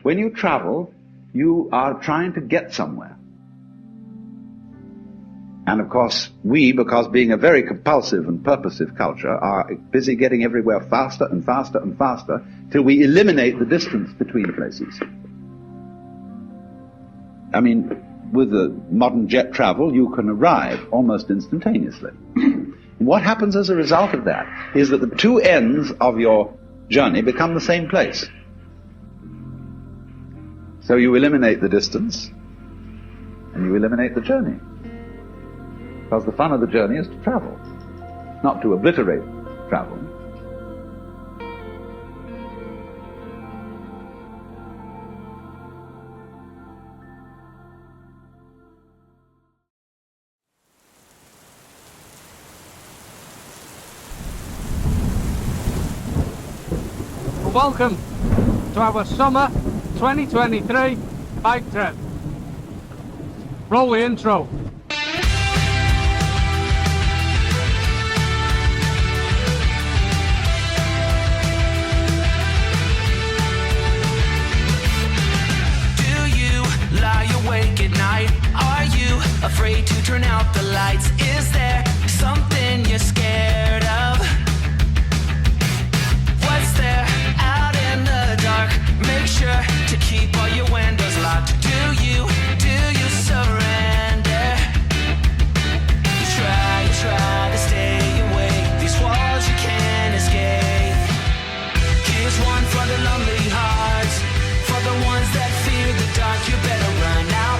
When you travel, you are trying to get somewhere. And of course, we, because being a very compulsive and purposive culture, are busy getting everywhere faster and faster and faster till we eliminate the distance between places. I mean, with the modern jet travel, you can arrive almost instantaneously. What happens as a result of that is that the two ends of your journey become the same place. So you eliminate the distance, and you eliminate the journey. Because the fun of the journey is to travel, not to obliterate travel. Welcome to our summer 2023 bike trip. Roll the intro. Awake at night? Are you afraid to turn out the lights? Is there something you're scared of? What's there out in the dark? Make sure to keep all your windows locked. Do you surrender? You try to stay awake. These walls you can't escape. Here's one for the lonely hearts, for the ones that fear the dark. You better run out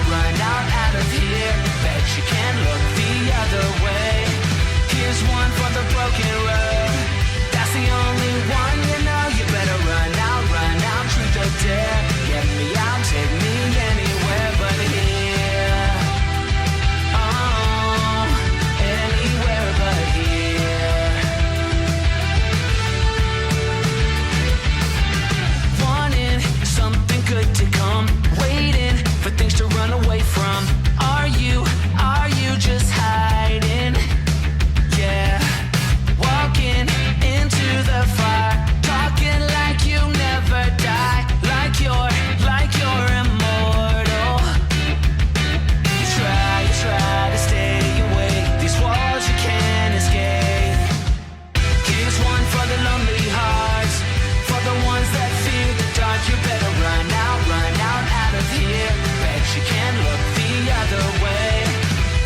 of here. Bet you can't look the other way. Here's one for the broken road. That's the only one you know. You better run out, truth or dare. Get me out, take me anywhere but here. Oh, anywhere but here. Wanting something good to come, waiting for things to run away from. Are you just hiding? Yeah, walking into the fire, talking like you never die, like you're immortal. You try to stay awake. These walls you can't escape. Here's one for the lonely hearts, for the ones that fear the dark. You better run out of here. Bet you can't look the other way.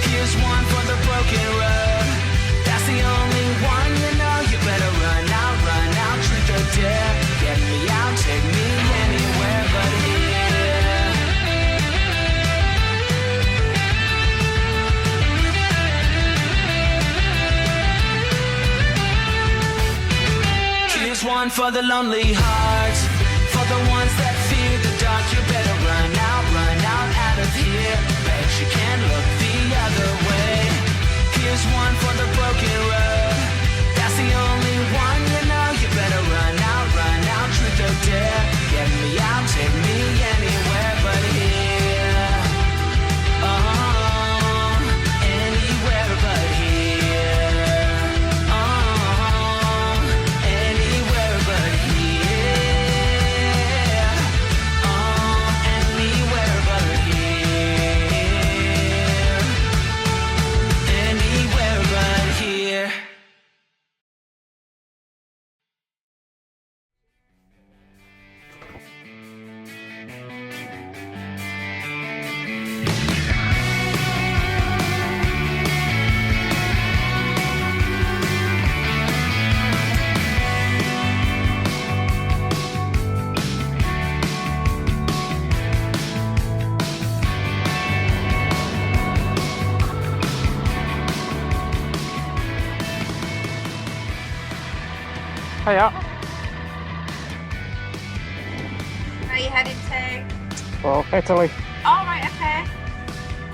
Here's one for the broken road. That's the only one you know. You better run out, truth or dare. Get me out, take me anywhere but here. Here's one for the lonely hearts, for the ones that fear the dark. You better run out of here. Bet you can't look the other way. Here's one for the broken road. That's the only one you know. You better run out, truth or dare. Get me out, take me anywhere but here. Oh, anywhere but here. Oh, anywhere but here. Oh, anywhere but here. Anywhere but here. Hiya. Where are you headed to? Well, Italy. Oh, right, okay.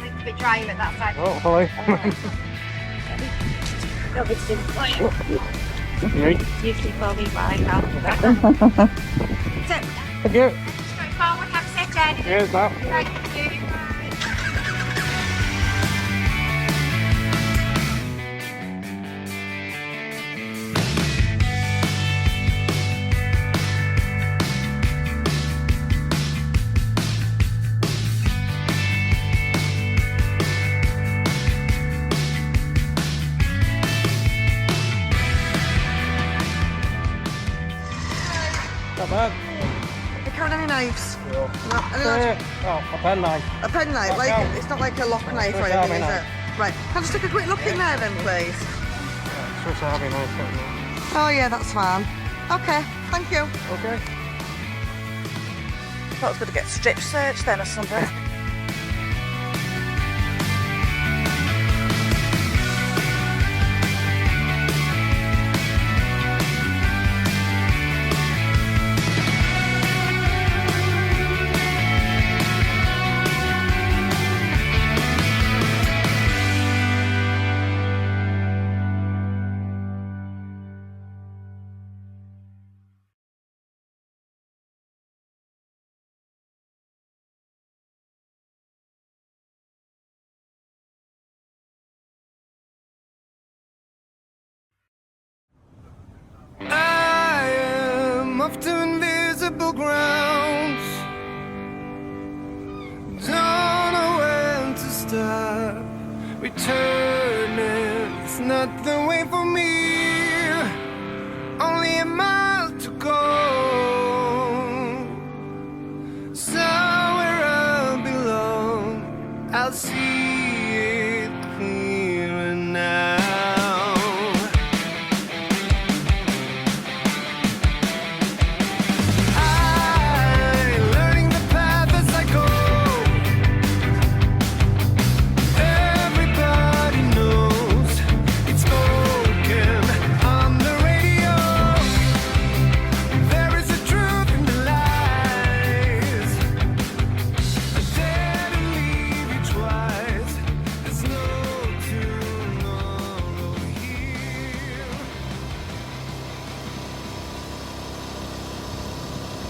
It's a bit drier at that side. Hopefully. Don't be too quiet. Right. You keep all these lines out. So, Thank you. straightforward, have a sit down. Cheers, now. Thank you. Bye. not bad. You carrying any knives? No. No, any knives? A pen knife. A pen knife, like no. it's not like a lock knife or Swiss anything, Army is it? Right. Can I just take a quick look in there then, please? Swiss Army knife. Oh yeah, that's fine. Okay, thank you. Okay. Thought I was going to get strip searched then or something. I am off to invisible grounds. Don't know when to stop. Returning, it's not the way for me. Only a mile to go. Somewhere I belong. I'll see it clearer now.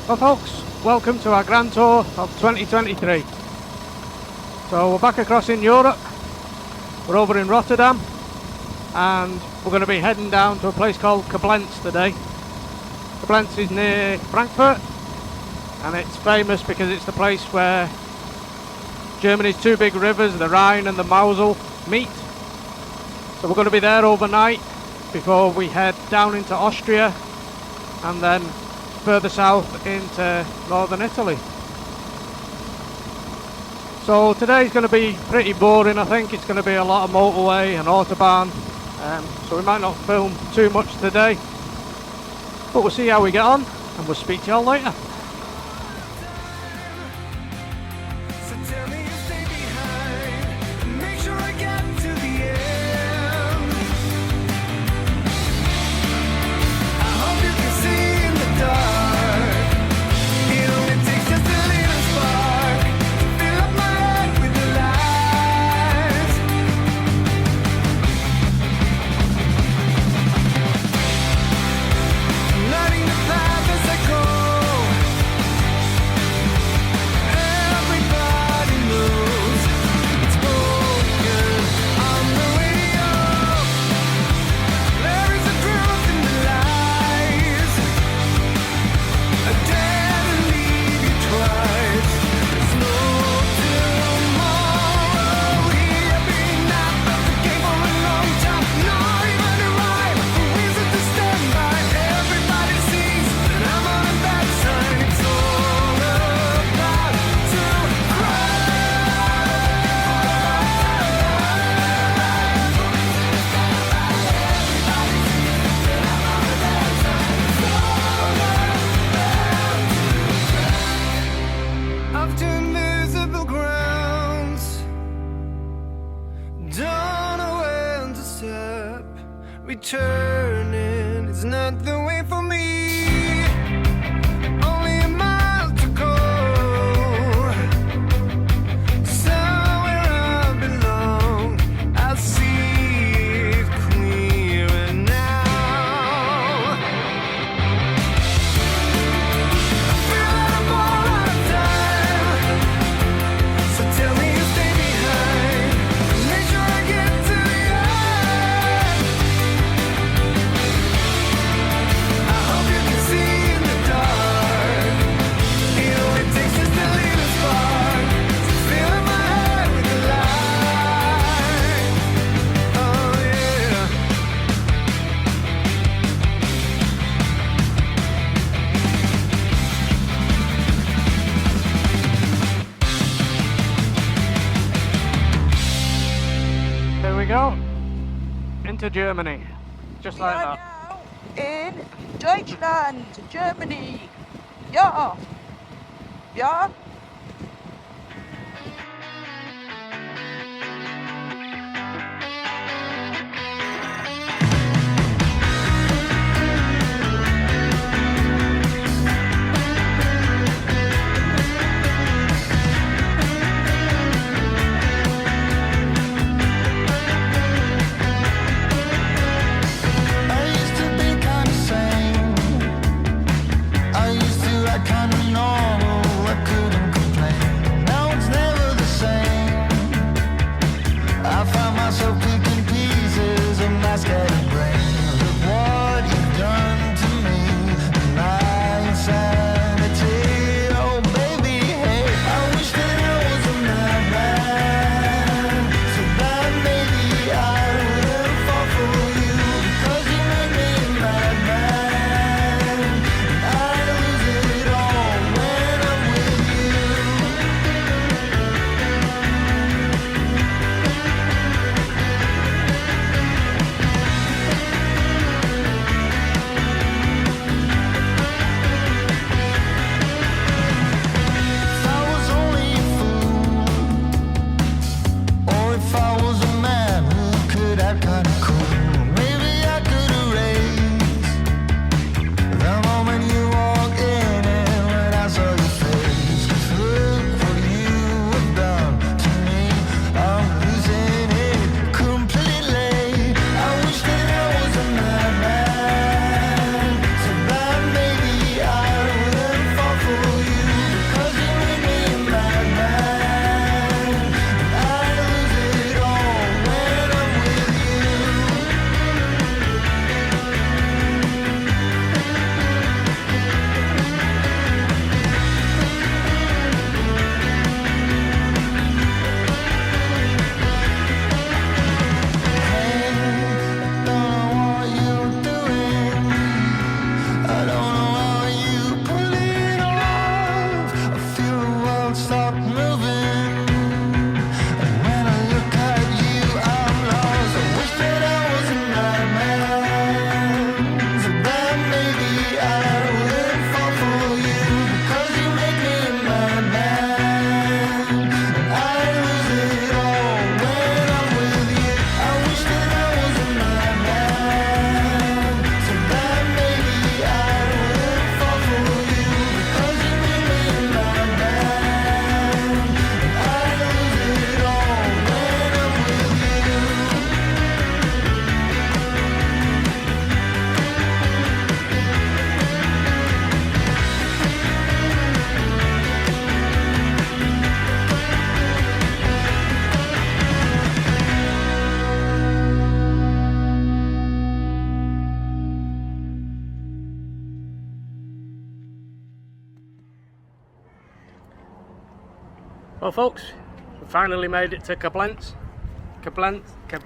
Well folks, welcome to our grand tour of 2023. So we're back across in Europe, we're over in Rotterdam, and we're going to be heading down to a place called Koblenz today. Koblenz is near Frankfurt, and it's famous because it's the place where Germany's two big rivers, the Rhine and the Mosel, meet. So we're going to be there overnight before we head down into Austria and then further south into northern Italy. So today's going to be pretty boring. I think it's going to be a lot of motorway and autobahn, so we might not film too much today, but we'll see how we get on and we'll speak to you all later. So tell me you stay behind and make sure I get to the end. I hope you can see in the dark. It only takes just a little spark to fill up my head with the lights. I'm lighting the path as I go. into Germany. Just like that. Now in Deutschland, Germany. Yeah. Yeah. Well folks, we finally made it to Koblenz. Koblenz. Can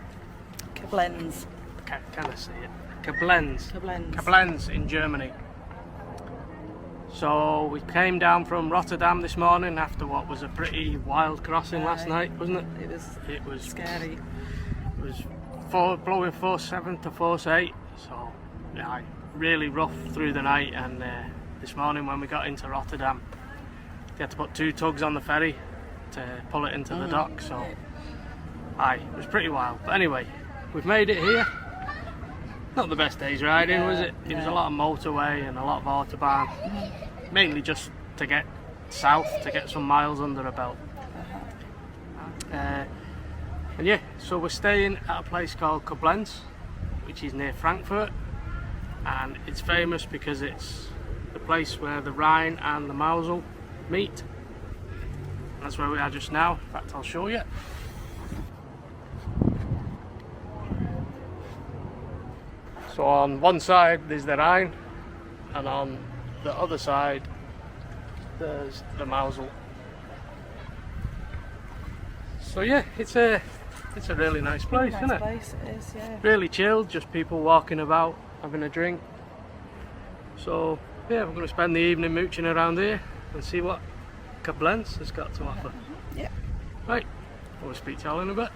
I say it? Koblenz in Germany. So we came down from Rotterdam this morning after what was a pretty wild crossing last night, wasn't it? It was scary. It was blowing force 7 to force 8, so yeah, really rough through the night. And this morning when we got into Rotterdam, we had to put 2 tugs on the ferry to pull it into the dock, so it was pretty wild. But anyway, we've made it here. Not the best day's riding, was it? It was a lot of motorway and a lot of autobahn, mainly just to get south, to get some miles under a belt. And yeah, so we're staying at a place called Koblenz, which is near Frankfurt, and it's famous because it's the place where the Rhine and the Mosel meet. That's where we are just now. In fact, I'll show you. So on one side there's the Rhine, and on the other side there's the Mosel. So yeah, it's a really nice place, isn't it? It is, yeah. Really chilled, just people walking about, having a drink. So yeah, we're going to spend the evening mooching around here and see what Koblenz has got to offer. Yeah. Right, we'll speak to you all in a bit.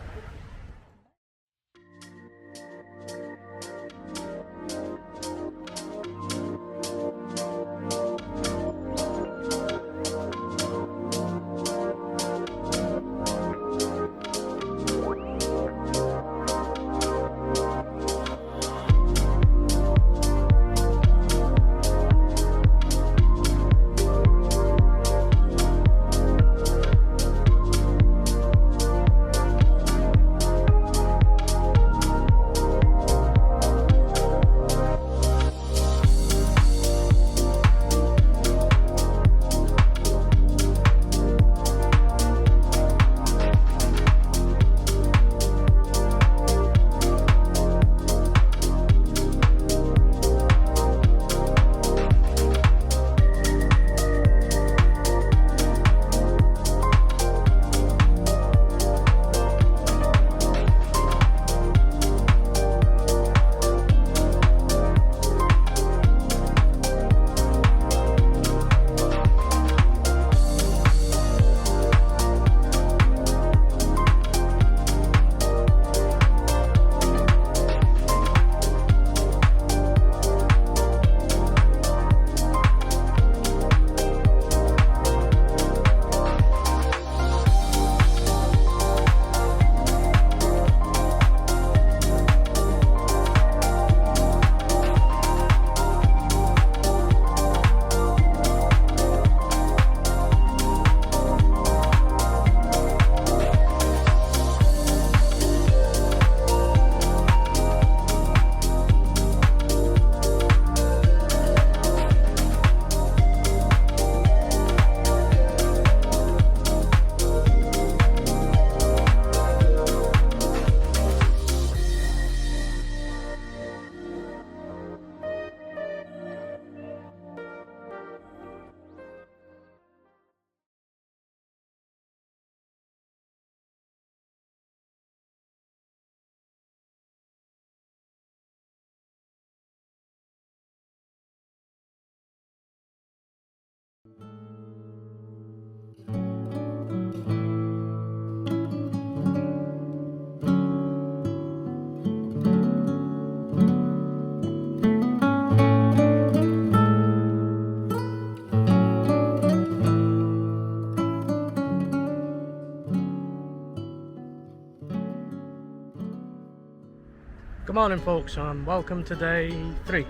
Good morning folks and welcome to day 3.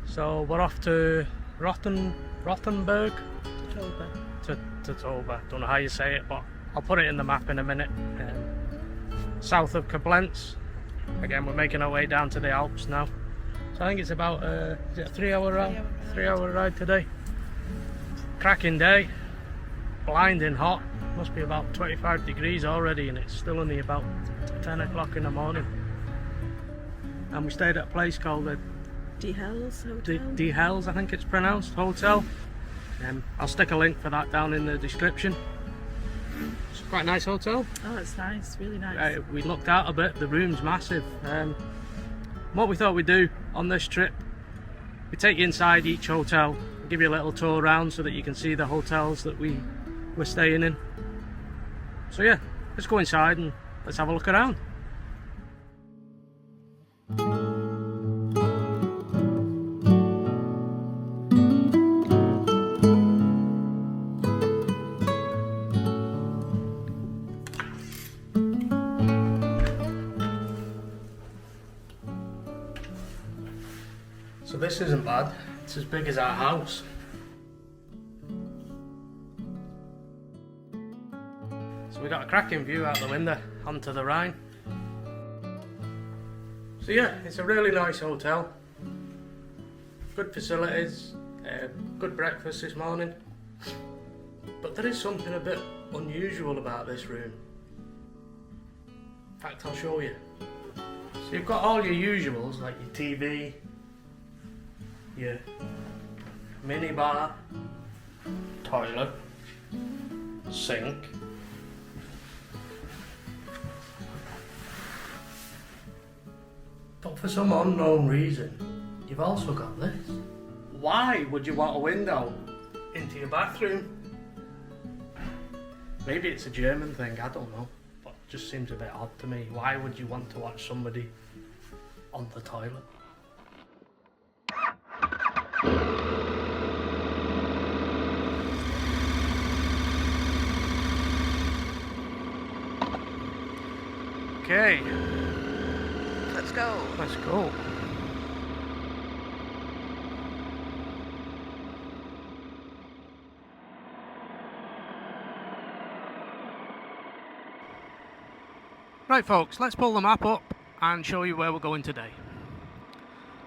So we're off to Rothenburg? To Toba. Don't know how you say it, but I'll put it in the map in a minute. South of Koblenz. Again, we're making our way down to the Alps now. So I think it's about is it a 3-hour ride? 3-hour ride today. Cracking day. Blinding hot. Must be about 25 degrees already and it's still only about 10 o'clock in the morning. And we stayed at a place called the D Hells, I think it's pronounced, hotel. I'll stick a link for that down in the description. It's quite a nice hotel. Oh, it's nice, really nice. We looked out a bit, the room's massive. What we thought we'd do on this trip, we take you inside each hotel, give you a little tour around so that you can see the hotels that we're staying in. So yeah, let's go inside and let's have a look around. So this isn't bad, it's as big as our house. So we got a cracking view out the window onto the Rhine. So yeah, it's a really nice hotel. Good facilities, good breakfast this morning. But there is something a bit unusual about this room. In fact, I'll show you. So you've got all your usuals like your TV, your mini bar, toilet, sink, but for some unknown reason you've also got this. Why would you want a window into your bathroom? Maybe it's a German thing, I don't know, but it just seems a bit odd to me. Why would you want to watch somebody on the toilet? Okay, Let's go. let's go. Right folks, let's pull the map up and show you where we're going today.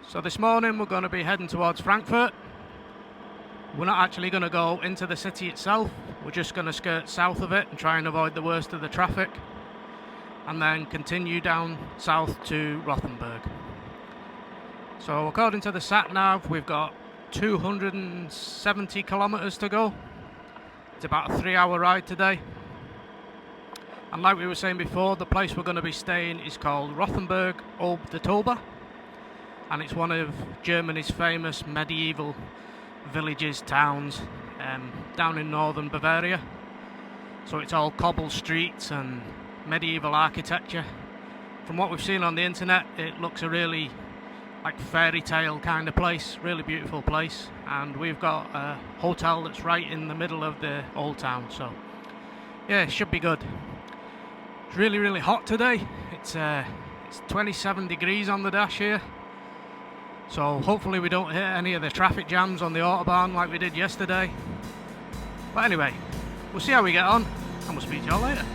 So this morning we're going to be heading towards Frankfurt. We're not actually going to go into the city itself, we're just going to skirt south of it and try and avoid the worst of the traffic, and then continue down south to Rothenburg. So according to the sat nav, we've got 270 kilometers to go. It's about a 3-hour ride today. And like we were saying before, the place we're going to be staying is called Rothenburg ob der Tauber, and it's one of Germany's famous medieval villages, towns, down in northern Bavaria. So it's all cobble streets and medieval architecture. From what we've seen on the internet, it looks a really like fairy tale kind of place, really beautiful place, and we've got a hotel that's right in the middle of the old town, so yeah, it should be good. It's really, really hot today. It's 27 degrees on the dash here, so hopefully we don't hit any of the traffic jams on the Autobahn like we did yesterday. But anyway, we'll see how we get on and we'll speak to y'all later.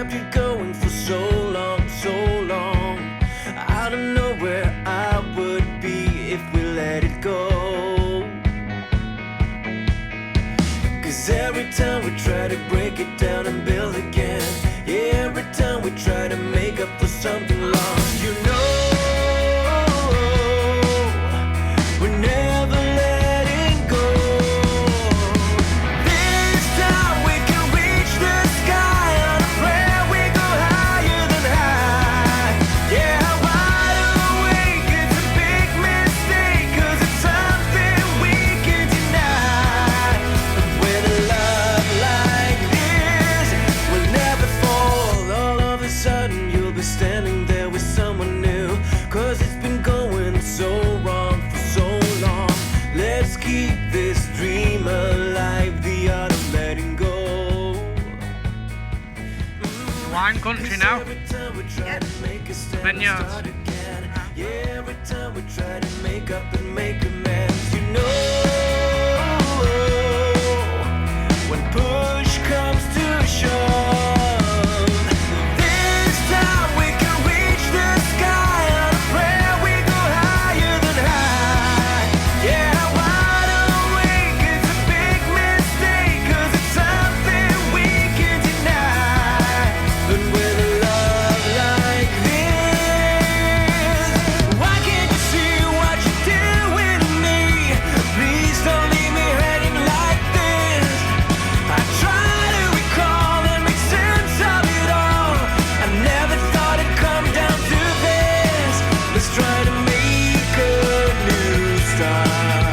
kept it going for so long, so long. I don't know where I would be if we let it go. 'Cause every time we try to break it down and build again, yeah, every time we try to make up for something lost, you know, we're never letting go. This time we can reach the sky on a prayer, we go higher than high. Yeah, wide awake, it's a big mistake, 'cause it's something we can deny. But with a love like this, we'll never fall. All of a sudden you'll be standing there with someone new, 'cause it's been going so wrong for so long. Let's keep this dream alive, the art of letting go. Wine country now. Vineyards. Yeah, every time we try to make up and make amends, you know, when push comes to shove, this time we can reach the sky on a prayer, we go higher than high. Yeah, wide awake, it's a big mistake, 'cause it's something we can deny. But with a love like this, why can't you see what you're doing to me? Please don't leave me hanging like this. I try to recall and make sense of it all. I never thought it'd come down to this. Let's try to make a new start.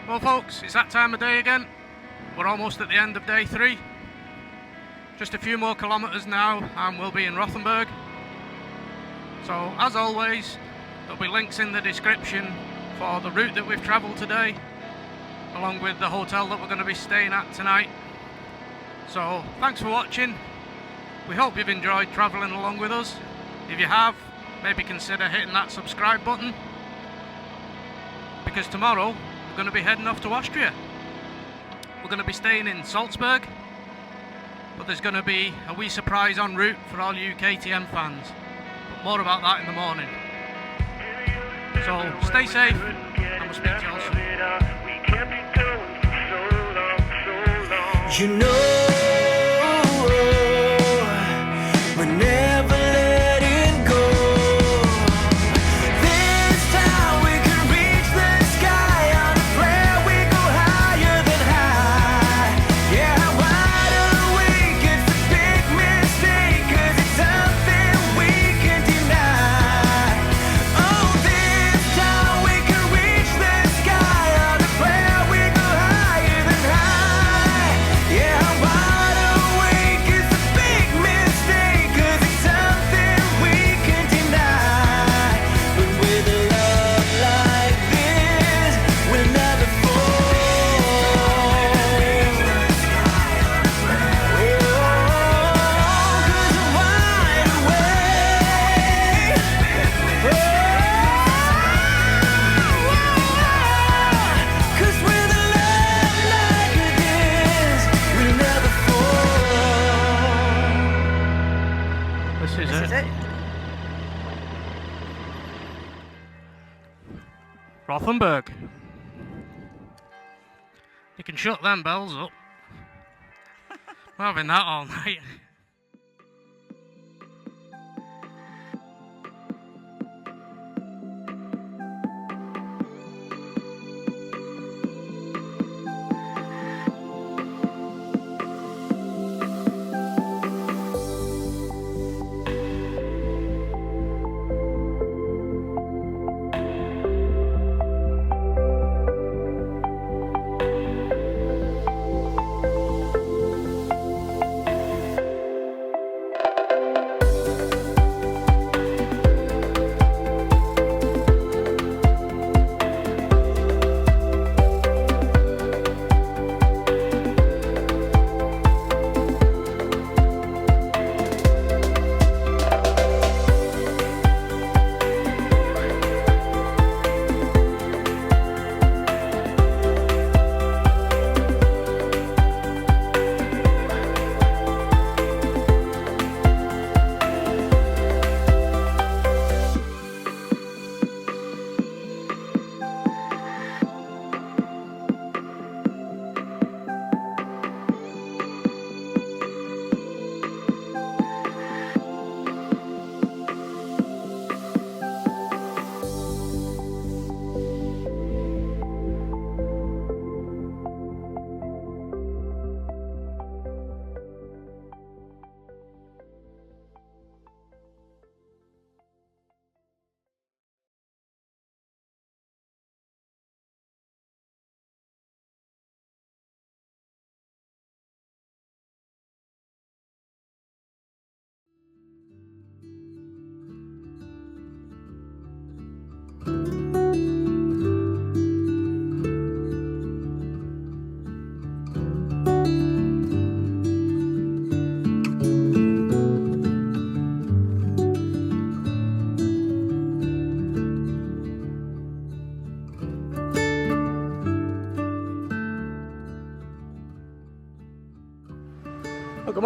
Well folks, it's that time of day again. We're almost at the end of day 3. Just a few more kilometres now and we'll be in Rothenburg. So as always, there'll be links in the description for the route that we've travelled today, along with the hotel that we're going to be staying at tonight. So thanks for watching. We hope you've enjoyed travelling along with us. If you have, maybe consider hitting that subscribe button, because tomorrow we're going to be heading off to Austria. We're going to be staying in Salzburg, but there's going to be a wee surprise en route for all you KTM fans. But more about that in the morning. So stay safe, and we'll speak to you all soon. You know, we're never letting go. This time we can reach the sky on a prayer, we go higher than high. Yeah, wide awake, it's a big mistake, 'cause it's something we can deny. Oh, this time we can reach the sky on a prayer, we go higher than high. Yeah, wide awake, it's a big mistake, 'cause it's something we can deny. But with a love like this, we'll never fall. 'Cause I'm wide awake. 'Cause with a love like this, we'll never fall. This is This is it. it. Rothenburg. You can shut them bells up. We're having that all night.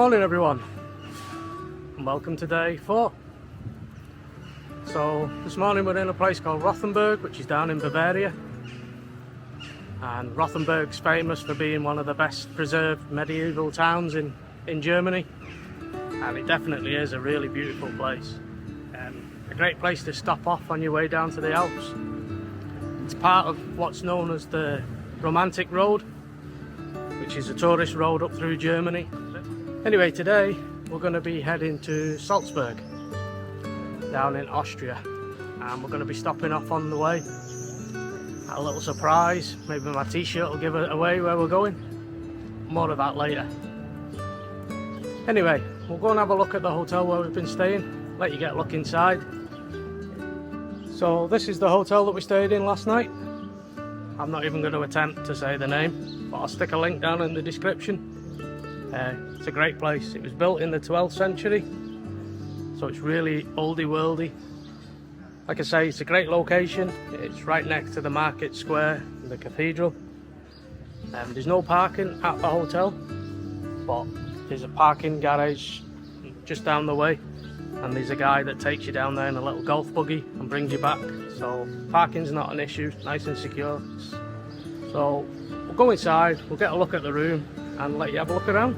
Morning everyone, and welcome to day 4. So this morning we're in a place called Rothenburg, which is down in Bavaria, and Rothenburg's famous for being one of the best preserved medieval towns in Germany, and it definitely is a really beautiful place. A great place to stop off on your way down to the Alps. It's part of what's known as the Romantic Road, which is a tourist road up through Germany. Anyway, today we're going to be heading to Salzburg, down in Austria, and we're going to be stopping off on the way. A little surprise, maybe my t-shirt will give it away where we're going. More of that later. Anyway, we'll go and have a look at the hotel where we've been staying, let you get a look inside. So this is the hotel that we stayed in last night. I'm not even going to attempt to say the name, but I'll stick a link down in the description. It's a great place. It was built in the 12th century, so it's really oldie worldy. Like I say, it's a great location. It's right next to the market square and the cathedral. There's no parking at the hotel, but there's a parking garage just down the way, and there's a guy that takes you down there in a little golf buggy and brings you back. So parking's not an issue, nice and secure. So we'll go inside, we'll get a look at the room and let you have a look around.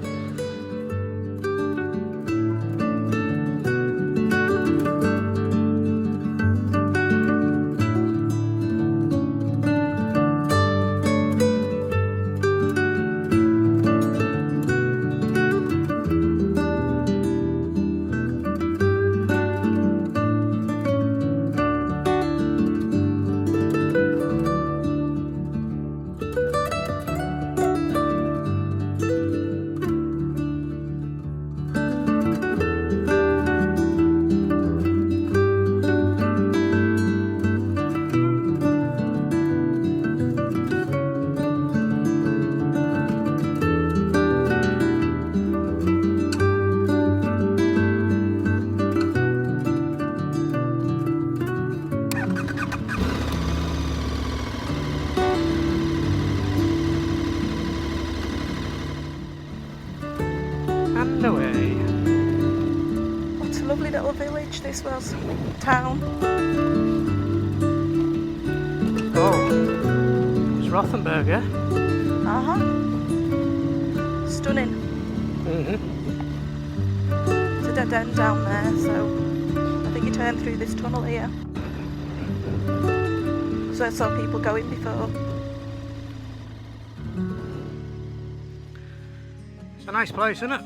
And away. What a lovely little village this was. Town. Oh, it's Rothenburg, yeah? Uh-huh. Stunning. It's a dead end down there, so I think you turn through this tunnel here. So I saw people going before. It's a nice place, isn't it?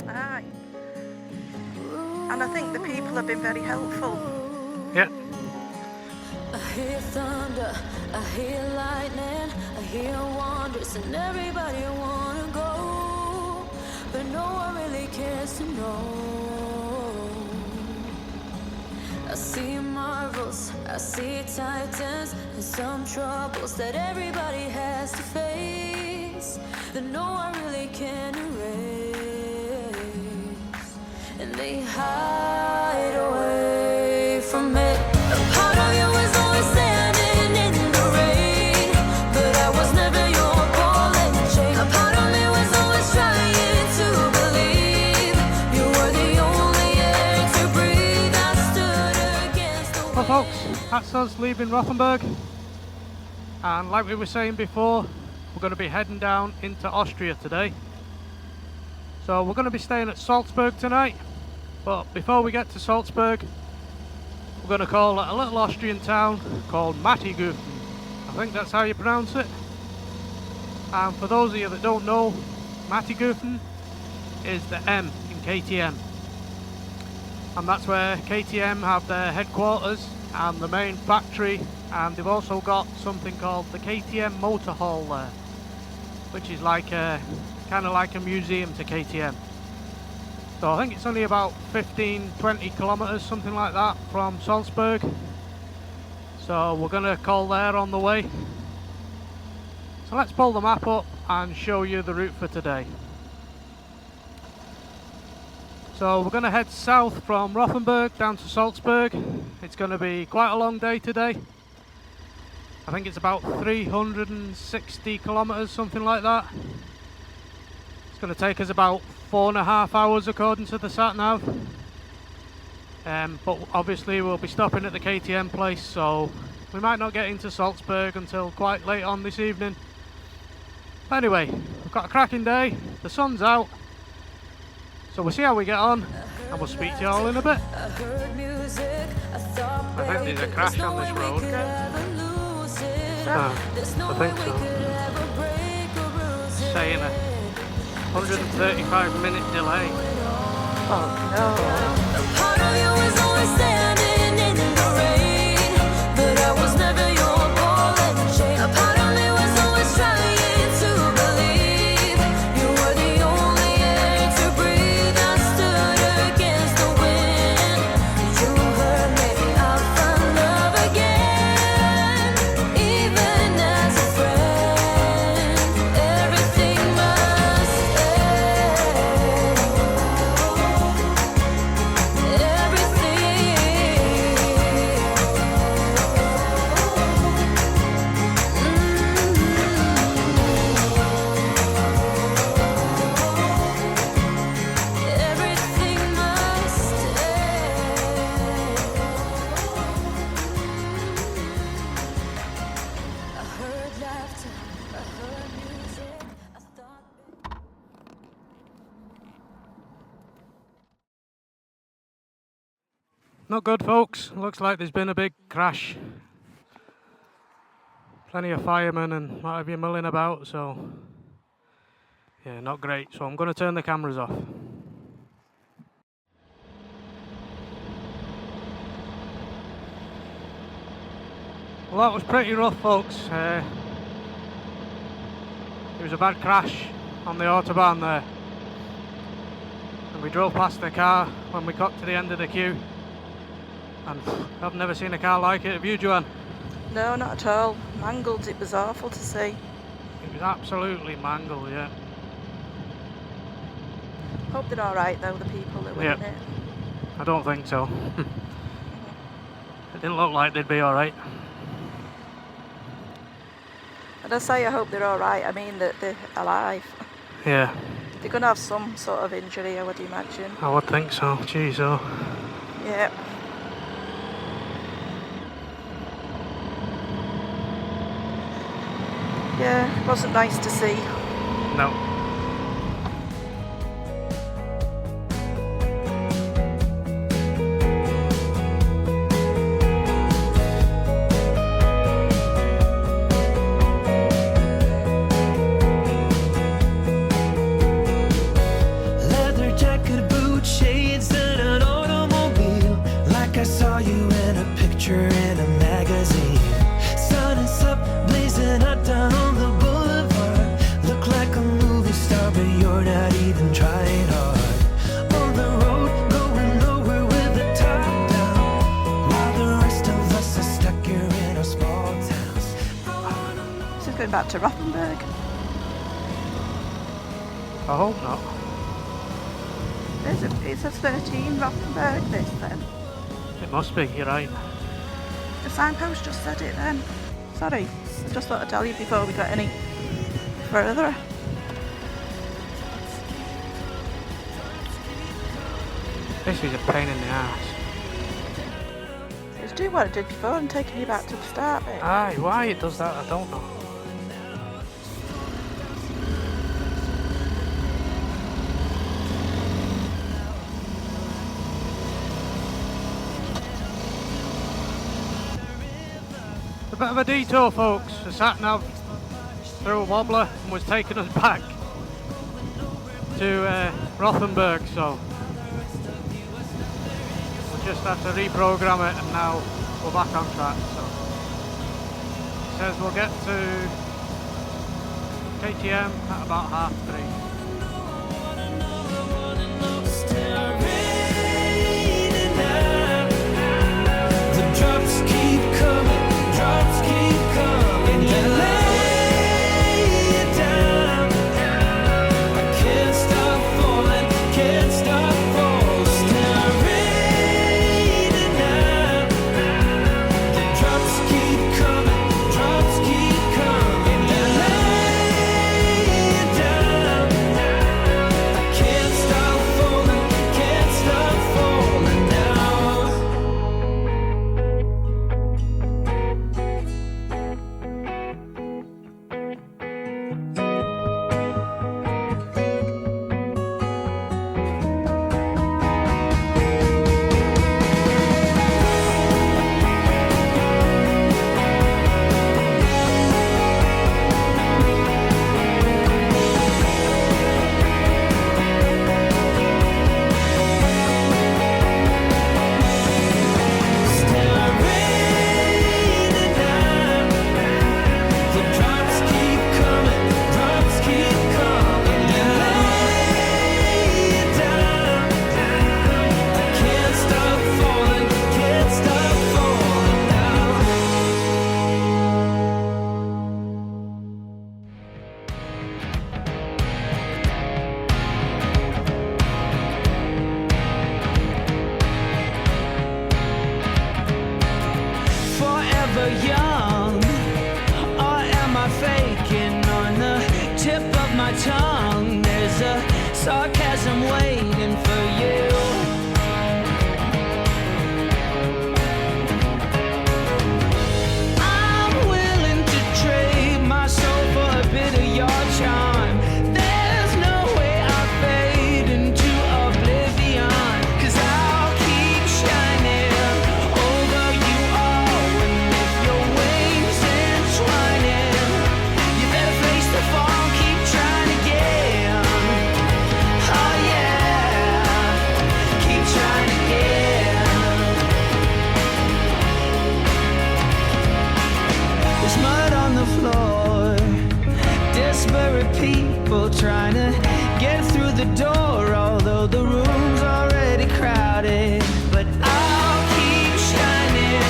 Aye. And I think the people have been very helpful. Yeah. I hear thunder, I hear lightning, I hear wonders, and everybody wanna go, but no one really cares to know. I see marvels, I see titans, and some troubles that everybody has to face, that no one really can erase, and they hide away from it. A part of you is always standing in the rain, but I was never your ball and chain. A part of me was always trying to believe you were the only air to breathe. I stood against the Well folks, that's us leaving Rothenburg, and like we were saying before, we're going to be heading down into Austria today. So we're going to be staying at Salzburg tonight, but before we get to Salzburg, we're going to call at a little Austrian town called Mattighofen. I think that's how you pronounce it. And for those of you that don't know, Mattighofen is the M in KTM. And that's where KTM have their headquarters and the main factory, and they've also got something called the KTM Motor Hall there, which is like a kind of like a museum to KTM. So I think it's only about 15-20 kilometers, something like that, from Salzburg. So we're going to call there on the way. So let's pull the map up and show you the route for today. So we're going to head south from Rothenburg down to Salzburg. It's going to be quite a long day today. I think it's about 360 kilometers, something like that. It's going to take us about 4.5 hours according to the sat nav. But obviously we'll be stopping at the KTM place, so we might not get into Salzburg until quite late on this evening. Anyway, we've got a cracking day, the sun's out, so we'll see how we get on, and we'll speak to you all in a bit. I think there's a crash on this road. I think so. It's saying a 135-minute delay. Oh no. Part of you is always standing in the rain, but I was never your ball and chain. A part of me was always trying to believe you were the only air to breathe. I stood against the wind. You heard me, I found love again. Even as a friend, everything must end. Everything must end. I heard laughter, I heard music, I thought. Not good, folks. Looks like there's been a big crash. Plenty of firemen and what have you milling about, so yeah, not great. So I'm going to turn the cameras off. Well, that was pretty rough, folks. It was a bad crash on the Autobahn there. And we drove past the car when we got to the end of the queue. And I've never seen a car like it. Have you, Joanne? No, not at all. Mangled, it was awful to see. It was absolutely mangled, yeah. Hope they're alright though, the people that were in it. I don't think so. It didn't look like they'd be alright. And I say I hope they're alright, I mean that they're alive. Yeah, They're going to have some sort of injury, I would imagine. I would think so. Jeez, oh. Yeah. Yeah, it wasn't nice to see. No. Leather jacket, boot shades, and an automobile. Like I saw you in a picture in a magazine. Sun is up, blazing hot down on the boulevard. Look like a movie star, but you're not even trying hard. On the road, going nowhere with the top down. While the rest of us are stuck here in our small towns. This is going back to Rothenburg. I hope not. It says 13 Rothenburg, this then. It must be, you're right. The signpost just said it then. Sorry, I just thought I'd tell you before we got any further. This is a pain in the ass. It's doing what it did before and taking you back to the start bit. Aye, why it does that, I don't know. A bit of a detour, folks. The sat nav through a wobbler and was taking us back to Rothenburg, so we'll just have to reprogram it, and now we're back on track. So it says we'll get to KTM at about 3:30. The drops keep coming, drops keep coming. You lay it down. I can't stop falling, can't stop falling. Still raining now. The drops keep coming, drops keep coming. You lay it down. but I'll keep shining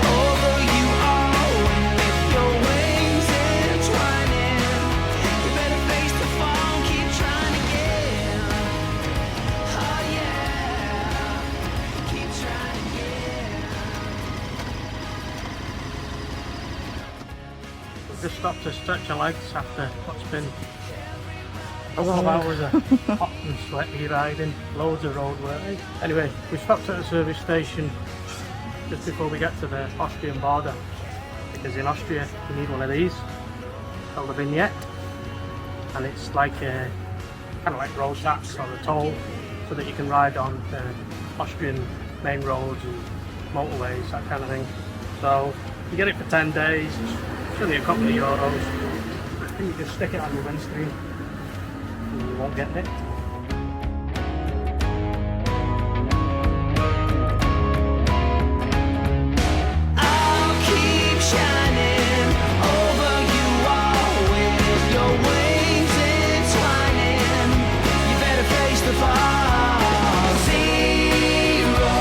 over you all. And if your wings entwining, you better face the fall and keep trying again. Oh yeah, keep trying again. We've just stopped to stretch our legs after what's been a couple of hours of hot and sweaty riding, loads of road work. Anyway, we stopped at a service station just before we get to the Austrian border, because in Austria you need one of these called a vignette, and it's like a kind of like road tax or a toll, so that you can ride on Austrian main roads and motorways, that kind of thing. So you get it for 10 days. It's only a couple of euros. I think you can stick it on your windscreen and you won't get nicked. I'll keep shining over you all with your wings entwining. You better face the fall. Zero.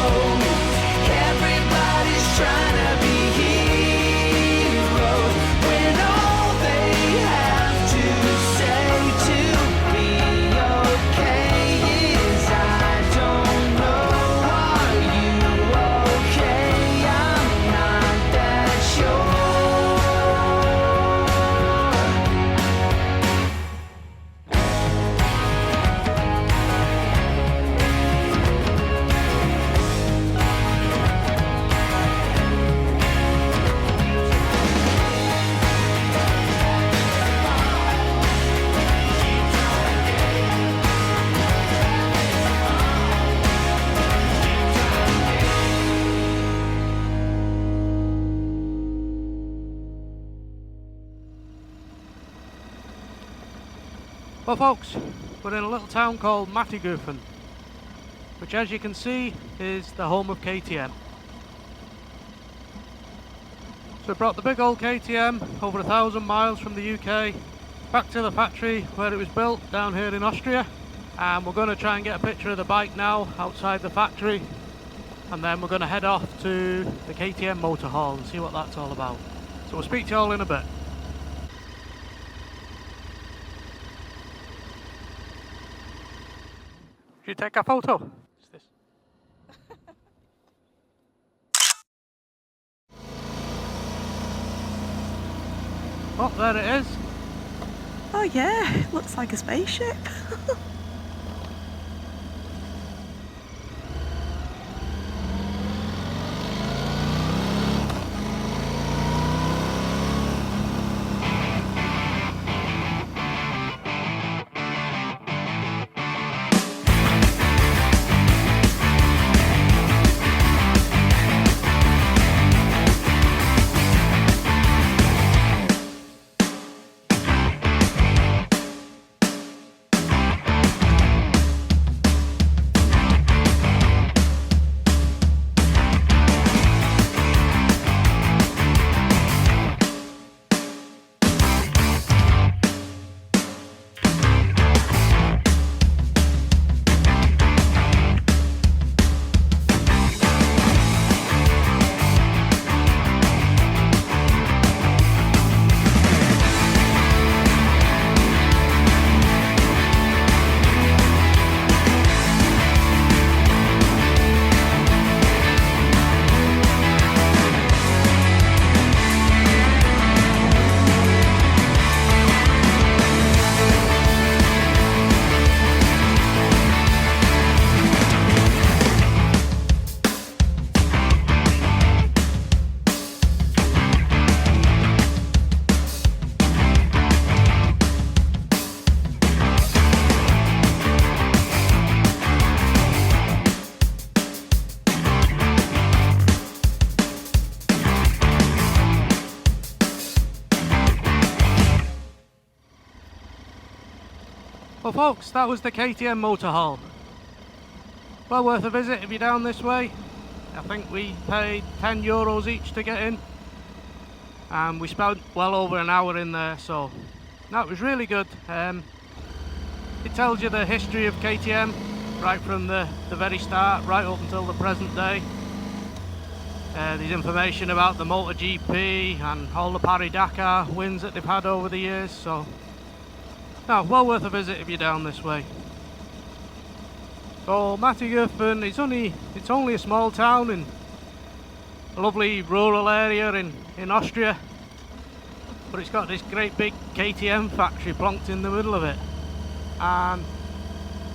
Everybody's trying to be heroes when all they have to say to be okay is I don't know. Are you okay? I'm not that sure. Well folks, we're in a little town called Mattighofen, which as you can see is the home of KTM. So we brought the big old KTM over 1,000 miles from the UK back to the factory where it was built down here in Austria, and we're going to try and get a picture of the bike now outside the factory, and then we're going to head off to the KTM Motor Hall and see what that's all about. So we'll speak to you all in a bit. Should you take a photo? What's this? Oh, there it is. Oh yeah, it looks like a spaceship. Well folks, that was the KTM Motor Hall. Well worth a visit if you're down this way. I think we paid €10 each to get in, and we spent well over an hour in there, so that was really good. It tells you the history of KTM right from the very start, right up until the present day. There's information about the MotoGP and all the Paris-Dakar wins that they've had over the years, so no, well worth a visit if you're down this way. So Mattighofen, it's only a small town in a lovely rural area in Austria, but it's got this great big KTM factory plonked in the middle of it, and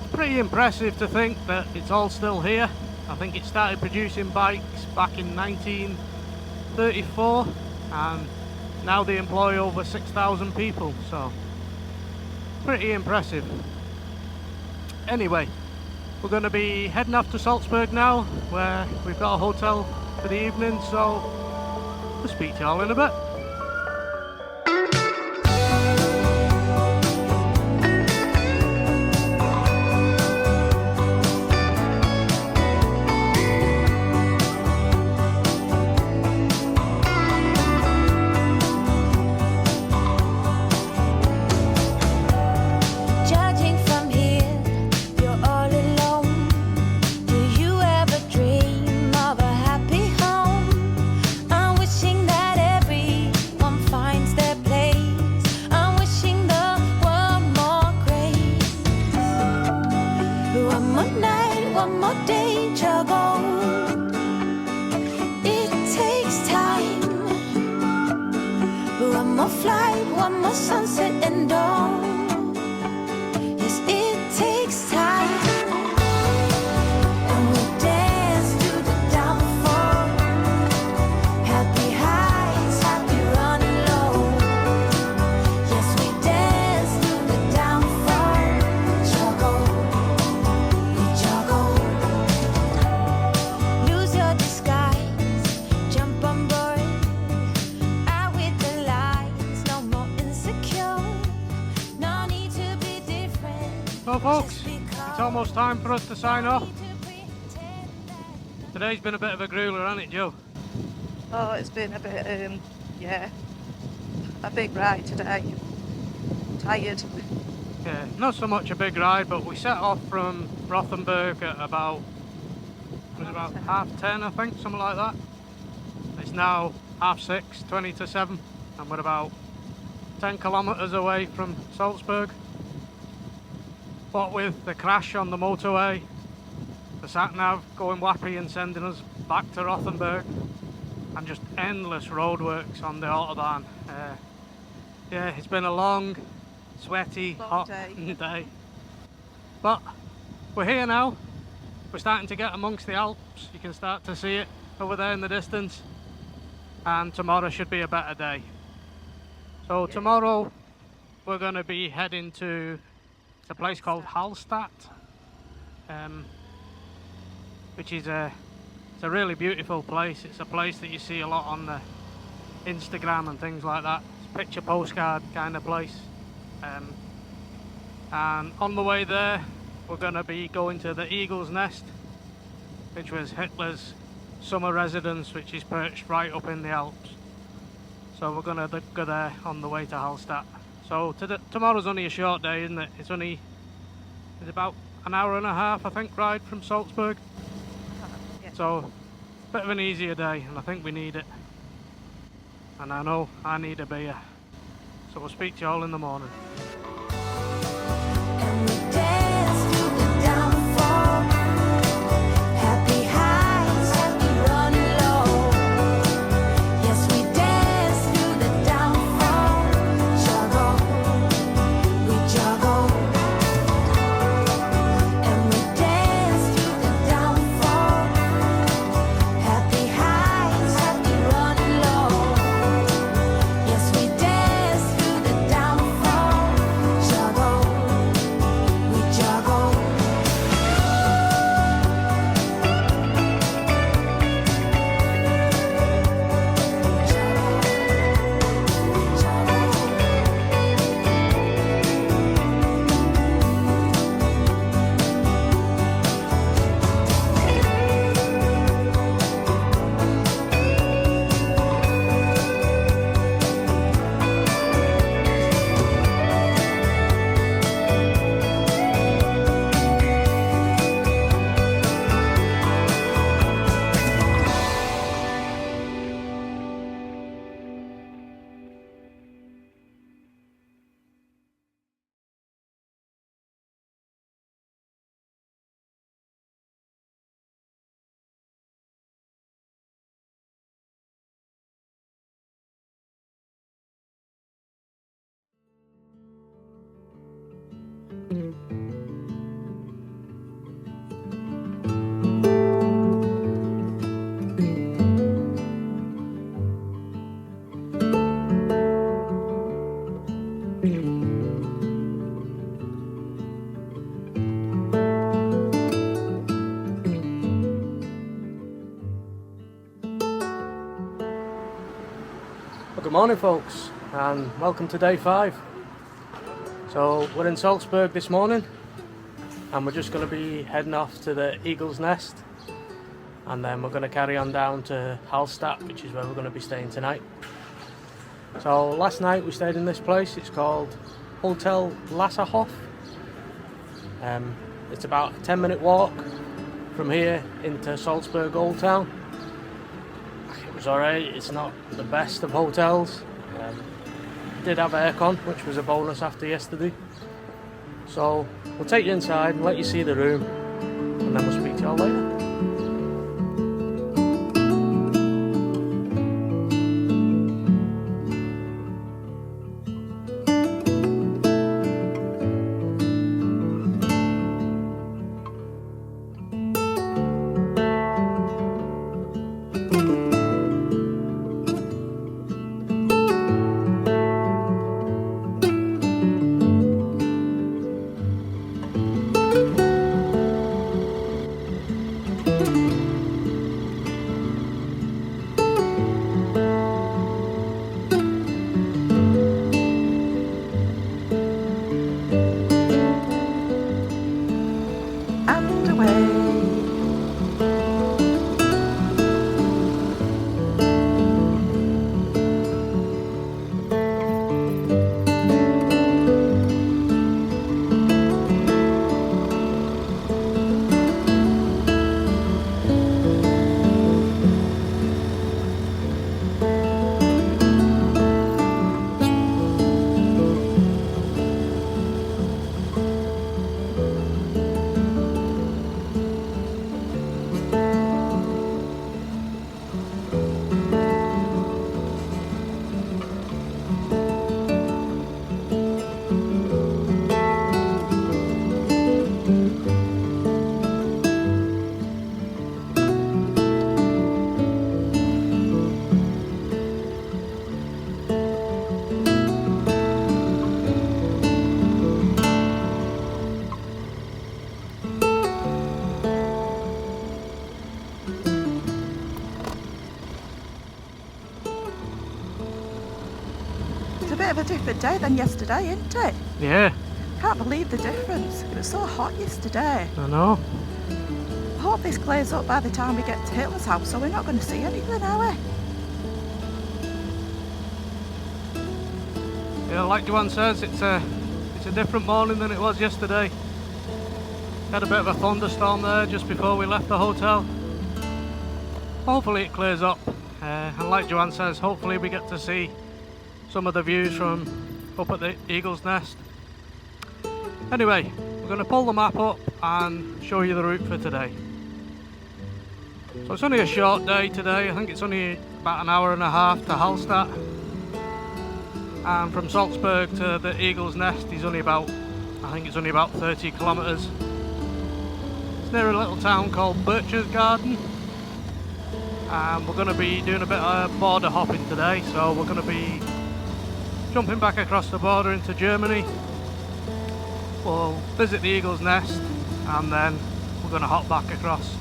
it's pretty impressive to think that it's all still here. I think it started producing bikes back in 1934, and now they employ over 6,000 people, so pretty impressive. Anyway, we're going to be heading off to Salzburg now, where we've got a hotel for the evening, so we'll speak to you all in a bit. Well folks, it's almost time for us to sign off. Today's been a bit of a grueler, hasn't it, Joe? Oh, it's been a bit, yeah, a big ride today. Tired. Yeah, not so much a big ride, but we set off from Rothenburg at about 10:30, I think, something like that. It's now 6:30, 20 to 7, and we're about 10 kilometres away from Salzburg. What with the crash on the motorway, the sat-nav going wappy and sending us back to Rothenburg, and just endless roadworks on the Autobahn. Yeah, it's been a long, sweaty, hot day. But we're here now. We're starting to get amongst the Alps. You can start to see it over there in the distance. And tomorrow should be a better day. So tomorrow we're going to be heading to a place called Hallstatt, which is it's a really beautiful place. It's a place that you see a lot on the Instagram and things like that. It's a picture postcard kind of place. And on the way there, we're going to be going to the Eagle's Nest, which was Hitler's summer residence, which is perched right up in the Alps. So we're going to go there on the way to Hallstatt. So tomorrow's only a short day, isn't it? It's about an hour and a half, I think, ride from Salzburg. Yeah. So a bit of an easier day, and I think we need it. And I know I need a beer. So we'll speak to you all in the morning. Well, good morning folks, and welcome to day 5. So we're in Salzburg this morning, and we're just going to be heading off to the Eagle's Nest, and then we're going to carry on down to Hallstatt, which is where we're going to be staying tonight. So last night we stayed in this place. It's called Hotel Lasserhof. It's about a 10-minute walk from here into Salzburg Old Town. It was alright. It's not the best of hotels. It did have aircon, which was a bonus after yesterday. So we'll take you inside and let you see the room, and then we'll speak to you all later. Bit of a different day than yesterday, isn't it? Yeah, Can't believe the difference. It was so hot yesterday. I know. I hope this clears up by the time we get to Hitler's house, so we're not going to see anything, are we? Yeah, like Joanne says, it's a different morning than it was yesterday. Had a bit of a thunderstorm there just before we left the hotel. Hopefully it clears up, and like Joanne says, hopefully we get to see some of the views from up at the Eagle's Nest. Anyway, we're going to pull the map up and show you the route for today. So it's only a short day today. I think it's only about an hour and a half to Hallstatt, and from Salzburg to the Eagle's Nest is only about, I think it's only about 30 kilometres. It's near a little town called Berchtesgaden, and we're going to be doing a bit of border hopping today. So we're going to be jumping back across the border into Germany. We'll visit the Eagle's Nest, and then we're going to hop back across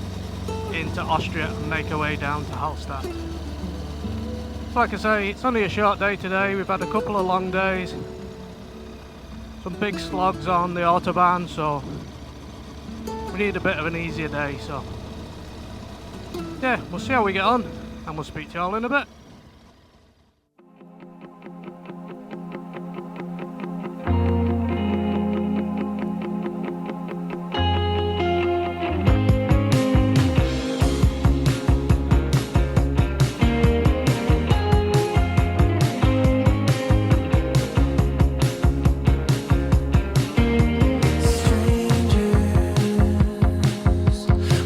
into Austria and make our way down to Hallstatt. So like I say, it's only a short day today. We've had a couple of long days, some big slogs on the Autobahn, so we need a bit of an easier day. So yeah, we'll see how we get on, and we'll speak to you all in a bit.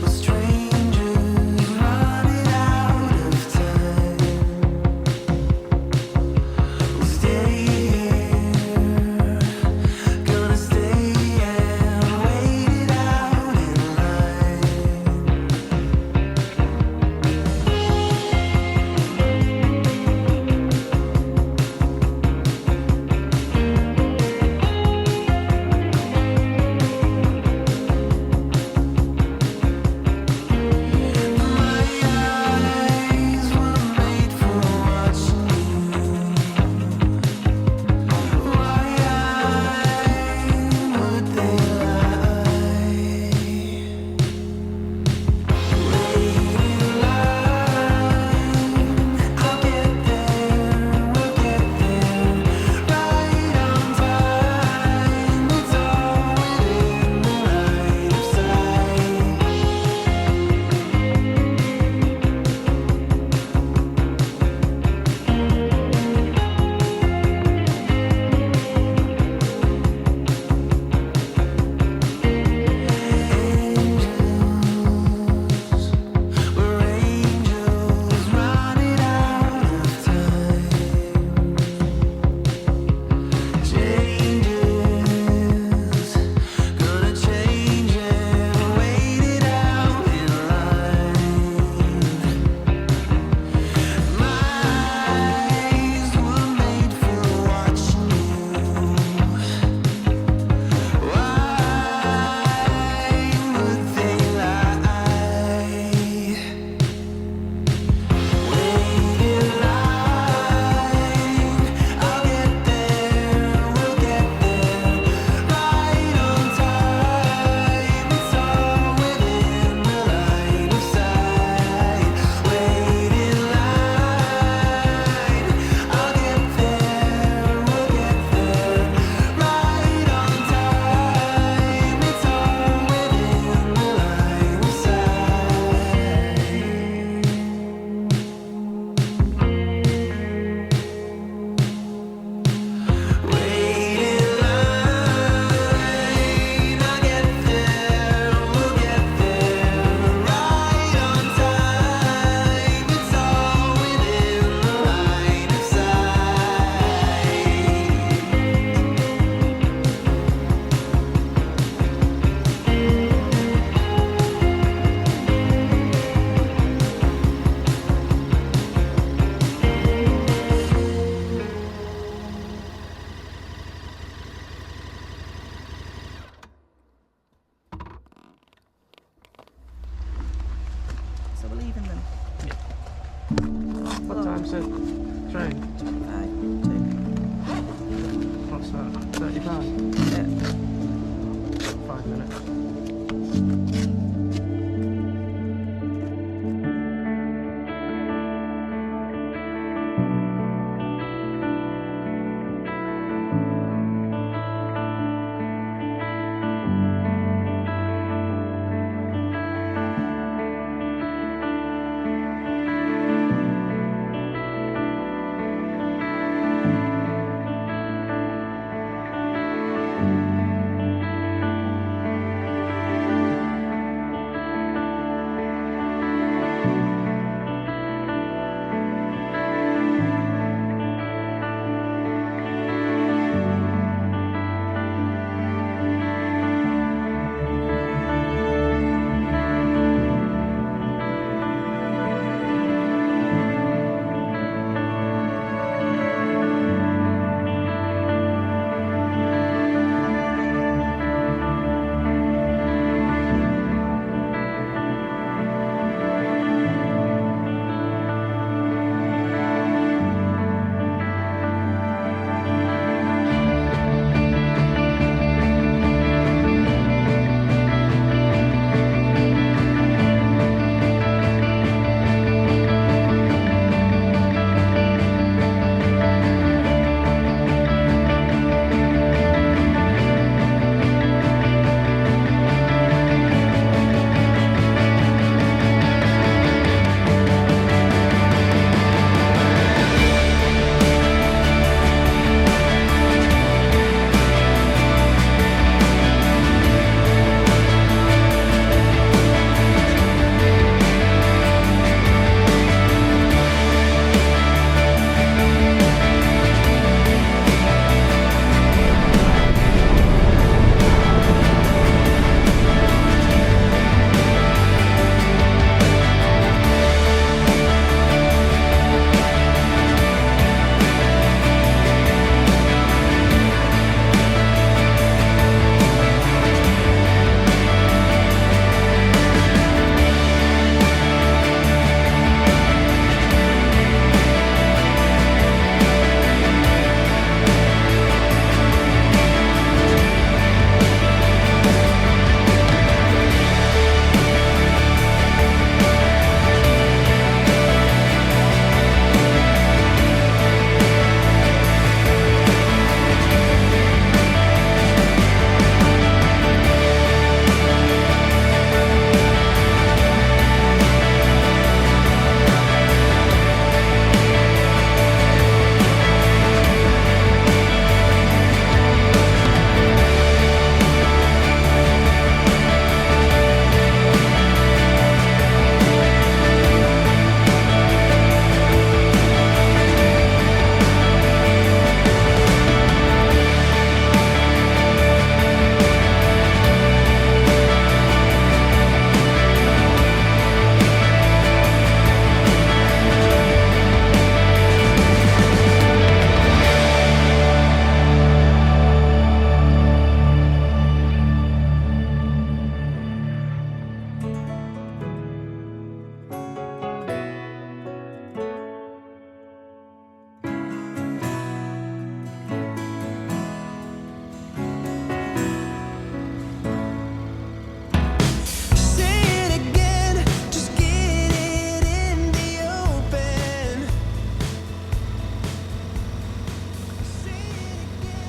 Strangers running out of time. then. What time's the train? 25 What's that? 35? to. Yeah. 5 minutes.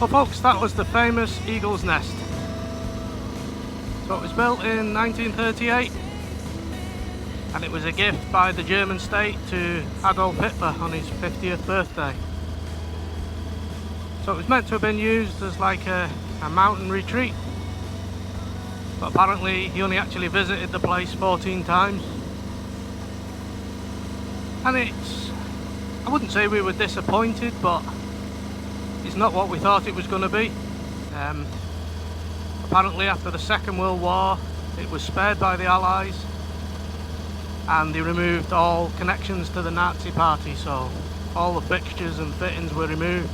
Well folks, that was the famous Eagle's Nest. So it was built in 1938 and it was a gift by the German state to Adolf Hitler on his 50th birthday. So it was meant to have been used as like a mountain retreat, but apparently he only actually visited the place 14 times. And I wouldn't say we were disappointed, but it's not what we thought it was going to be. Apparently after the Second World War it was spared by the Allies and they removed all connections to the Nazi party, so all the fixtures and fittings were removed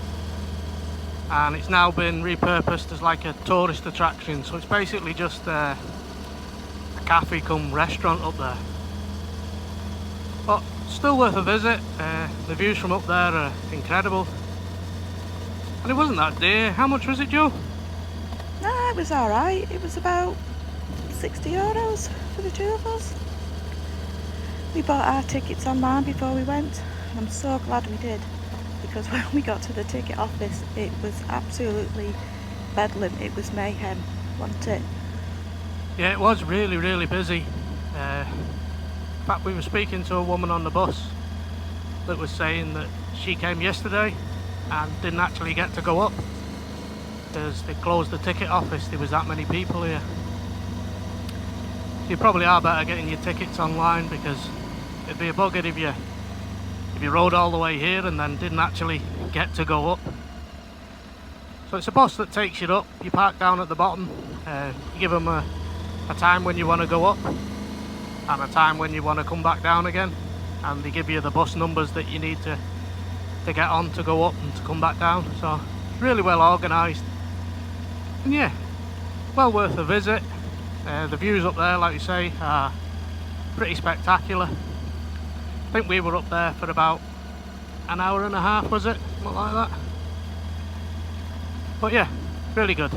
and it's now been repurposed as like a tourist attraction. So it's basically just a cafe cum restaurant up there. But still worth a visit. The views from up there are incredible. And it wasn't that dear. How much was it, Joe? No, it was alright. It was about €60 for the two of us. We bought our tickets online before we went. And I'm so glad we did. Because when we got to the ticket office, it was absolutely bedlam. It was mayhem, wasn't it? Yeah, it was really, really busy. In fact, we were speaking to a woman on the bus that was saying that she came yesterday and didn't actually get to go up because they closed the ticket office. There was that many people here. So you probably are better getting your tickets online, because it'd be a bugger if you rode all the way here and then didn't actually get to go up. So it's a bus that takes you up. You park down at the bottom. You give them a time when you want to go up and a time when you want to come back down again, and they give you the bus numbers that you need to get on to go up and to come back down. So really well organised, and yeah, well worth a visit. The views up there, like you say, are pretty spectacular. I think we were up there for about an hour and a half, was it? Something like that. But yeah, really good.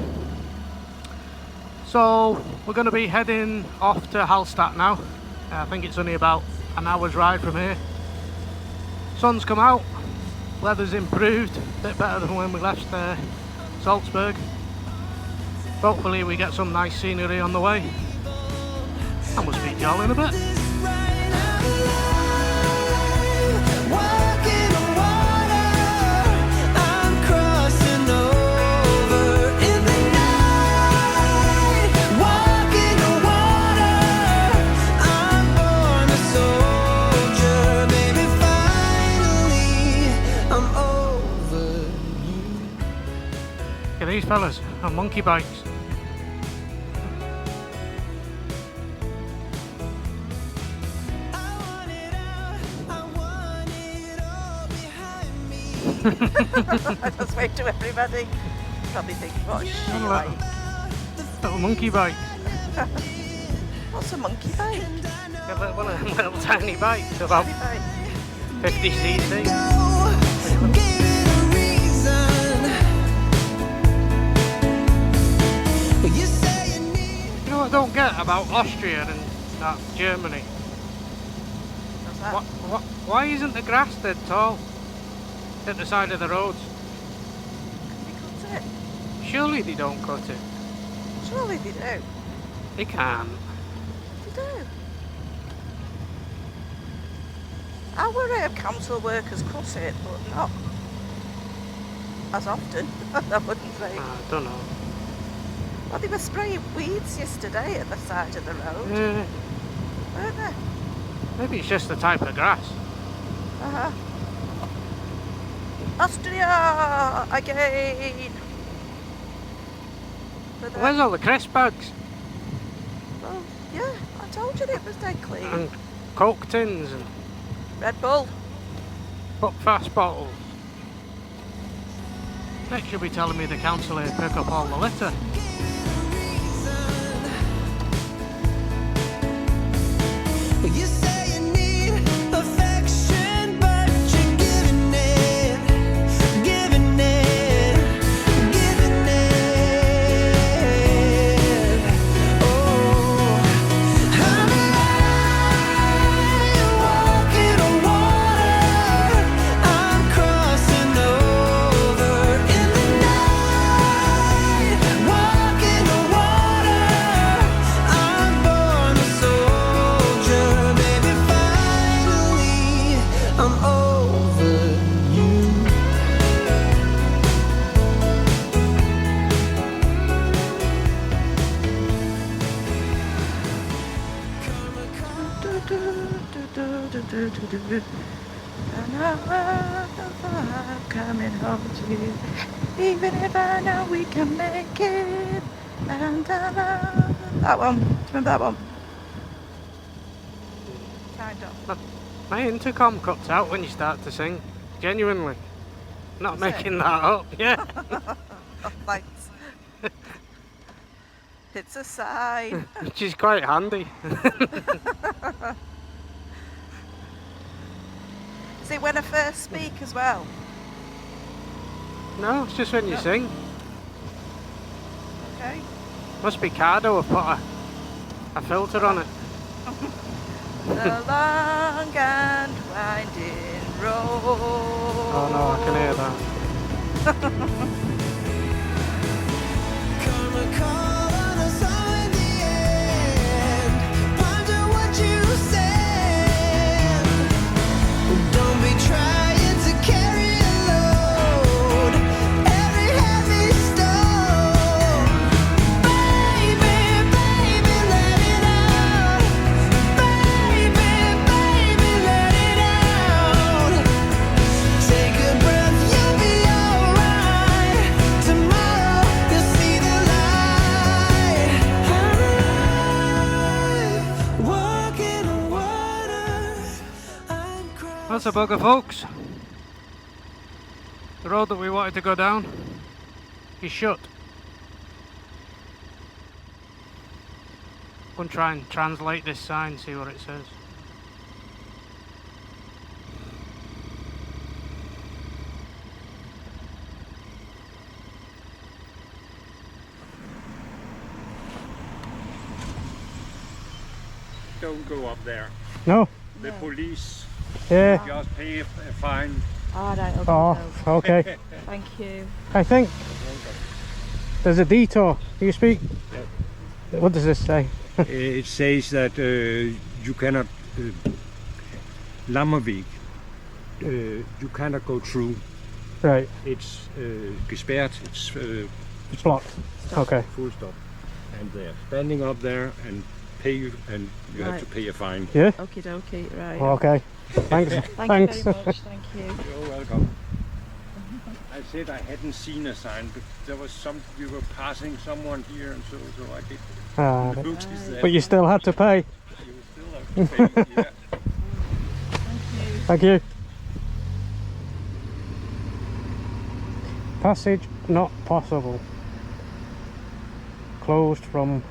So we're going to be heading off to Hallstatt now. I think it's only about an hour's ride from here. Sun's come out, weather's improved, a bit better than when we left Salzburg. Hopefully we get some nice scenery on the way, and we'll speak to y'all in a bit. These fellas on monkey bikes. I just waved to everybody. Probably thinking, what a shit. Little monkey bike. What's a monkey bike? One of them little tiny bikes, about 50cc. You know what I don't get about Austria and that Germany? What's that? Why isn't the grass dead tall at the side of the roads? Can they cut it? Surely they don't cut it. Surely they do. They can't. They do. Our council workers cut it, but not as often, I wouldn't say. I don't know. Well, they were spraying weeds yesterday at the side of the road, weren't they? Maybe it's just the type of grass. Uh-huh. Austria again! Where's all the crisp bags? Well, yeah, I told you it was dead clean. And Coke tins and Red Bull. Buckfast bottles. Next you'll be telling me the council here pick up all the litter. You say you need affection, but you're giving it, giving it, giving it. Oh, I'm walking on water. I'm crossing over in the night. Walking on water. I'm born a soldier. Maybe finally I'm over you. And I'm coming home to you, even if I know we can make it. And that one, do you remember that one? Kind of. My intercom cuts out when you start to sing. Genuinely. Not Does it? making that up. Yeah. Oh, thanks. It's a sign. Which is quite handy. Is it when I first speak as well? No, it's just when you sing. Okay. Must be Cardo have put a filter on it. The long and winding road. Oh no, I can hear that. Come and call on us all in the end. Ponder what you said. Don't be trying to carry a load. Every heavy stone. Baby, baby, let it out. Baby, baby, let it out. Take a breath, you'll be alright. Tomorrow you'll see the light. I'm walking on water. I'm crying. That's a bugger, folks. The road that we wanted to go down is shut. I'm going to try and translate this sign, see what it says. Don't go up there. No? The police Yeah. just pay a fine. All right, okay. Oh, okay. Thank you. I think there's a detour. Do you speak? What does this say? It says that you cannot Lammerweg. You cannot go through. Right, It's gesperrt. It's it's blocked. Okay. full stop. And they're standing up there and pay you, and you have to pay a fine. Yeah? Okie dokie, right. Okay. Thanks. Thank you very much, thank you. You're welcome. I said I hadn't seen a sign, but there was we were passing someone here, and so I did notice that. But you still had to pay. You still have to pay, yeah. Thank you. Passage not possible. Closed from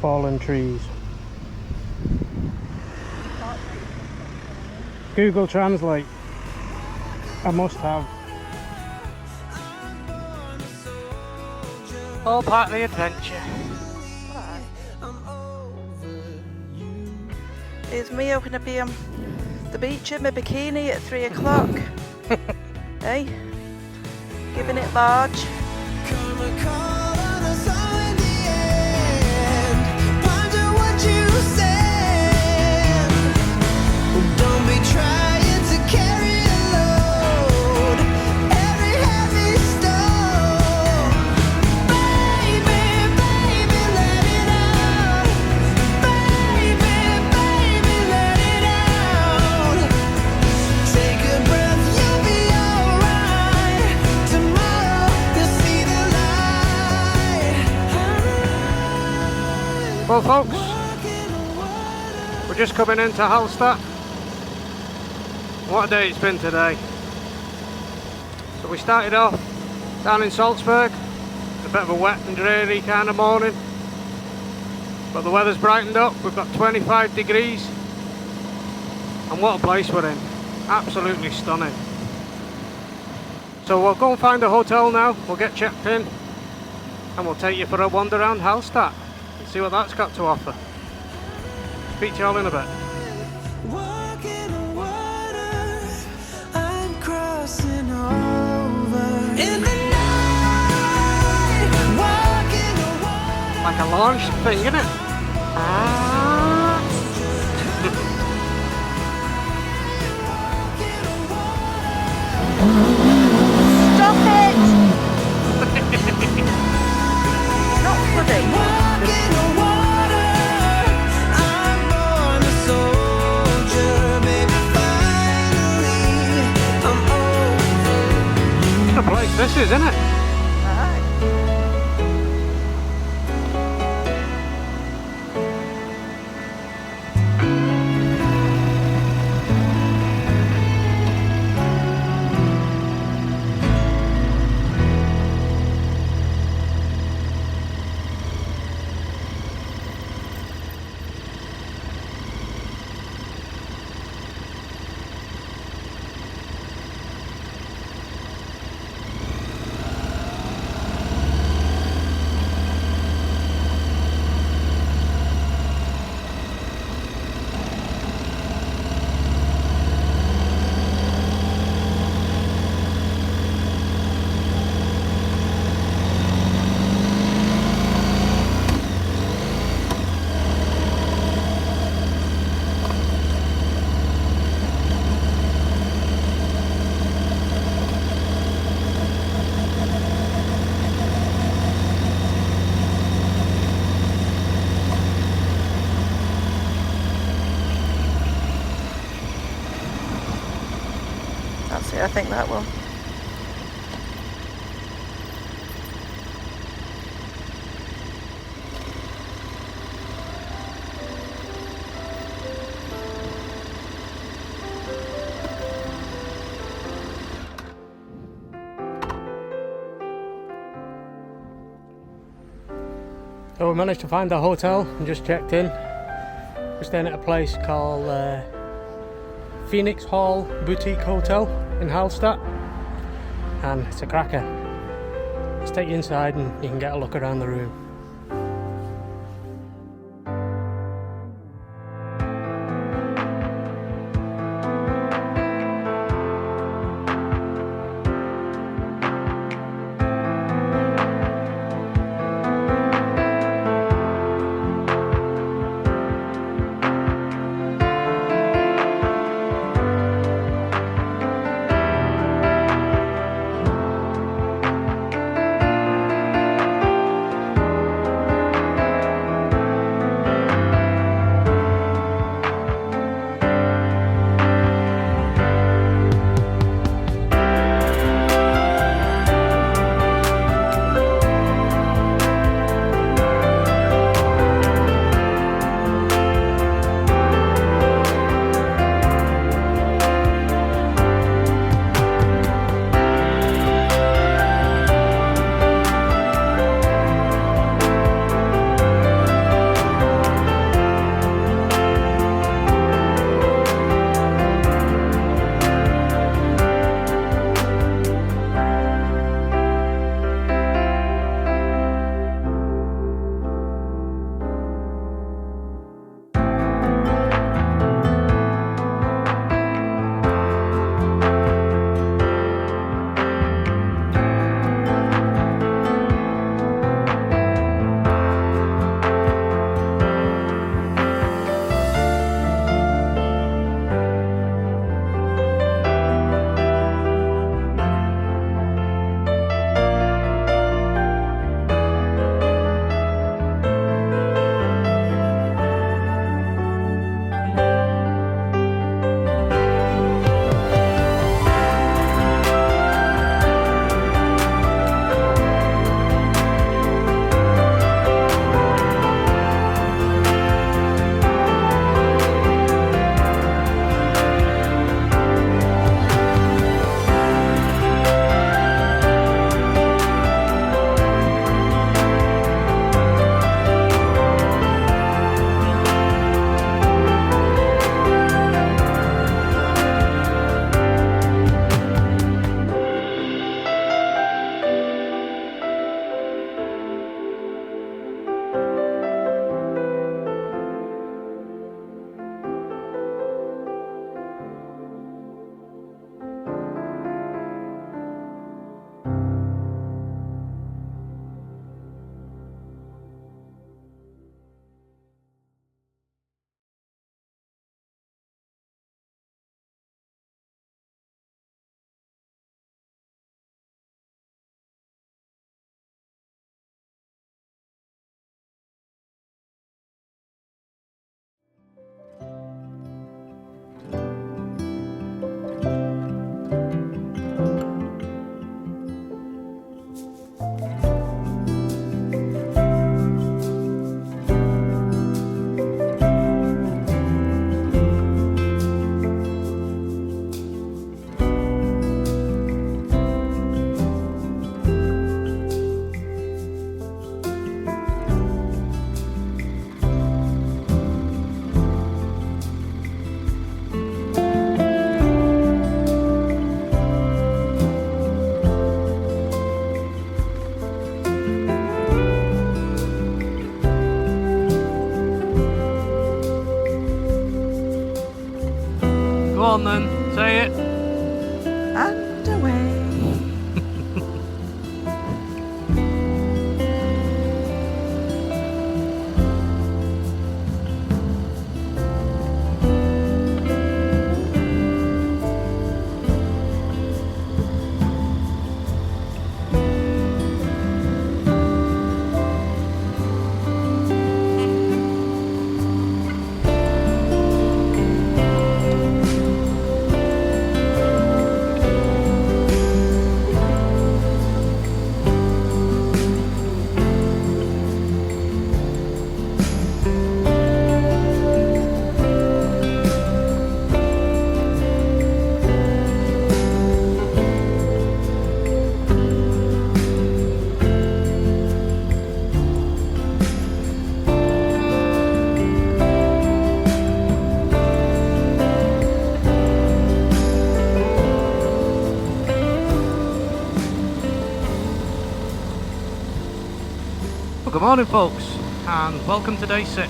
fallen trees. Google Translate. I must have. All part of the adventure. Here's me going to be on the beach in my bikini at 3 o'clock. Hey? Giving it large. Come and call on us all in the end. Ponder what you said. Don't be trying to carry a load. Every heavy stone. Baby, baby, let it out. Baby, baby, let it out. Take a breath, you'll be alright. Tomorrow you'll see the light. Well, folks, we're just coming into Hallstatt. What a day it's been today. So we started off down in Salzburg. A bit of a wet and dreary kind of morning. But the weather's brightened up. We've got 25 degrees. And what a place we're in. Absolutely stunning. So we'll go and find a hotel now. We'll get checked in. And we'll take you for a wander around Hallstatt. And see what that's got to offer. Speak to you all in a bit. Walking on water, I'm crossing over. In the night, walking on water. Like a launch thing, isn't it? Stop it! Not funny. Walking on water, I'm born a soldier, baby. Finally, I'm over. What a place this is, isn't it? Alright. That's it, I think that will. So we managed to find the hotel and just checked in. We're staying at a place called Phoenix Hall Boutique Hotel in Hallstatt, and it's a cracker. Let's take you inside and you can get a look around the room. on then, say it. And away. good morning folks, and welcome to day 6.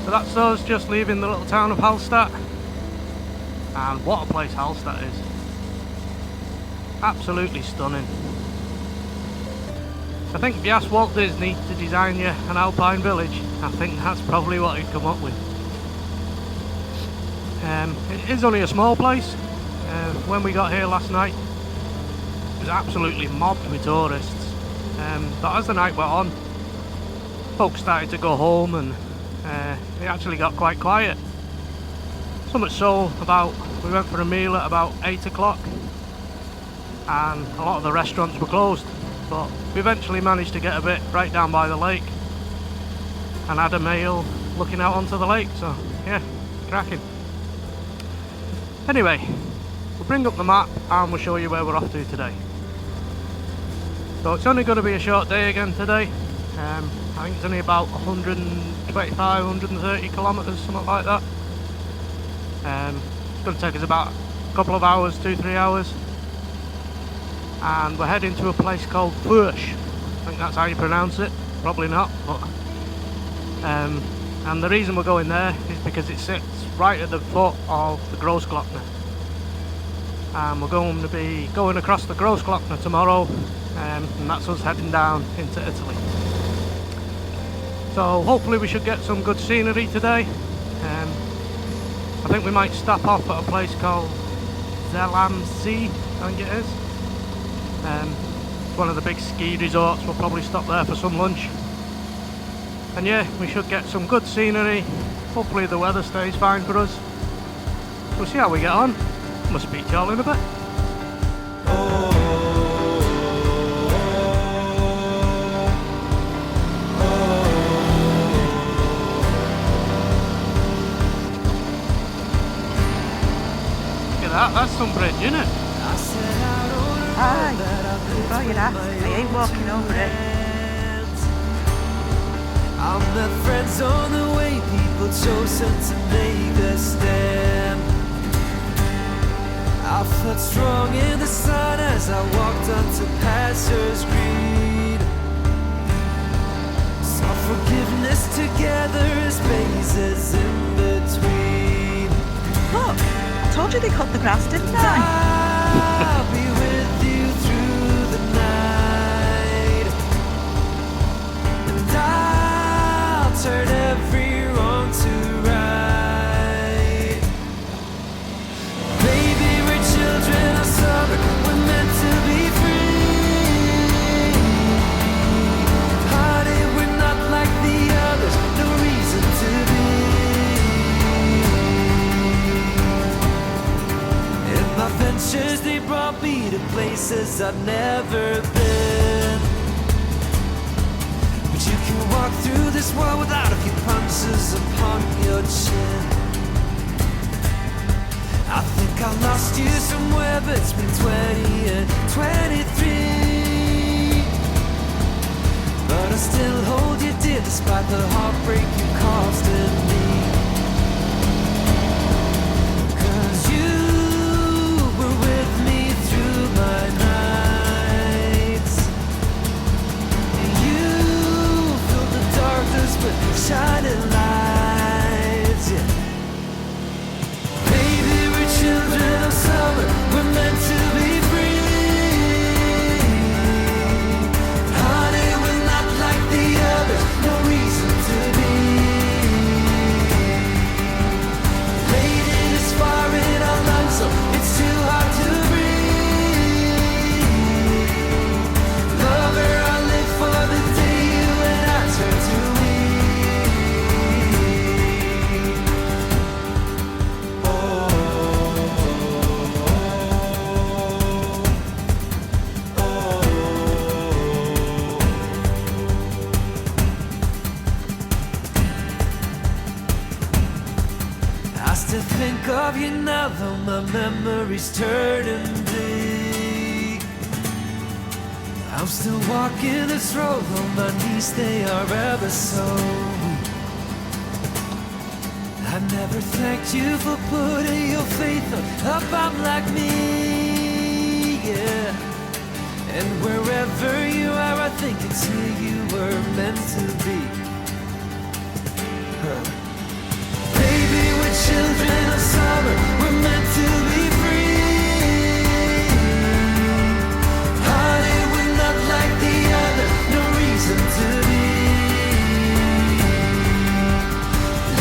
So that's us just leaving the little town of Hallstatt, and what a place Hallstatt is. Absolutely stunning. I think if you ask Walt Disney to design you an Alpine village, I think that's probably what he'd come up with. It is only a small place. When we got here last night, it was absolutely mobbed with tourists. But as the night went on, folks started to go home, and it actually got quite quiet. So much so, we went for a meal at about 8 o'clock, and a lot of the restaurants were closed. But we eventually managed to get a bit right down by the lake and had a meal looking out onto the lake. So yeah, cracking. Anyway, we'll bring up the map and we'll show you where we're off to today. So it's only going to be a short day again today. I think it's only about 125, 130 kilometres, something like that. It's going to take us about a couple of hours, 2-3 hours. And we're heading to a place called Fusch. I think that's how you pronounce it. Probably not, but and the reason we're going there is because it sits right at the foot of the Grossglockner, and we're going to be going across the Grossglockner tomorrow, and that's us heading down into Italy. So hopefully we should get some good scenery today. I think we might stop off at a place called Zelansee, I think it is. It's one of the big ski resorts. We'll probably stop there for some lunch. And yeah, we should get some good scenery. Hopefully the weather stays fine for us. We'll see how we get on. We'll speak to y'all in a bit. Look at that, that's some bridge, isn't it? Aye, before you'd ask, I ain't walking over it. I met friends on the way, people chosen to make a stand. I felt strong in the sun as I walked onto pastures green. Saw forgiveness together as spaces in between. Look, I told you they cut the grass, didn't I? I'll be with you through the night, and I'll turn every wrong to right. Baby, we're children of summer, we're meant to be free. Honey, we're not like the others, no reason to be. And my ventures, they brought me to places I've never been. But you can walk through this world without a few punches upon your chin. I think I lost you somewhere between 20 and 23. But I still hold you dear despite the heartbreak you caused in me. 'Cause you were with me through my nights. You filled the darkness with shining lights, yeah. Baby, we're children of summer, we're meant to be free. Honey, we're not like the others, no reason to be. Fading is far in our lungs, so it's too hard to breathe. Lover, I live for the day you and I turn to we. I still think of you now, though my memories turn and bleak. I'm still walking this road on my knees, they are ever so weak. I never thanked you for putting your faith on a bum like me, yeah. And wherever you are, I think it's here you were meant to be. Baby, we're children of summer, we're meant to be free. Hearted, we're not like the other, no reason to be.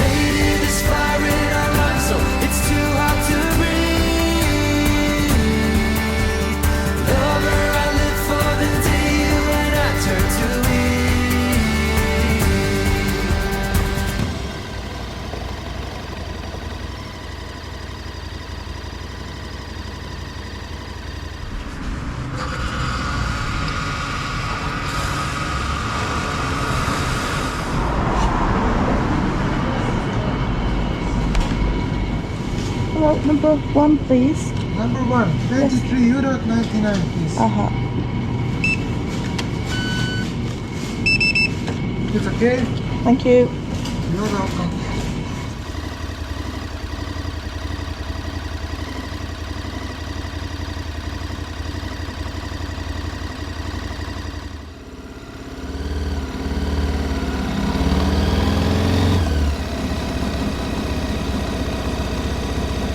Lady, there's fire in our lungs, so it's too hot to breathe. Lover, I live for the day you and I turn to me. Hello, number 1, please. Number 1, 23 euro 99, please. It's okay? Thank you. You're welcome.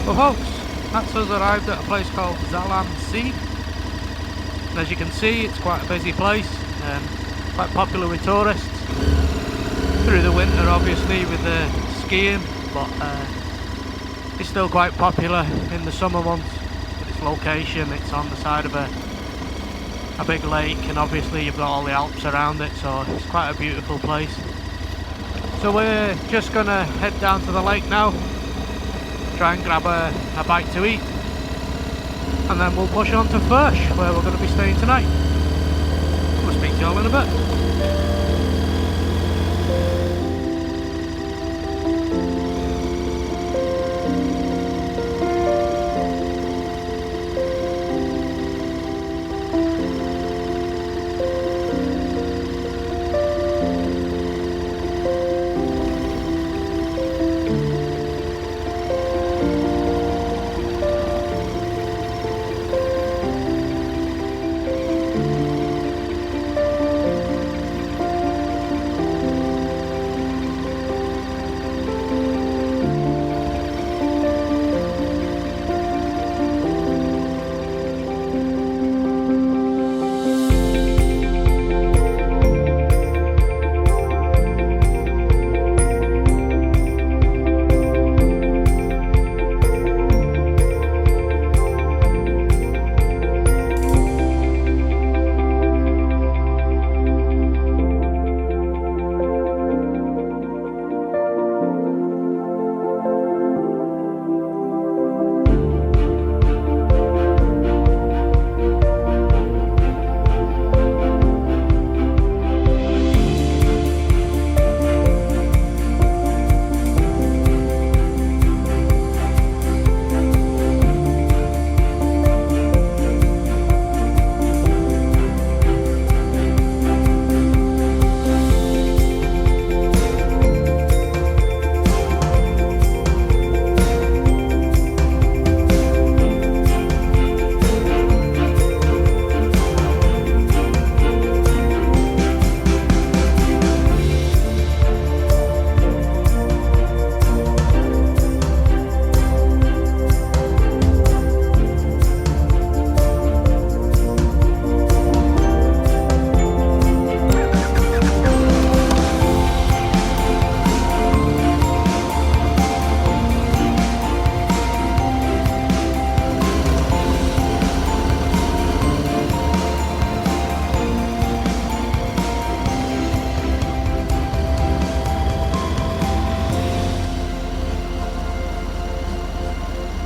Well folks, that's us arrived at a place called Zalam Sea. And as you can see, it's quite a busy place, quite popular with tourists. Through the winter obviously with the skiing, but it's still quite popular in the summer months with its location. It's on the side of a big lake, and obviously you've got all the Alps around it, so it's quite a beautiful place. So we're just gonna head down to the lake now, try and grab a bite to eat, and then we'll push on to Fusch, where we're going to be staying tonight. We'll speak to you all in a bit.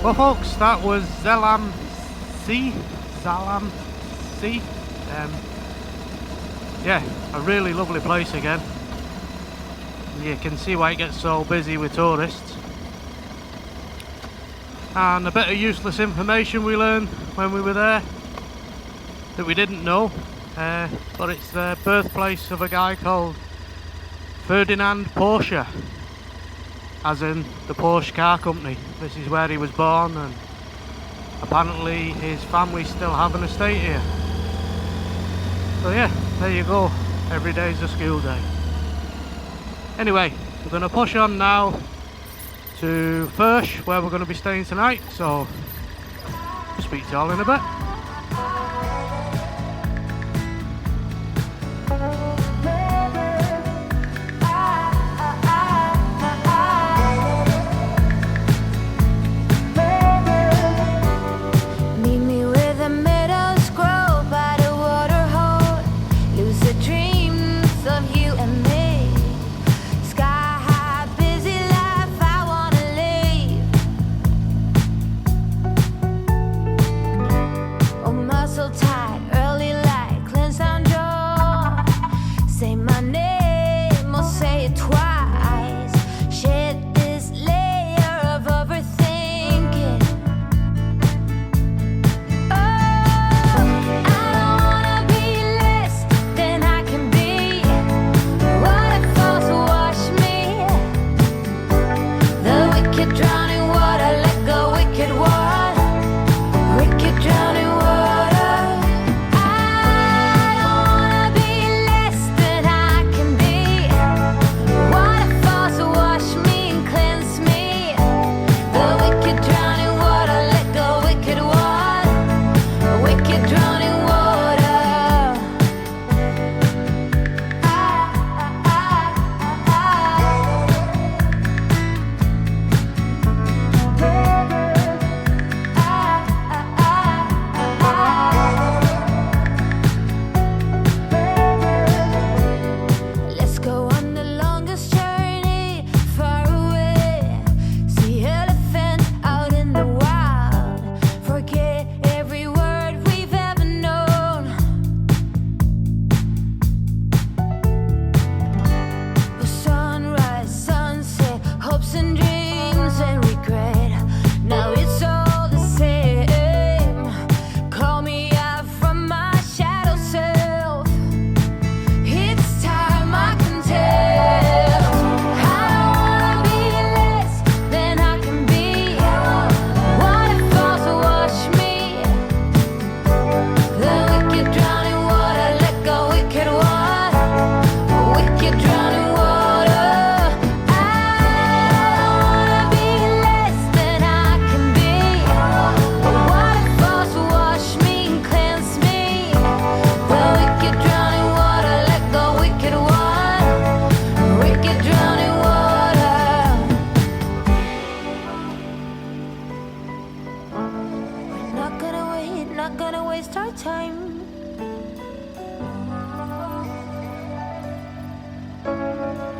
Well folks, that was Zalam Sea. Yeah, a really lovely place again. You can see why it gets so busy with tourists. And a bit of useless information we learned when we were there that we didn't know, but it's the birthplace of a guy called Ferdinand Porsche, as in the Porsche car company. This is where he was born, and apparently his family still have an estate here. So yeah, there you go. Every day's a school day. Anyway, we're going to push on now to Fusch, where we're going to be staying tonight. So I'll speak to you all in a bit.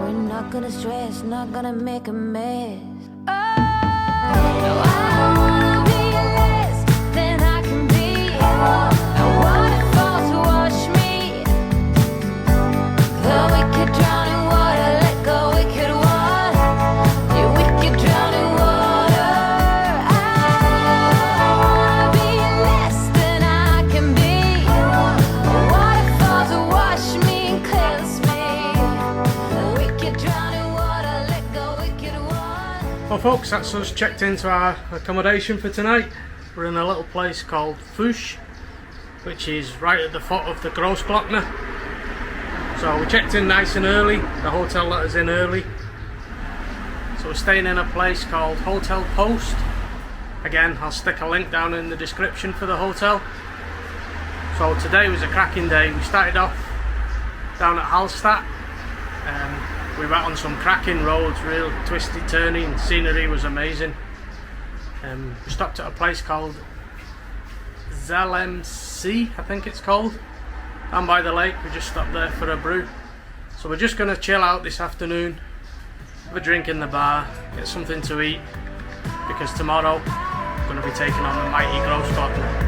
Not gonna stress, not gonna make a mess. Oh, no, I don't wanna be less than I can be. I want it fall to wash me. The wicked drowning water, let go wicked one. You wicked drowning water. I wanna be less than I can be. I want it fall to wash me and cleanse me. The wicked drowning water, let go wicked one. Well folks, that's us checked into our accommodation for tonight. We're in a little place called Fusch, which is right at the foot of the Grossglockner. So we checked in nice and early, the hotel let us in early. So we're staying in a place called Hotel Post. Again, I'll stick a link down in the description for the hotel. So today was a cracking day. We started off down at Hallstatt. We went on some cracking roads, real twisty turning, scenery was amazing. We stopped at a place called Zalem, I think it's called, down by the lake. We just stopped there for a brew. So we're just going to chill out this afternoon, have a drink in the bar, get something to eat, because tomorrow we're going to be taking on the mighty Grossglockner.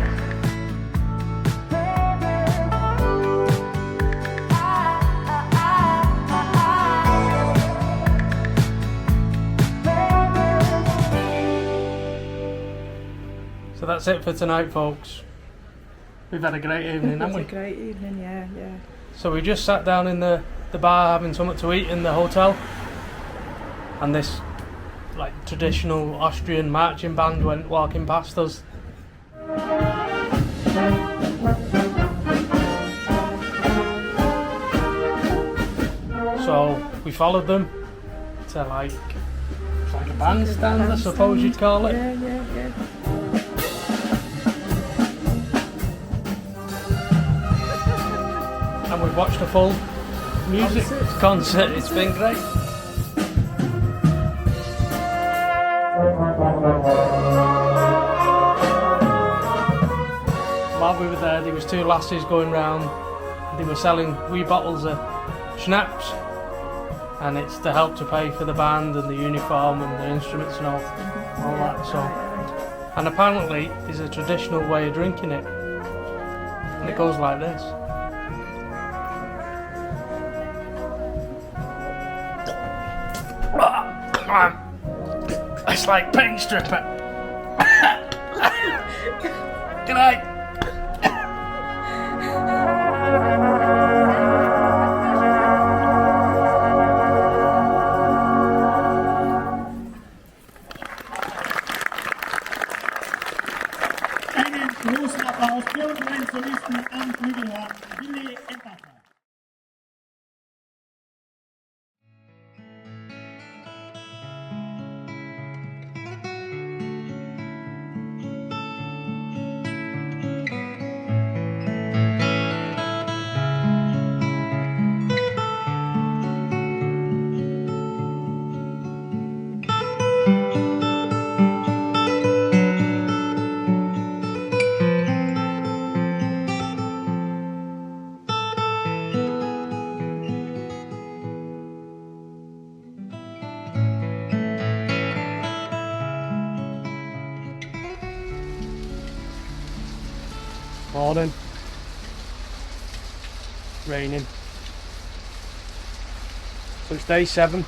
So that's it for tonight, folks. We've had a great evening, haven't we? It's a great evening, yeah. So we just sat down in the bar having something to eat in the hotel, and this like traditional Austrian marching band went walking past us. So we followed them to like, it's like a bandstand, I suppose you'd call it. Yeah. And we've watched a full music concert. It's been great. While we were there was two lasses going round. They were selling wee bottles of schnapps, and it's to help to pay for the band and the uniform and the instruments and all that. So, and apparently there's a traditional way of drinking it, and it goes like this. It's like paint stripper. Good night. Einen großen Applaus für unseren Solisten am Flügelhorn, Willi Embark. Morning. Raining. So it's day 7,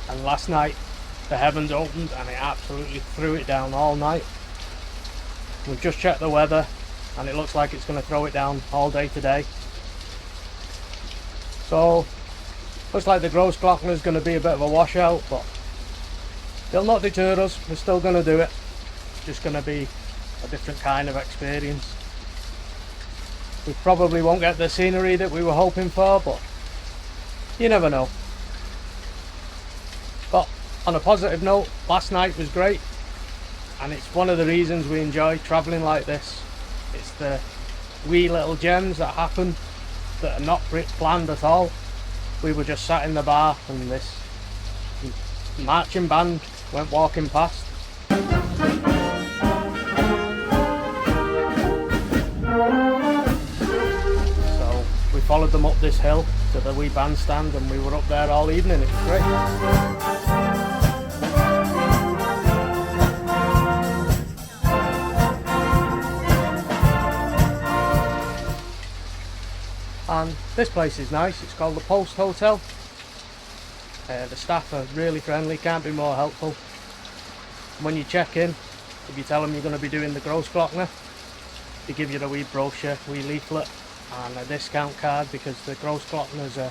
and last night the heavens opened and it absolutely threw it down all night. We've just checked the weather and it looks like it's going to throw it down all day today. So looks like the Grossglockner is going to be a bit of a washout, but it'll not deter us. We're still going to do it. It's just going to be a different kind of experience. We probably won't get the scenery that we were hoping for, but you never know. But on a positive note, last night was great, and it's one of the reasons we enjoy travelling like this. It's the wee little gems that happen that are not planned at all. We were just sat in the bar and this marching band went walking past. We followed them up this hill to the wee bandstand and we were up there all evening. It was great. And this place is nice. It's called the Post Hotel. The staff are really friendly, can't be more helpful. When you check in, if you tell them you're going to be doing the Grossglockner, they give you the wee brochure, wee leaflet and a discount card, because the Grossglockner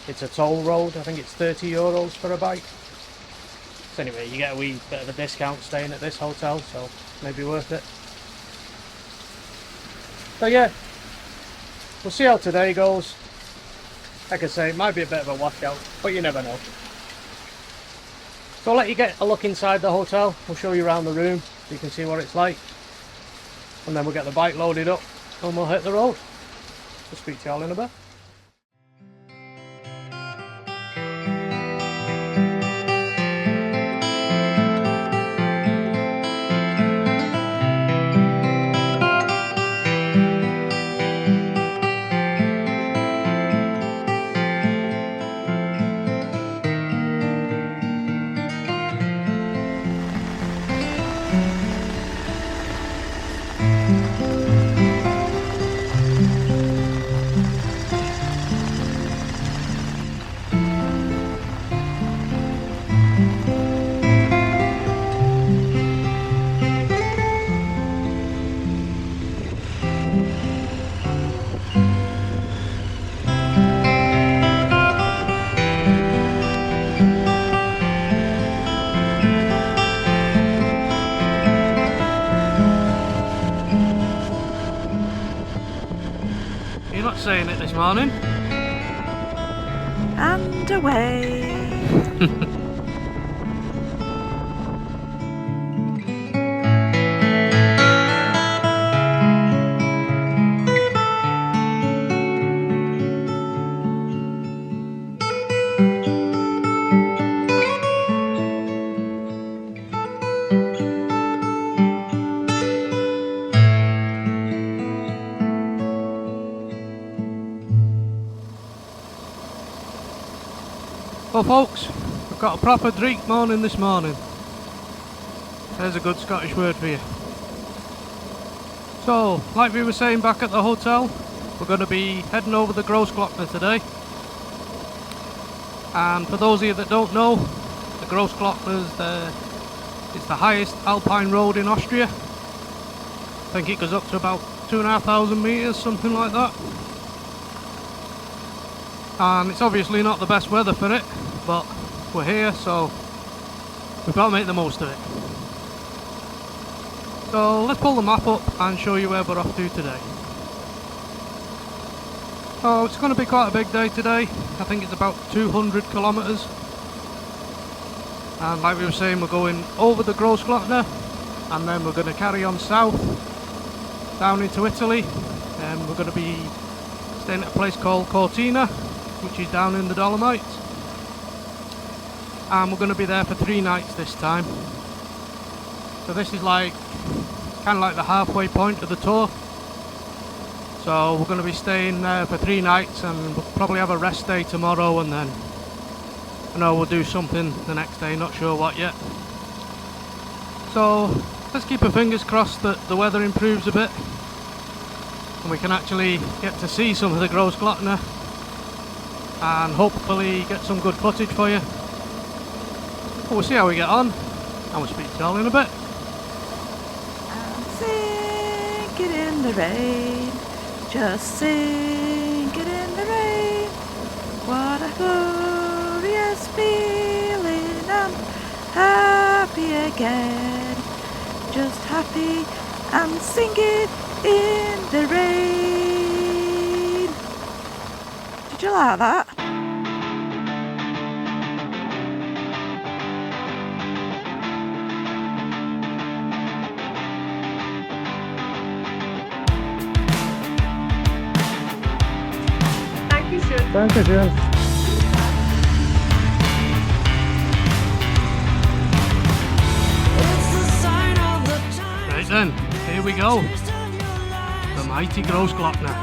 it's a toll road. I think it's €30 for a bike. So anyway, you get a wee bit of a discount staying at this hotel, so maybe worth it. So yeah, we'll see how today goes. Like I say, it might be a bit of a washout, but you never know. So I'll let you get a look inside the hotel. We'll show you around the room so you can see what it's like, and then we'll get the bike loaded up and we'll hit the road. I'll speak to y'all in a bit. You're not saying it this morning. and away. Well folks, we've got a proper dreek morning this morning. There's a good Scottish word for you. So, like we were saying back at the hotel, we're going to be heading over the Grossglockner today. And for those of you that don't know, the Grossglockner is the highest Alpine road in Austria. I think it goes up to about 2,500 metres, something like that. And it's obviously not the best weather for it, but we're here, so we've got to make the most of it. So let's pull the map up and show you where we're off to today. Oh, it's going to be quite a big day today. I think it's about 200 kilometres. And like we were saying, we're going over the Grossglockner, and then we're going to carry on south down into Italy, and we're going to be staying at a place called Cortina, which is down in the Dolomites, and we're going to be there for 3 nights this time. So this is like kind of like the halfway point of the tour. So we're going to be staying there for 3 nights, and we'll probably have a rest day tomorrow, and then I know we'll do something the next day, not sure what yet. So let's keep our fingers crossed that the weather improves a bit and we can actually get to see some of the Grossglockner and hopefully get some good footage for you. But we'll see how we get on, and we'll speak to you all in a bit. I'm sinking in the rain, just sinking in the rain. What a glorious feeling, I'm happy again. Just happy, I'm sinking in the rain. Did you like that? Dankeschön. Right then, here we go. The mighty Grossglockner.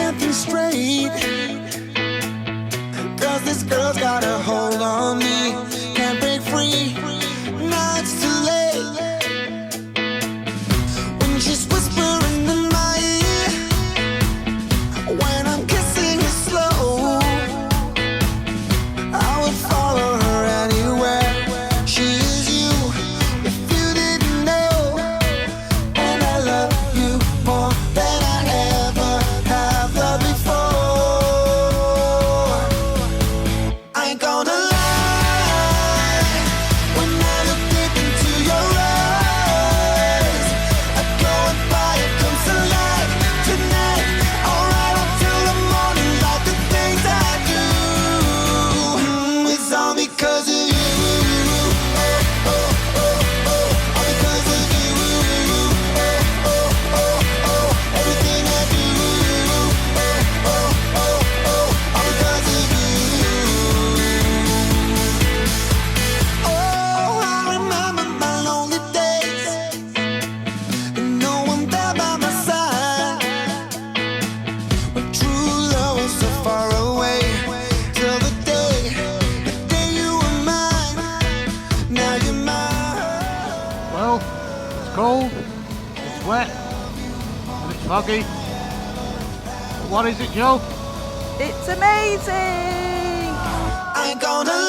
can't think straight. Cause this girl's got a hold on me. Can't break free. Now it's too late. When she's whispering in my ear, when I'm kissing her slow, I would follow her anywhere. She is you, if you didn't know. And I love you more than I ever have loved before. I ain't gonna lie, when I look deep into your eyes, I go and fire comes to life tonight. Alright until the morning, like the things I do. It's all because of you. All because of you. Everything I do. All because of you. Oh, I remember my lonely days, and no one there by my side. But true love was so far away, till the day you were mine. Now you're mine. Well, it's cold, it's wet, and it's foggy. But what is it, Joe? It's amazing! I ain't gonna lie,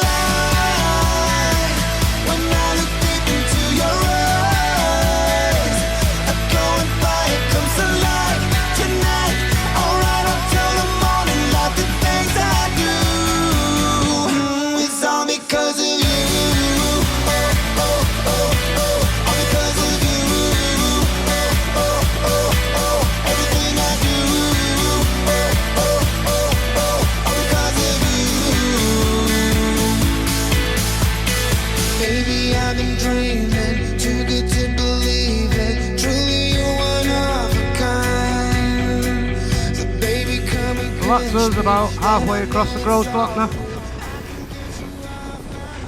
when I look deep into your eyes, I go and fire comes to life tonight. Alright until the morning, like the things I do. It's all because of you. All because of you. Everything I do. All because of you. Baby, I've been dreaming, too good to believe it. Truly, you're one of a kind. So baby, come and Well, that's us about halfway across the Grossglockner.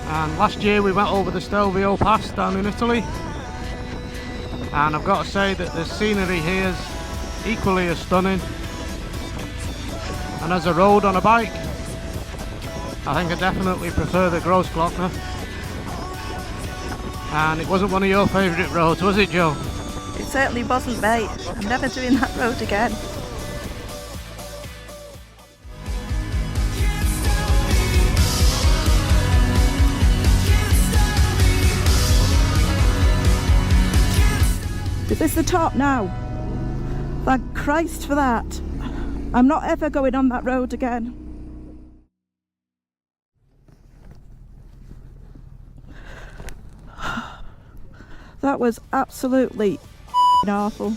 And last year we went over the Stelvio Pass down in Italy. And I've got to say that the scenery here is equally as stunning. And as a road on a bike, I think I definitely prefer the Grossglockner. And it wasn't one of your favourite roads, was it, Joe? It certainly wasn't, mate. I'm never doing that road again. Is this the top now? Thank Christ for that. I'm not ever going on that road again. That was absolutely awful.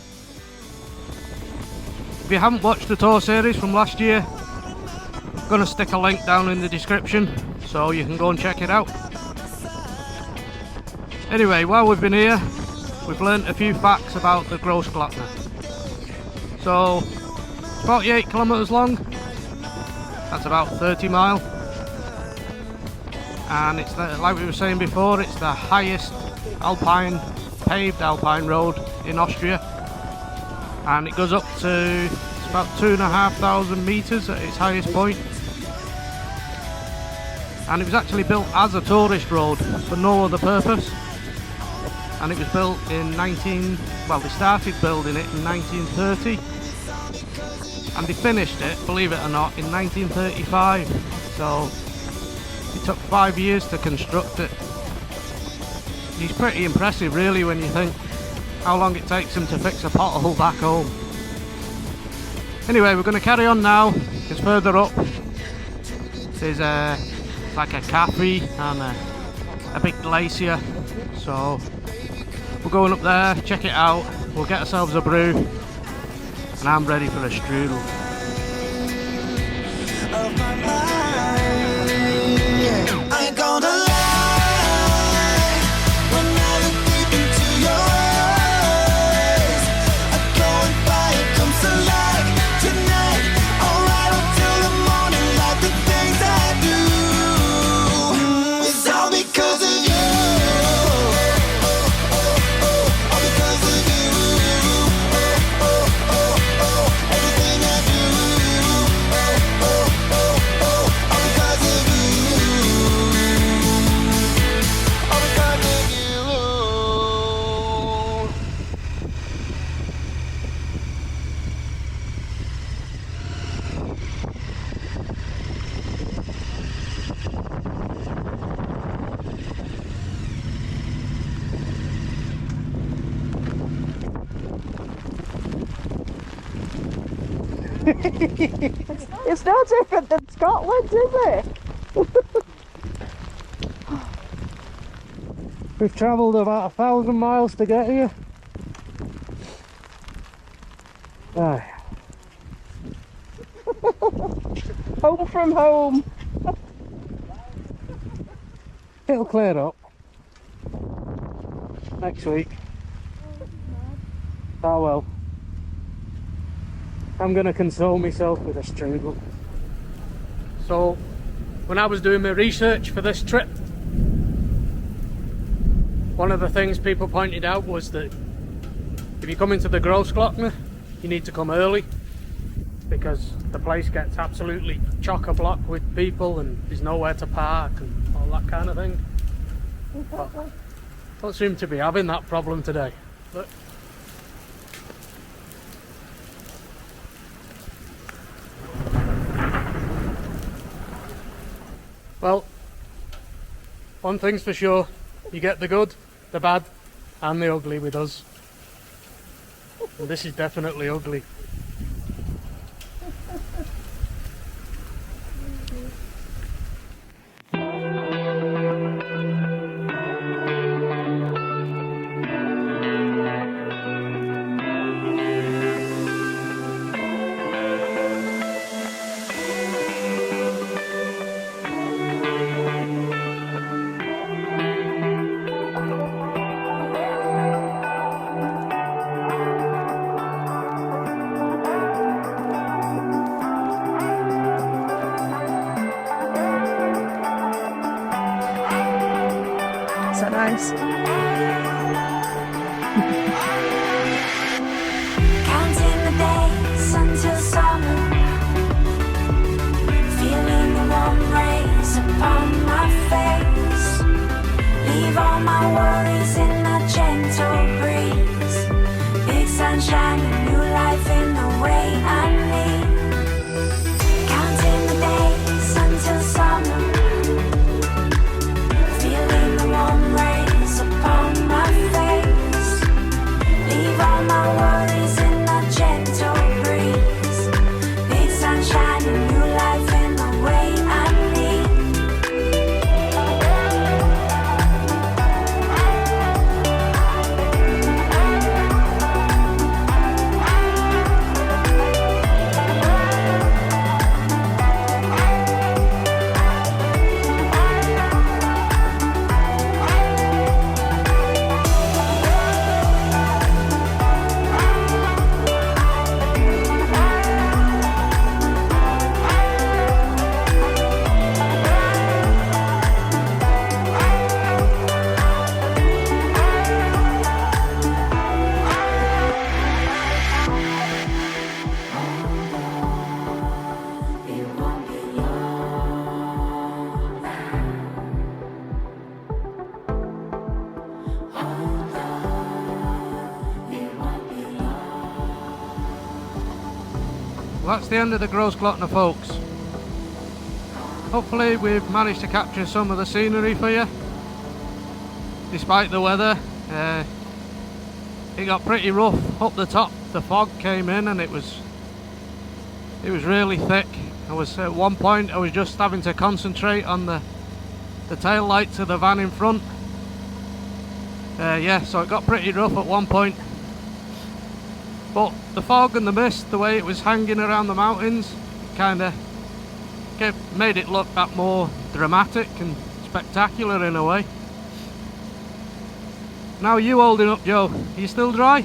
If you haven't watched the tour series from last year, I'm going to stick a link down in the description so you can go and check it out. Anyway, while we've been here, we've learnt a few facts about the Grossglockner. So, it's 48 kilometres long, that's about 30 mile, and it's like we were saying before, it's the highest paved Alpine road in Austria, and it goes up to, it's about 2,500 metres at its highest point, and it was actually built as a tourist road for no other purpose. And it was built in they started building it in 1930 and they finished it, believe it or not, in 1935. So it took 5 years to construct it. It's pretty impressive really when you think how long it takes them to fix a pothole back home. Anyway, we're going to carry on now, because further up there's like a cafe and a big glacier. So we're going up there, check it out, we'll get ourselves a brew, and I'm ready for a strudel. I ain't gonna lie, when I look deep into your eyes, I go and fire comes to life tonight. Alright until the morning, like the things I do. It's all because of you. All because of you. Everything I do. It's no different than Scotland, is it? We've travelled about 1,000 miles to get here. Aye. Home from home. It'll clear up next week. Oh well. I'm gonna console myself with a strudel. So, when I was doing my research for this trip, one of the things people pointed out was that if you come into the Grossglockner, you need to come early because the place gets absolutely chock-a-block with people and there's nowhere to park and all that kind of thing. But don't seem to be having that problem today. Look. Well, one thing's for sure, you get the good, the bad and the ugly with us. And this is definitely ugly. So nice. Counting the days until summer, feeling the warm rays upon my face. Leave all my worries in a gentle breeze. Big sunshine and new life in the way I need. Counting the days until summer, feeling the warm rays upon my face. Leave all my worries in a gentle breeze. Big sunshine and new life in the way I need. Well, that's the end of the Grossglockner, folks. Hopefully we've managed to capture some of the scenery for you. Despite the weather, it got pretty rough up the top. The fog came in and it was really thick. At one point I was just having to concentrate on the tail lights of the van in front. Yeah, so it got pretty rough at one point. But the fog and the mist, the way it was hanging around the mountains, kind of made it look that more dramatic and spectacular in a way. Now you holding up, Joe? Are you still dry?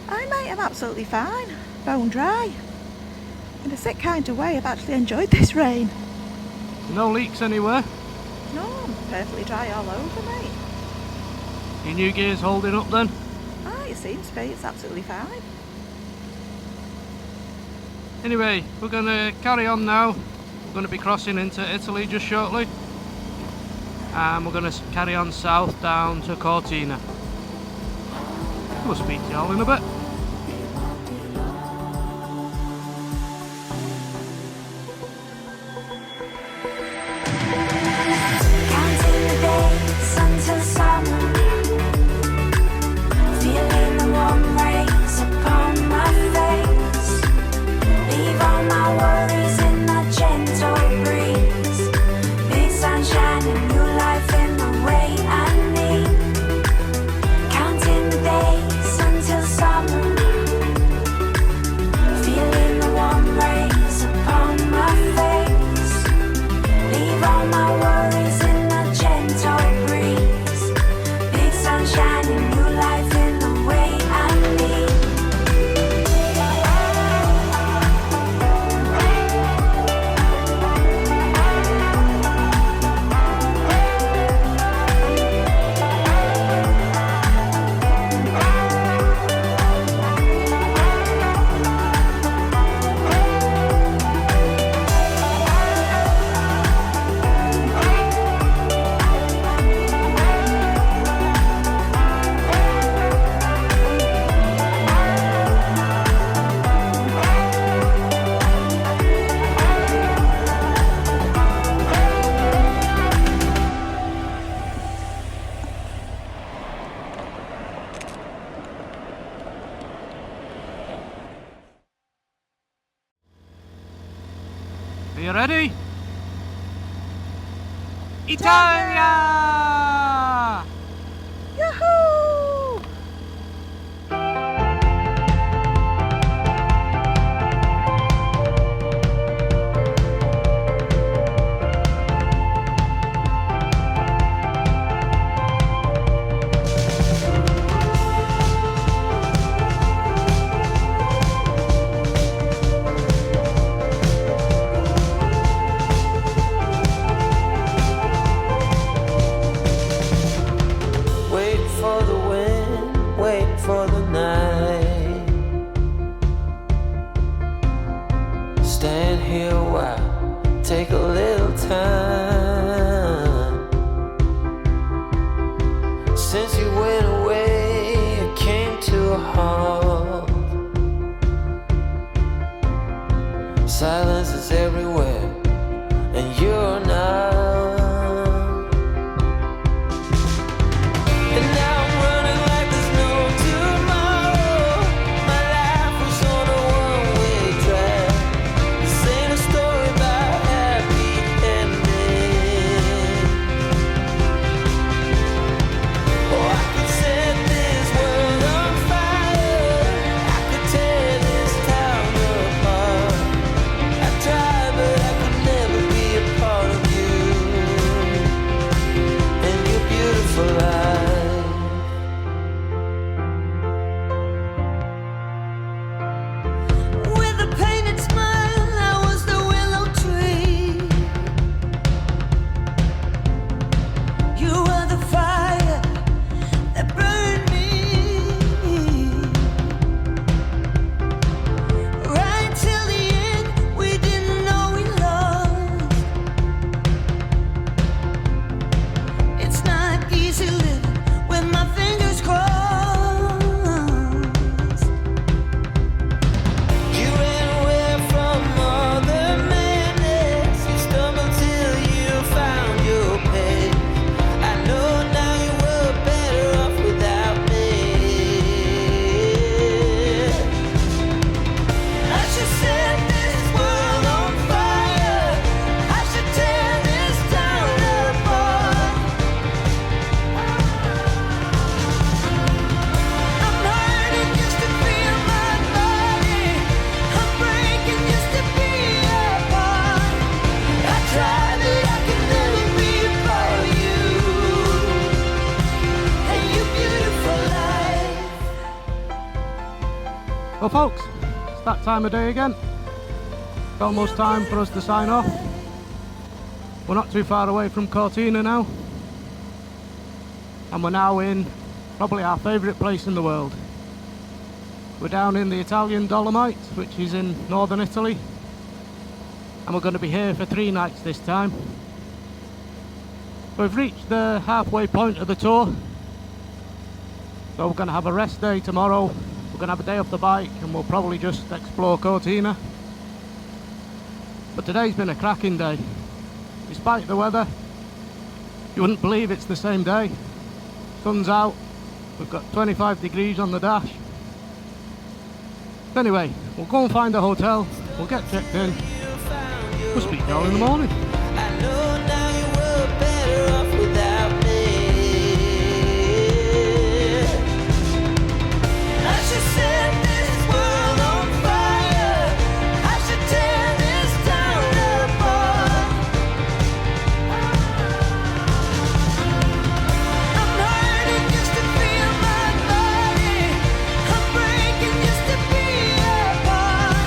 I mate, I'm absolutely fine. Bone dry. In a sick kind of way, I've actually enjoyed this rain. No leaks anywhere? No, I'm perfectly dry all over, mate. Your new gear's holding up then? Ah, it seems to be. It's absolutely fine. Anyway, we're going to carry on now. We're going to be crossing into Italy just shortly. And we're going to carry on south down to Cortina. We'll speak to you all in a bit. Counting the days until summer, feeling the warm rays upon my face. Are you ready? Italia! Yahoo! Take a little time. Since you went away, it came to a halt. Silence is everywhere, and you're not. And now I'm running like there's no tomorrow. My life was on a one-way track. This ain't a story about happy ending. Oh, I could set this world on fire. I could tear this town apart. I tried, but I could never be a part of you and your beautiful life. With a painted smile, I was the willow tree. You were the fire that burned me. Right till the end, we didn't know we lost. It's not easy living with my fingers crossed. You ran away from all the madness. You stumbled till you found your pace. I know now you were better off without me. I should set this world on fire. I should tear this town apart. I'm hurting just to feel my body. I'm breaking just to be apart. I tried, but I could never be a part of you and your beautiful life. Well folks, it's that time of day again. It's almost time for us to sign off. We're not too far away from Cortina now. And we're now in probably our favourite place in the world. We're down in the Italian Dolomites, which is in northern Italy. And we're going to be here for 3 nights this time. We've reached the halfway point of the tour. So we're going to have a rest day tomorrow. We're going to have a day off the bike and we'll probably just explore Cortina. But today's been a cracking day. Despite the weather, you wouldn't believe it's the same day. Sun's out, we've got 25 degrees on the dash. Anyway, we'll go and find a hotel, we'll get checked in. We'll speak to you all in the morning. I know now you were better off without me. I should set this world on fire. I should tear this town apart. I'm hurting just to feel my body. I'm breaking just to be apart.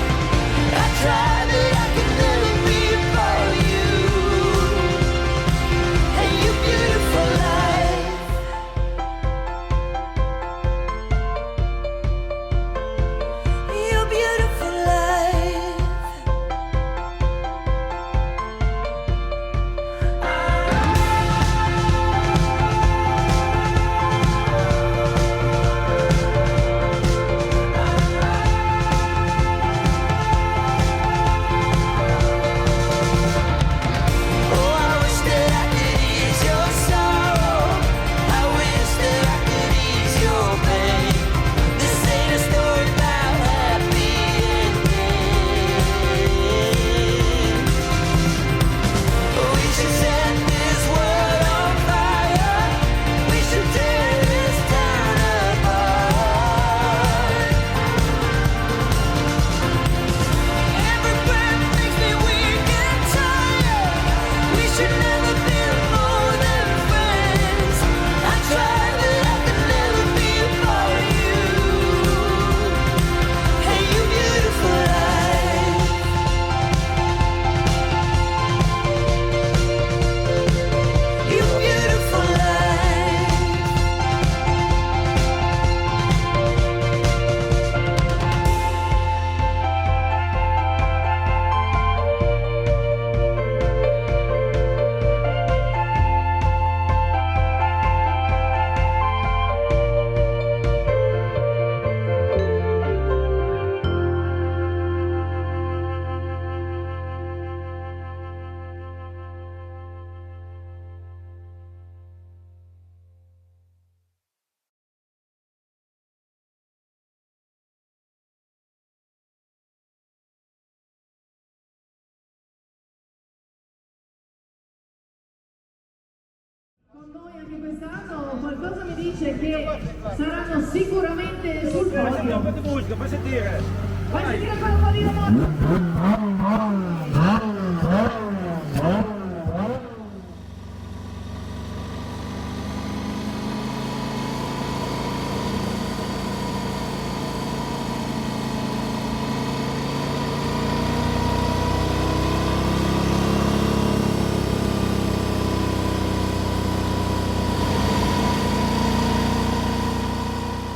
I tried, but I could never be a part of you noi anche quest'anno qualcosa mi dice che saranno sicuramente sul podio. Fate musica, fai sentire. Fai sentire ancora un po' di rumore.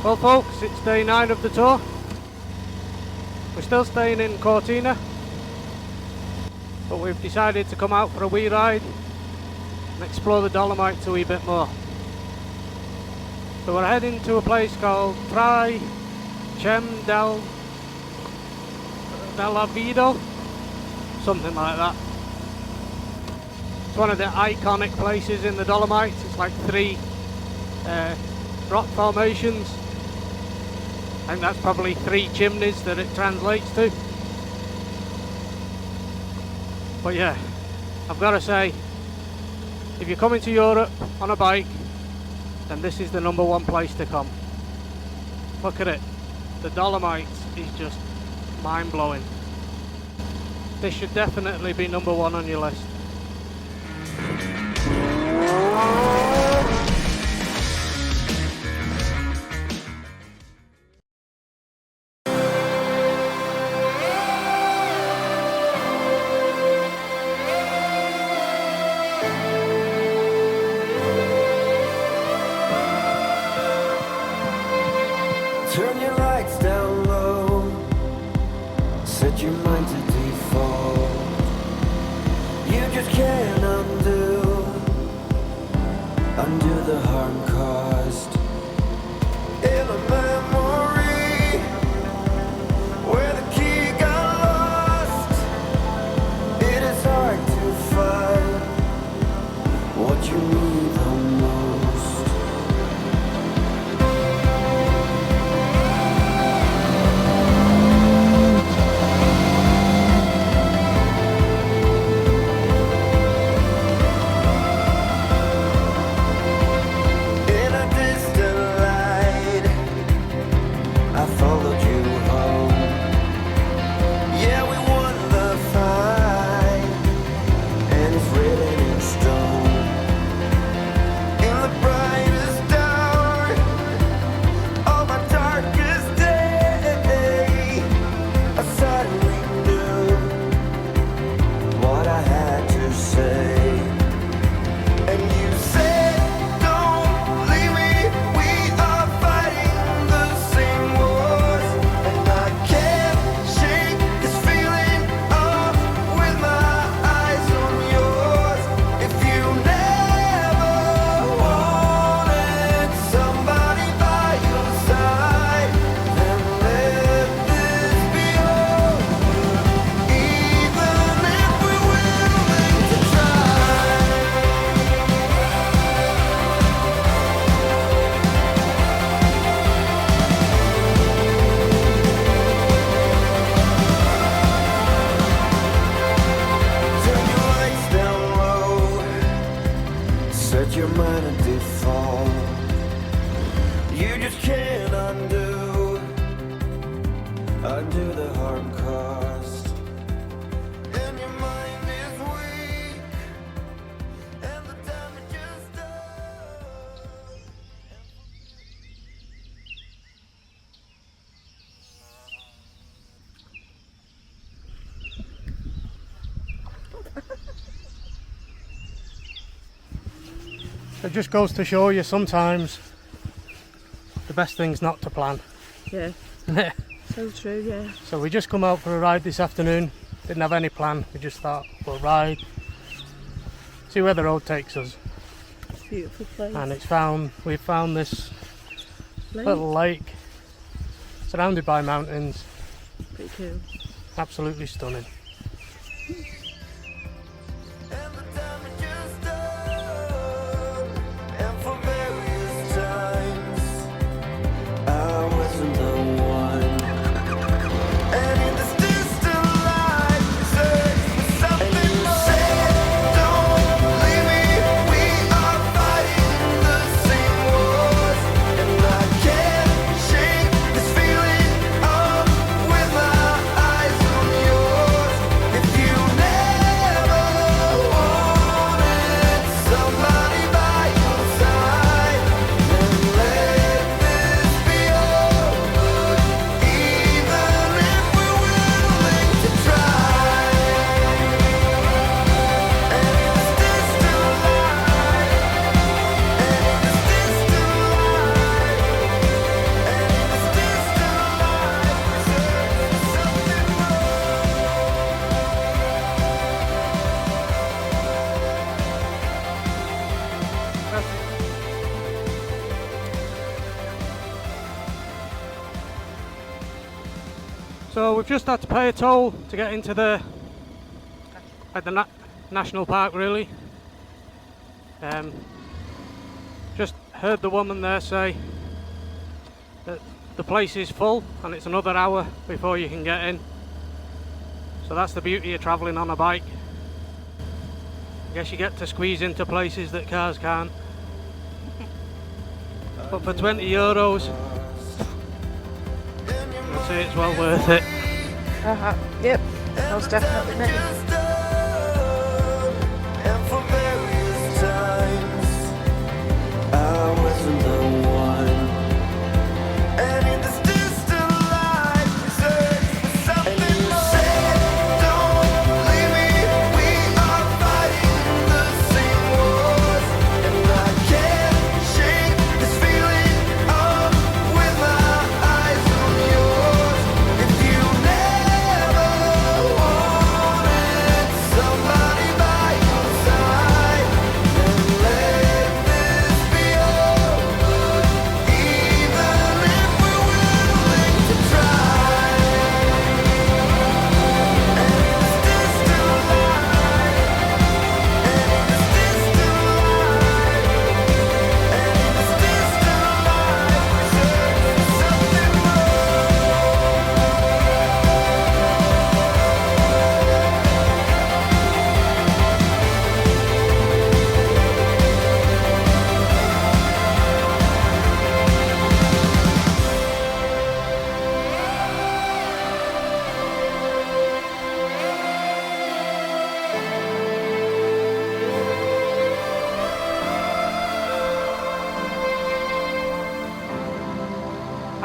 Well folks, it's day 9 of the tour. We're still staying in Cortina, but we've decided to come out for a wee ride and explore the Dolomites a wee bit more. So we're heading to a place called Tri Cem del Vido, something like that. It's one of the iconic places in the Dolomites. It's like 3 rock formations. I think that's probably 3 chimneys that it translates to. But yeah, I've got to say, if you're coming to Europe on a bike, then this is the #1 place to come. Look at it. The Dolomites is just mind-blowing. This should definitely be #1 on your list. Turn your lights down low, set your mind to default. You just can't undo the harm caused. In a memory where the key got lost, it is hard to find what you need the most. It just goes to show you sometimes the best thing's not to plan. Yeah. So true, yeah. So we just come out for a ride this afternoon. Didn't have any plan. We just thought we'll ride, see where the road takes us. Beautiful place. And we've found this little lake surrounded by mountains. Pretty cool. Absolutely stunning. So we've just had to pay a toll to get into the national park, really. Just heard the woman there say that the place is full and it's another hour before you can get in. So that's the beauty of travelling on a bike. I guess you get to squeeze into places that cars can't. But for €20, I'd say it's well worth it. Yep, most definitely me.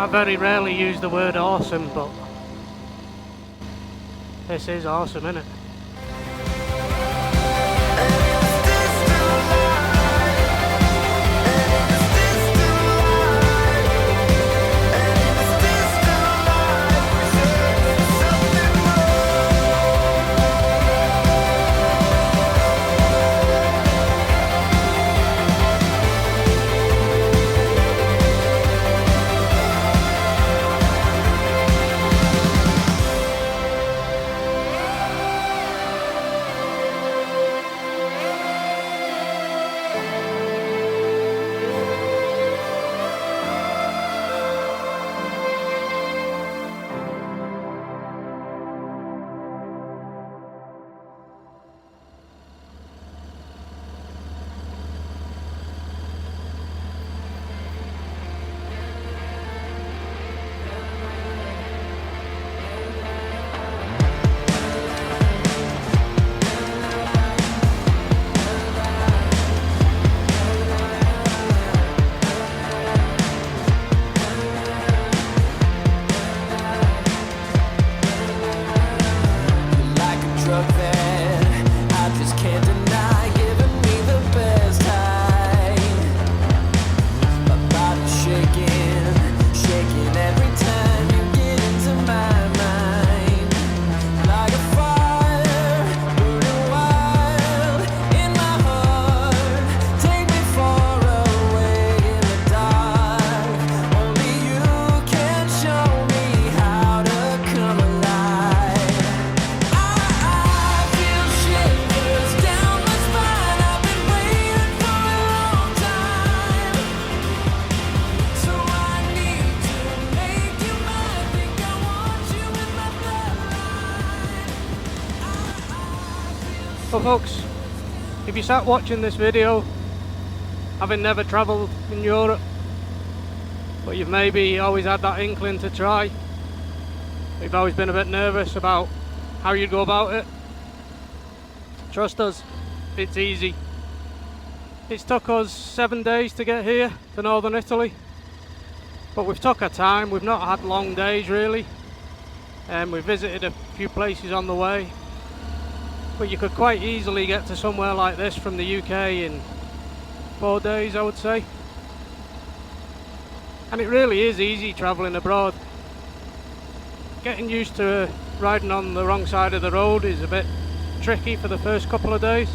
I very rarely use the word awesome, but this is awesome, isn't it? Well folks, if you sat watching this video having never travelled in Europe, but you've maybe always had that inkling to try, you've always been a bit nervous about how you'd go about it, trust us, it's easy. It's took us 7 days to get here to northern Italy, but we've took our time, we've not had long days really, and we've visited a few places on the way. But you could quite easily get to somewhere like this from the UK in 4 days, I would say. And it really is easy travelling abroad. Getting used to riding on the wrong side of the road is a bit tricky for the first couple of days.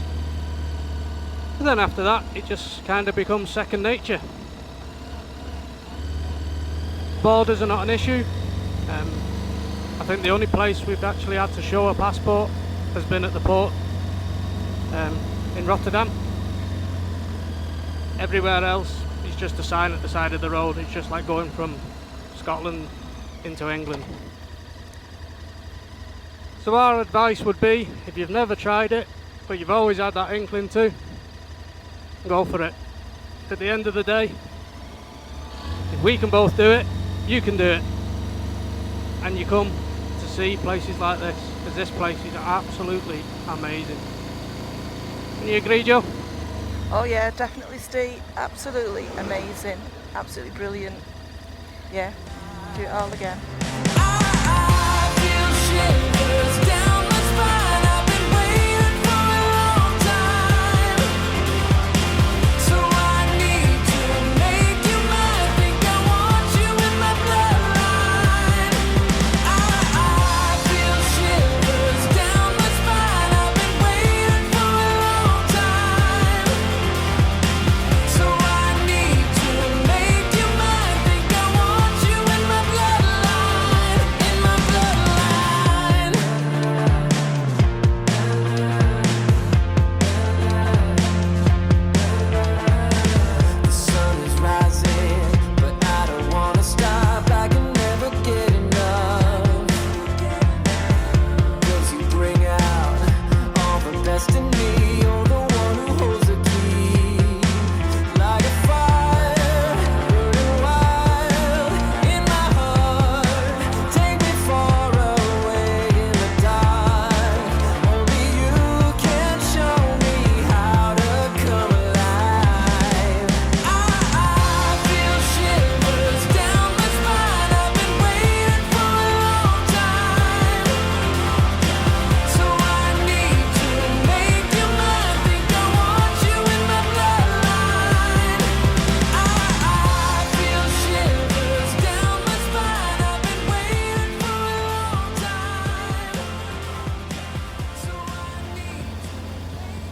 And then after that, it just kind of becomes second nature. Borders are not an issue. I think the only place we've actually had to show a passport has been at the port in Rotterdam. Everywhere else is just a sign at the side of the road. It's just like going from Scotland into England. So our advice would be, if you've never tried it, but you've always had that inkling to, go for it. At the end of the day, if we can both do it, you can do it. And you come to see places like this, because this place is absolutely amazing. Can you agree, Joe? Oh yeah, definitely, Steve. Absolutely amazing. Absolutely brilliant. Yeah, do it all again.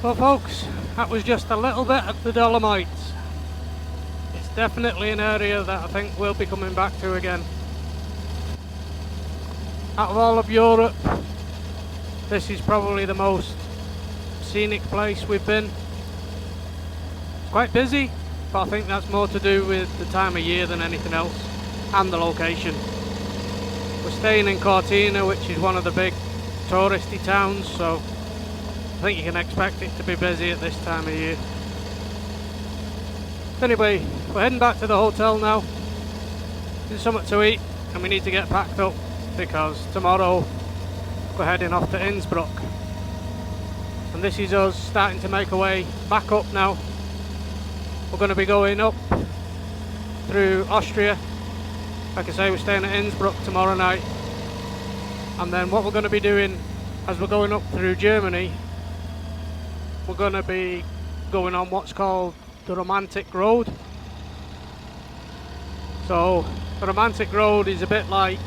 Well folks, that was just a little bit of the Dolomites. It's definitely an area that I think we'll be coming back to again. Out of all of Europe, this is probably the most scenic place we've been. It's quite busy, but I think that's more to do with the time of year than anything else, and the location. We're staying in Cortina, which is one of the big touristy towns, so I think you can expect it to be busy at this time of year. Anyway, we're heading back to the hotel now. There's something to eat and we need to get packed up because tomorrow we're heading off to Innsbruck. And this is us starting to make our way back up now. We're going to be going up through Austria. Like I say, we're staying at Innsbruck tomorrow night. And then what we're going to be doing as we're going up through Germany, we're going to be going on what's called the Romantic Road. So the Romantic Road is a bit like,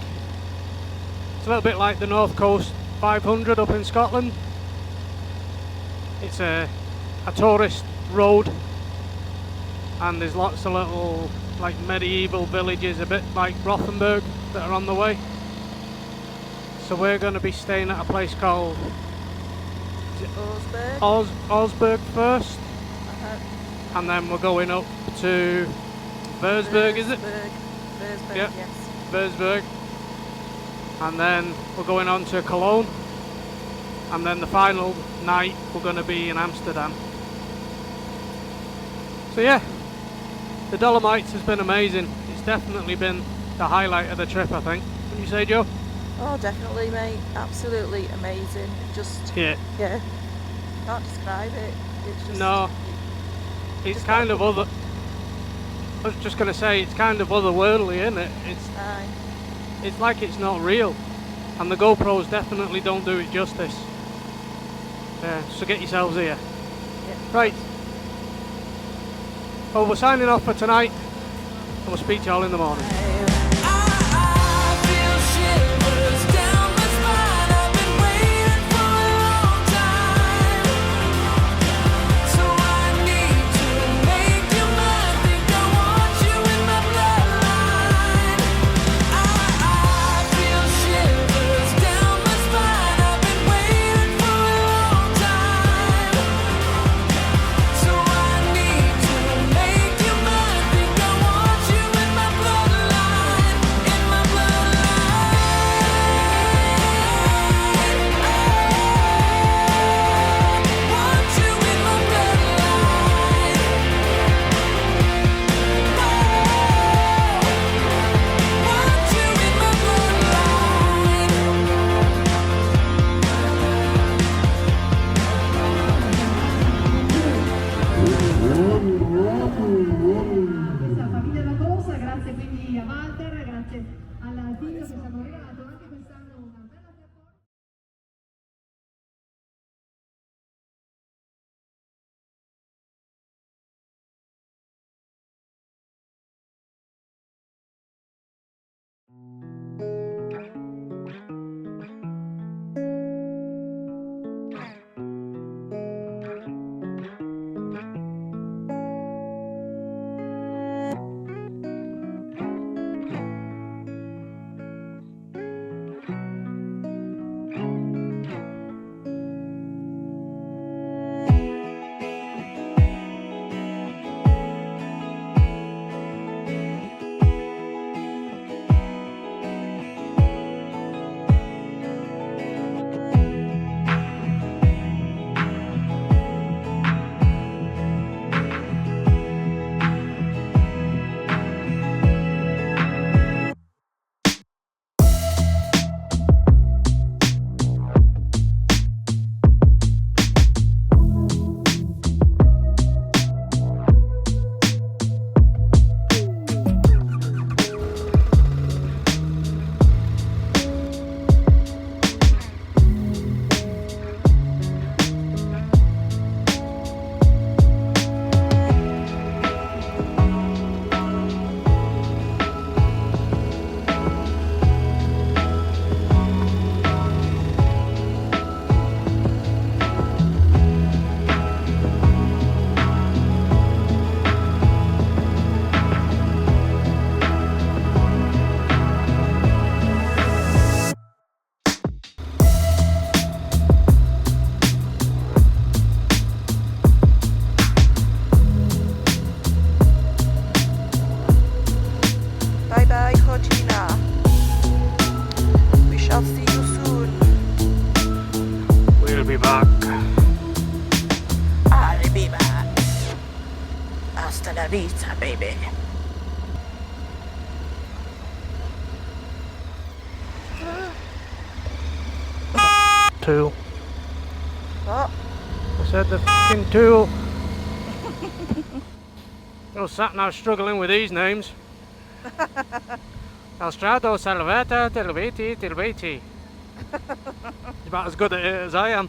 it's a little bit like the North Coast 500 up in Scotland. It's a tourist road, and there's lots of little like medieval villages, a bit like Rothenburg, that are on the way. So we're going to be staying at a place called Augsburg first, and then we're going up to Wurzburg, is it? Wurzburg, yeah. Yes. Wurzburg, and then we're going on to Cologne, and then the final night we're going to be in Amsterdam. So yeah, the Dolomites has been amazing. It's definitely been the highlight of the trip, I think. What do you say, Joe? Oh, definitely, mate. Absolutely amazing. Just yeah. Can't describe it. It's just no. It's just kind of other. I was just gonna say it's kind of otherworldly, isn't it? It's like it's not real, and the GoPros definitely don't do it justice. So get yourselves here. Yeah. Right. Well, we're signing off for tonight, and we'll speak to you all in the morning. Shivers Vita, baby. Tool. What? I said the fucking tool. Oh, sat now struggling with these names. Alstrado, Salvata, Tilviti, Tilviti. It's about as good at it as I am.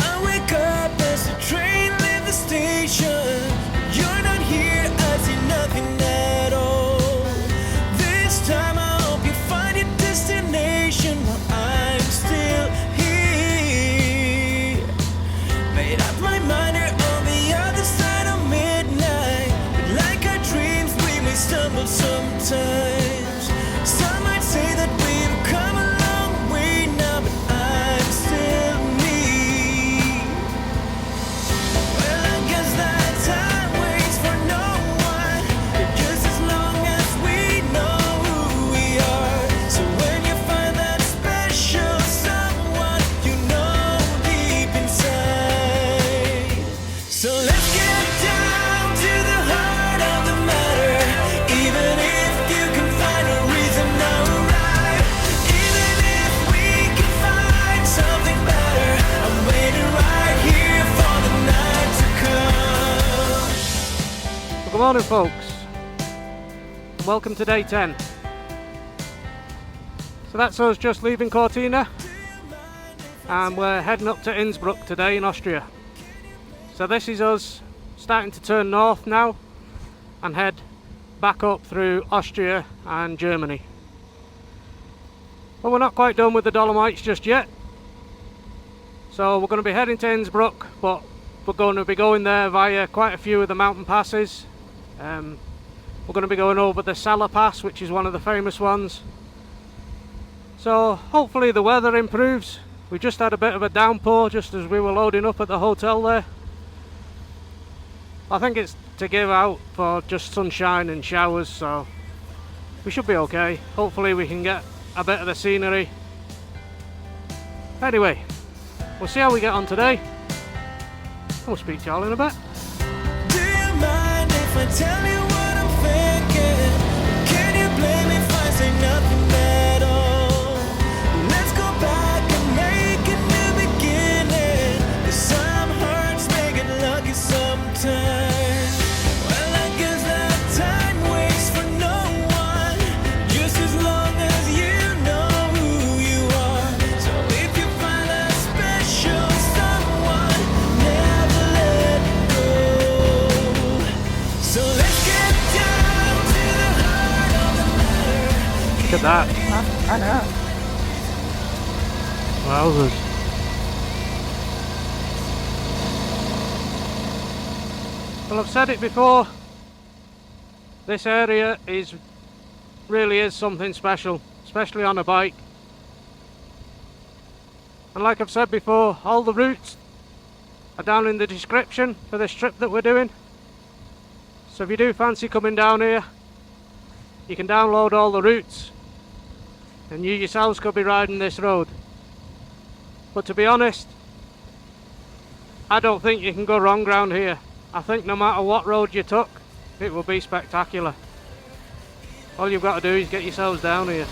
I wake up as the train leaves the station. You're not here, I see nothing at all. This time I hope you find your destination while I'm still here. Made up my mind you're on the other side of midnight. But like our dreams, we may stumble sometimes. Some might say that we've come a long way now, but I'm still me. Well, I guess that time waits for no one, just as long as we know who we are. So when you find that special someone, you know deep inside. So let's get down to the heart of the matter. Even if you can find a reason to arrive, even if we can find something better, I'm waiting right here for the night to come. Well, good morning, folks. And welcome to day 10. So that's us just leaving Cortina, and we're heading up to Innsbruck today in Austria. So this is us starting to turn north now and head back up through Austria and Germany. But we're not quite done with the Dolomites just yet. So we're going to be heading to Innsbruck, but we're going to be going there via quite a few of the mountain passes. We're going to be going over the Sala Pass, which is one of the famous ones. So hopefully the weather improves. We just had a bit of a downpour just as we were loading up at the hotel there. I think it's to give out for just sunshine and showers, so we should be okay. Hopefully we can get a bit of the scenery. Anyway, we'll see how we get on today. We'll speak to y'all in a bit. Do you mind if I tell you what I'm thinking? Can you blame me if I say nothing at all? Let's go back and make a new beginning. 'Cause some hearts make it lucky sometimes. Well, I guess that time waits for no one, just as long as you know who you are. So if you find that special someone, never let go. So let's get down to the heart of the matter. Look at that. I know. Wowzers. Well, I've said it before, this area really is something special, especially on a bike. And like I've said before, all the routes are down in the description for this trip that we're doing. So if you do fancy coming down here, you can download all the routes and you yourselves could be riding this road. But to be honest, I don't think you can go wrong round here. I think no matter what road you took, it will be spectacular. All you've got to do is get yourselves down here.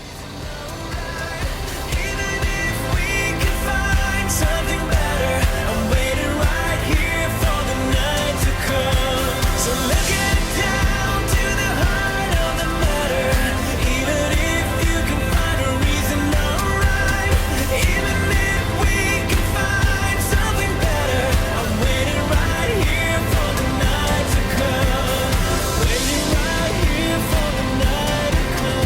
Even if we can find something better, I'm waiting right here for the night to come. So let's get down to the heart of the matter. Even if you can find a reason to arrive, even if we can find something better, I'm waiting right here for the night to come. Waiting right here for the night to come.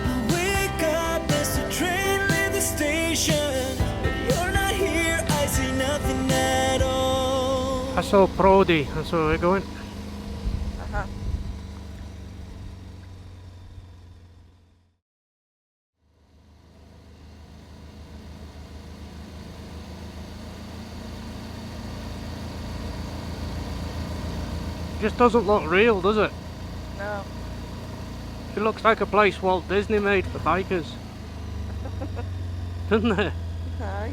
I wake up as the train leaves the station, but you're not here, I see nothing at all. I saw Prodi, that's where we're going. just doesn't look real, does it? No. It looks like a place Walt Disney made for bikers. Doesn't it? Aye.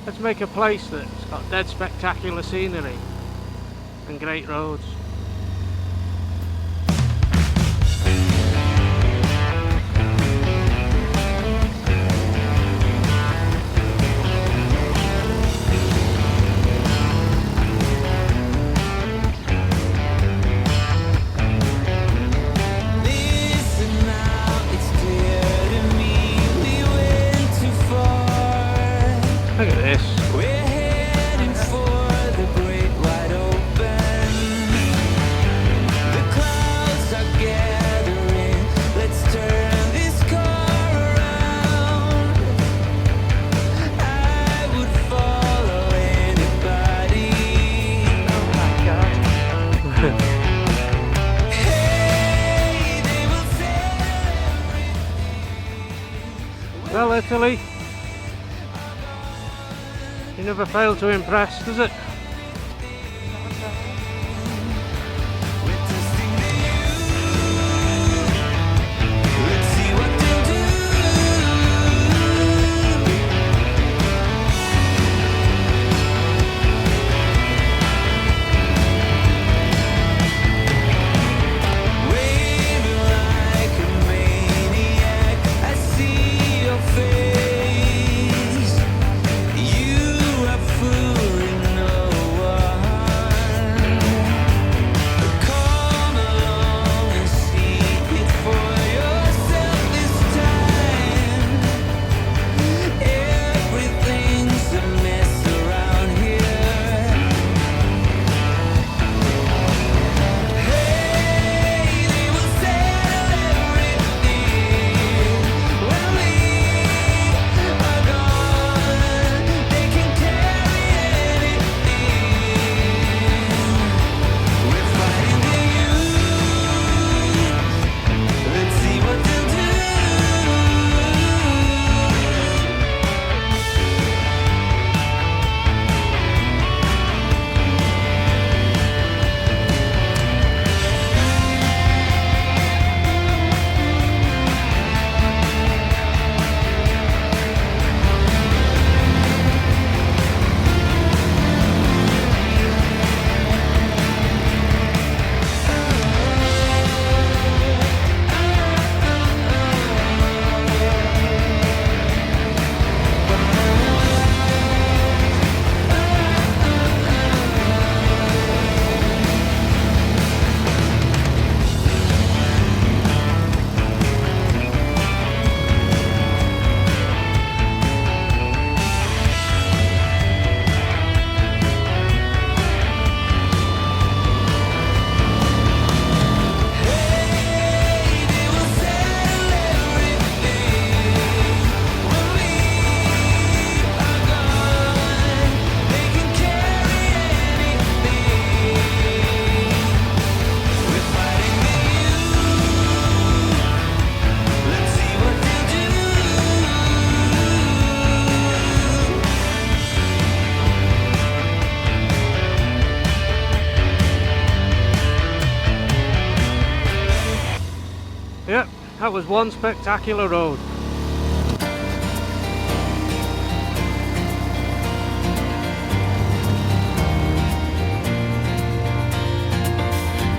Let's make a place that's got dead spectacular scenery and great roads. Look at this. We're heading for the great wide open. The clouds are gathering. Let's turn this car around. I would follow anybody. Oh my god. Hey, they will say Well, Italy, you never fail to impress, does it? we're testing the youth. Let's see what they'll do. Waving like a maniac, I see your face. You are fooling no one. Come along and see it for yourself this time. Everything's a mess around here. Hey, they will settle everything when we are gone. They can carry anything. We're fighting the youth. Let's see what they'll do. Yep, that was one spectacular road.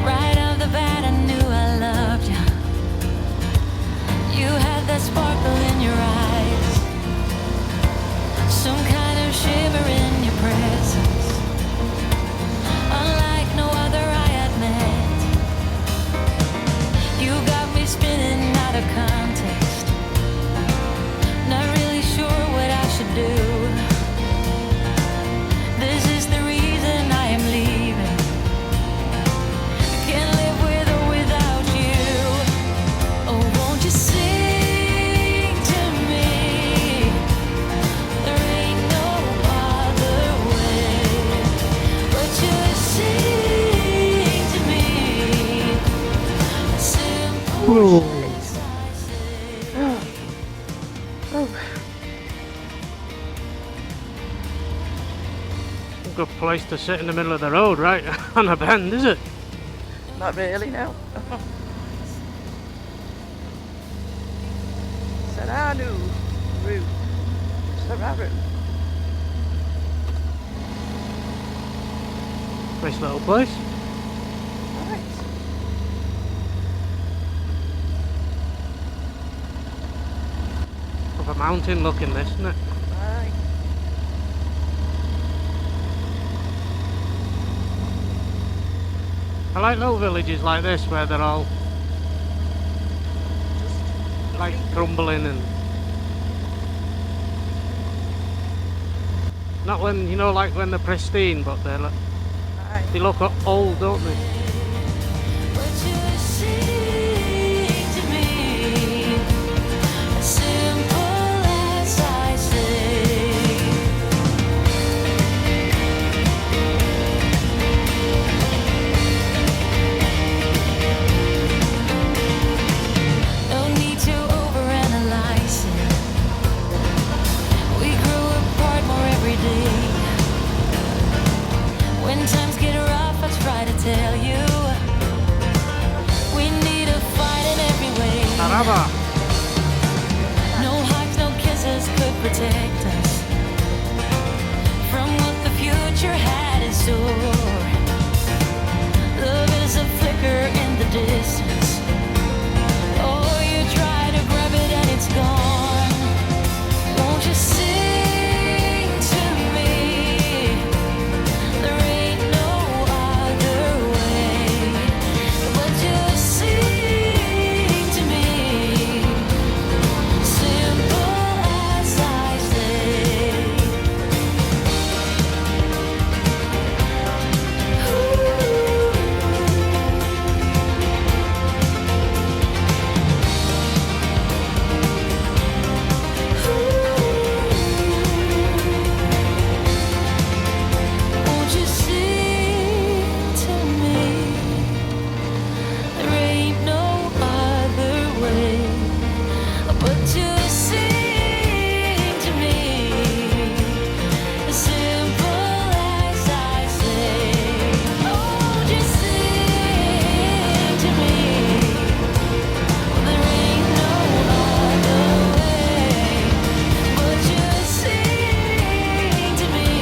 Right off the bat, I knew I loved you. You had that sparkle in your eyes, some kind of shimmer in your presence, unlike no other I had met. You got me spinning out of context, not really sure what I should do. This is the reason I am leaving. Can't live with or without you. Oh, won't you sing to me? There ain't no other way but you sing to me. Simple as I say. Good place to sit in the middle of the road, right? On a bend, is it? Not really, no. Saranu route. Sararu. Nice little place. Right. Of a mountain looking this, isn't it? Right. I like little villages like this where they're all like crumbling and not when, you know, like when they're pristine, but they're like, they look old, don't they? When times get rough, I try to tell you we need a fight in every way. Araba. No hugs, no kisses could protect us from what the future had in store. Love is a flicker in the distance. Oh, you try to grab it and it's gone. Won't you sing to me? There ain't no other way. But just sing to me. Simple as I say. Won't you sing to me? There ain't no other way but to sing to me. As simple as I say. Oh, just sing to me. There ain't no other way but just sing to me.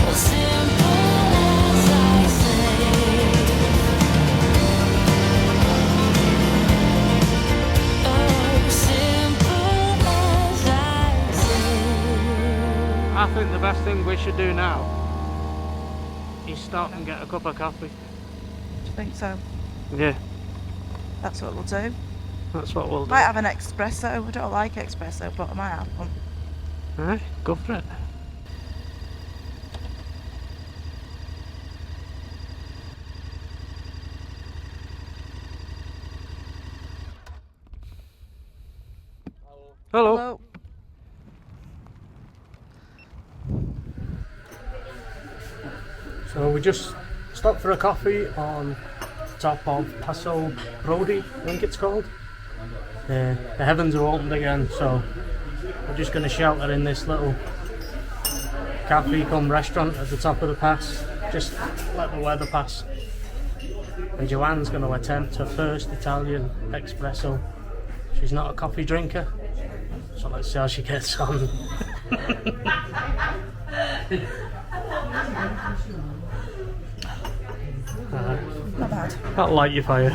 As simple as I say. Oh, simple as I say. I think the best thing we should do now is stop and get a cup of coffee. Do you think so? Yeah, That's what we'll do. that's what we'll do. Might have an espresso. I don't like espresso, but I might have one. Alright, go for it. Hello. Hello. So we just stopped for a coffee on top of Passo Brody, I think it's called. The heavens are opened again, so we're just going to shelter in this little cafe cum restaurant at the top of the pass. Just let the weather pass. And Joanne's going to attempt her first Italian espresso. She's not a coffee drinker, so let's see how she gets on. Not bad. That'll light your fire.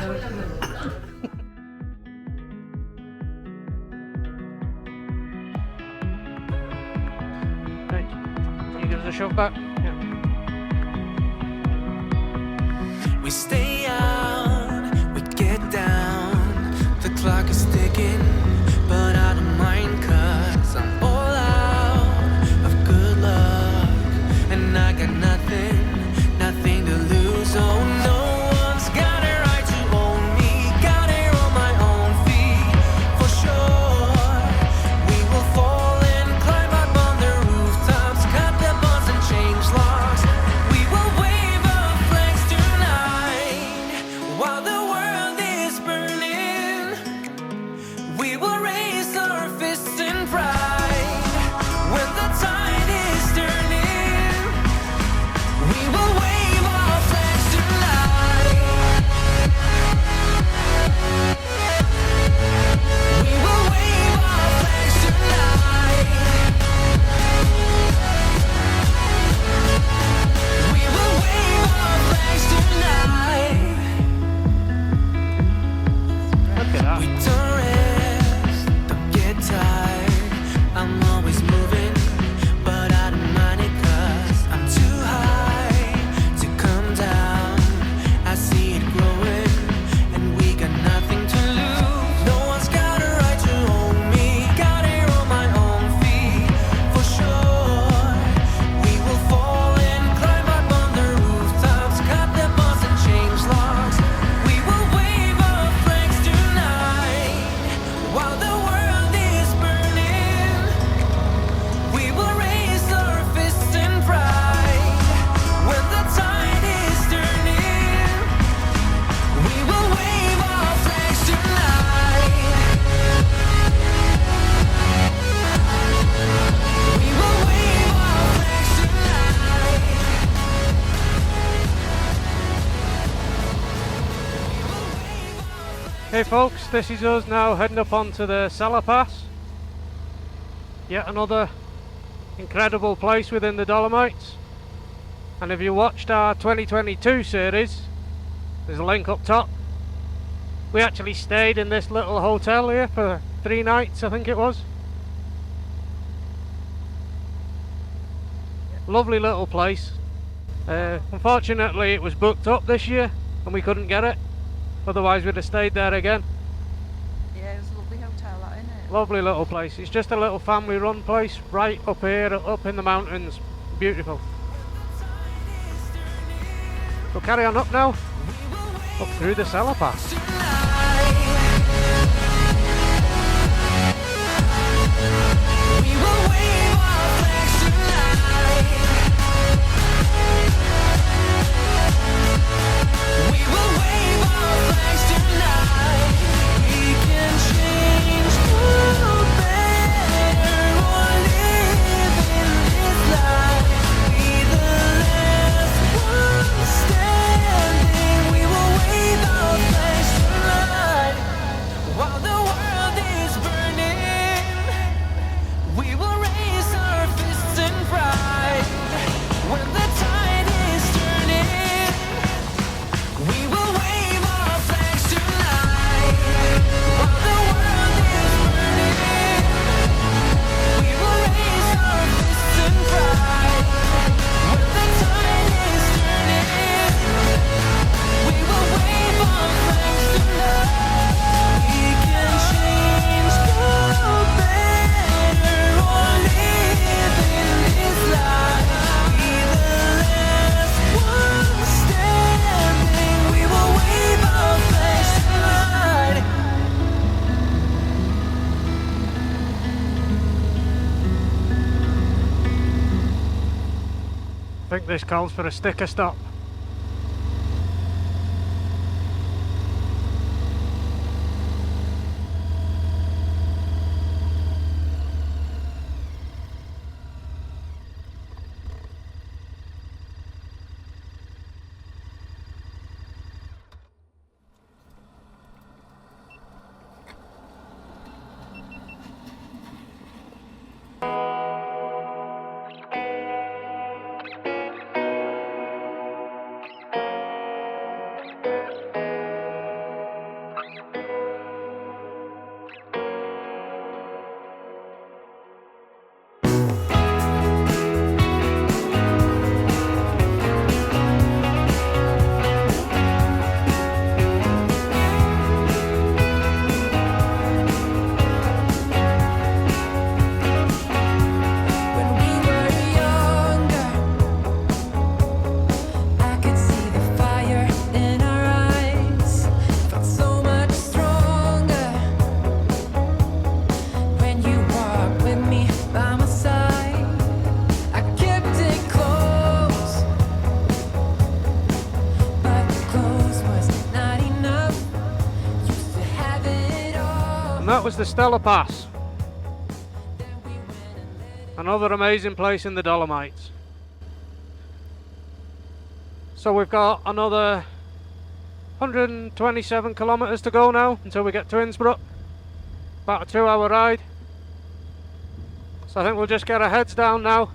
Right, can you give us a shove back? Yeah. We stay out, we get down. The clock is ticking, but I don't mind 'cause I'm all out of good luck. And I got nothing to lose. Oh, no one's got a right to own me. Got it on my own feet, for sure. We will fall and climb up on the rooftops, cut the bonds and change locks. We will wave our flags tonight. Okay folks, this is us now heading up onto the Cellar Pass. Yet another incredible place within the Dolomites. And if you watched our 2022 series, there's a link up top. We actually stayed in this little hotel here for 3 nights, I think it was. Lovely little place. Unfortunately it was booked up this year and we couldn't get it. Otherwise we'd have stayed there again. Yeah, it was a lovely hotel, that, isn't it? Lovely little place. It's just a little family run place right up here, up in the mountains. Beautiful. We'll carry on up now, up through the Cellar Pass. I think this calls for a sticker stop. That was the Stellar Pass. Another amazing place in the Dolomites. So we've got another 127 kilometers to go now until we get to Innsbruck. About a 2-hour ride. So I think we'll just get our heads down now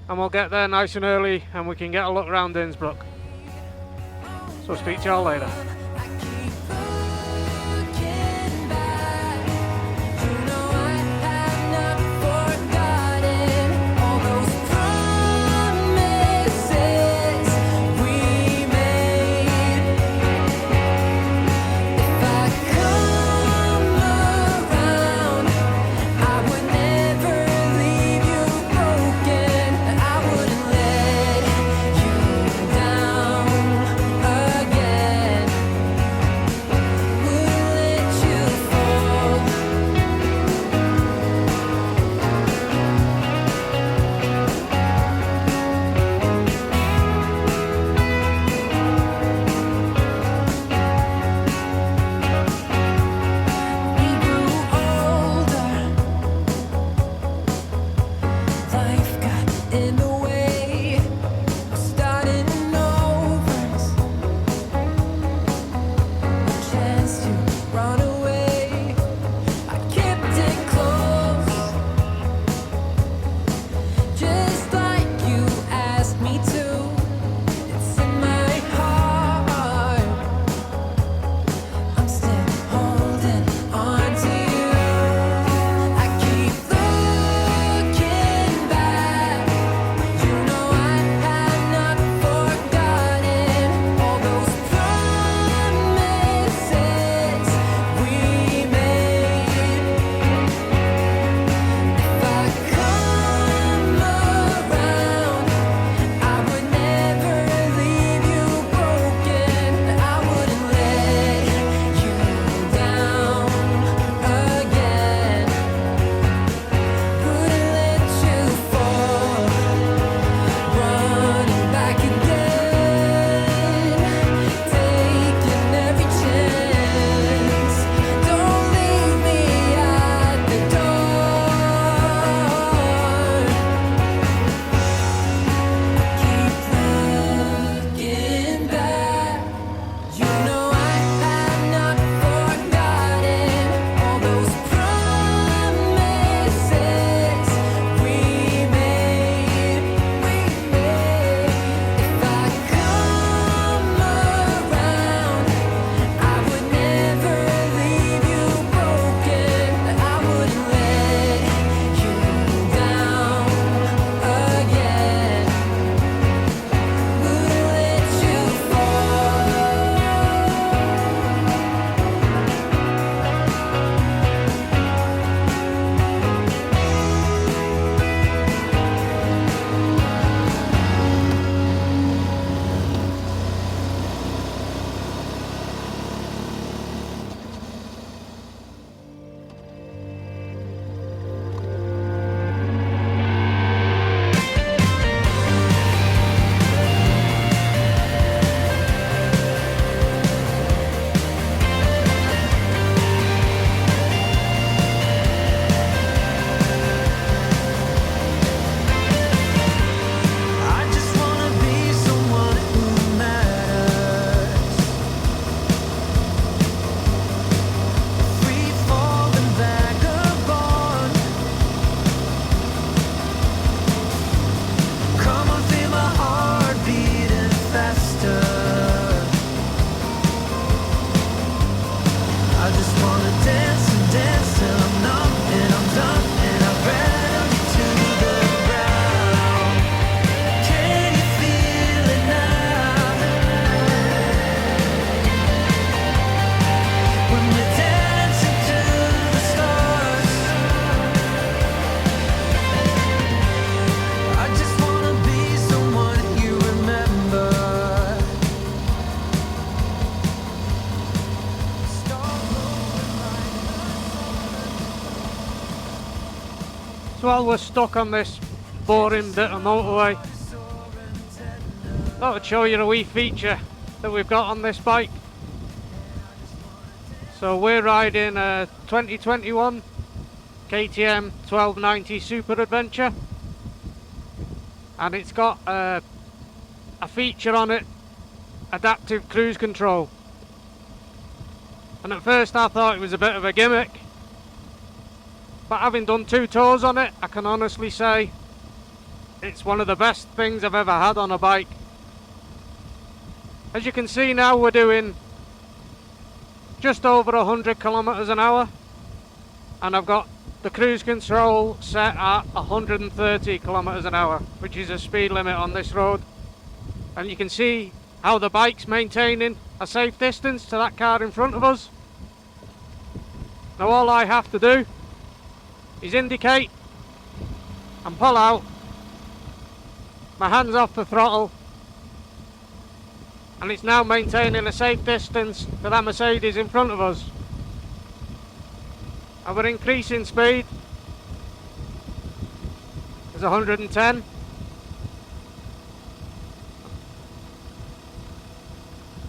and we'll get there nice and early and we can get a look around Innsbruck. So speak to y'all later. So while we're stuck on this boring bit of motorway, thought I'd show you a wee feature that we've got on this bike. So we're riding a 2021 KTM 1290 Super Adventure, and it's got a feature on it, adaptive cruise control. And at first I thought it was a bit of a gimmick, but having done 2 tours on it, I can honestly say it's one of the best things I've ever had on a bike. As you can see now, we're doing just over 100 kilometers an hour, and I've got the cruise control set at 130 kilometers an hour, which is a speed limit on this road. And you can see how the bike's maintaining a safe distance to that car in front of us. Now all I have to do is indicate and pull out, my hands off the throttle, and it's now maintaining a safe distance to that Mercedes in front of us. And we're increasing speed. There's 110.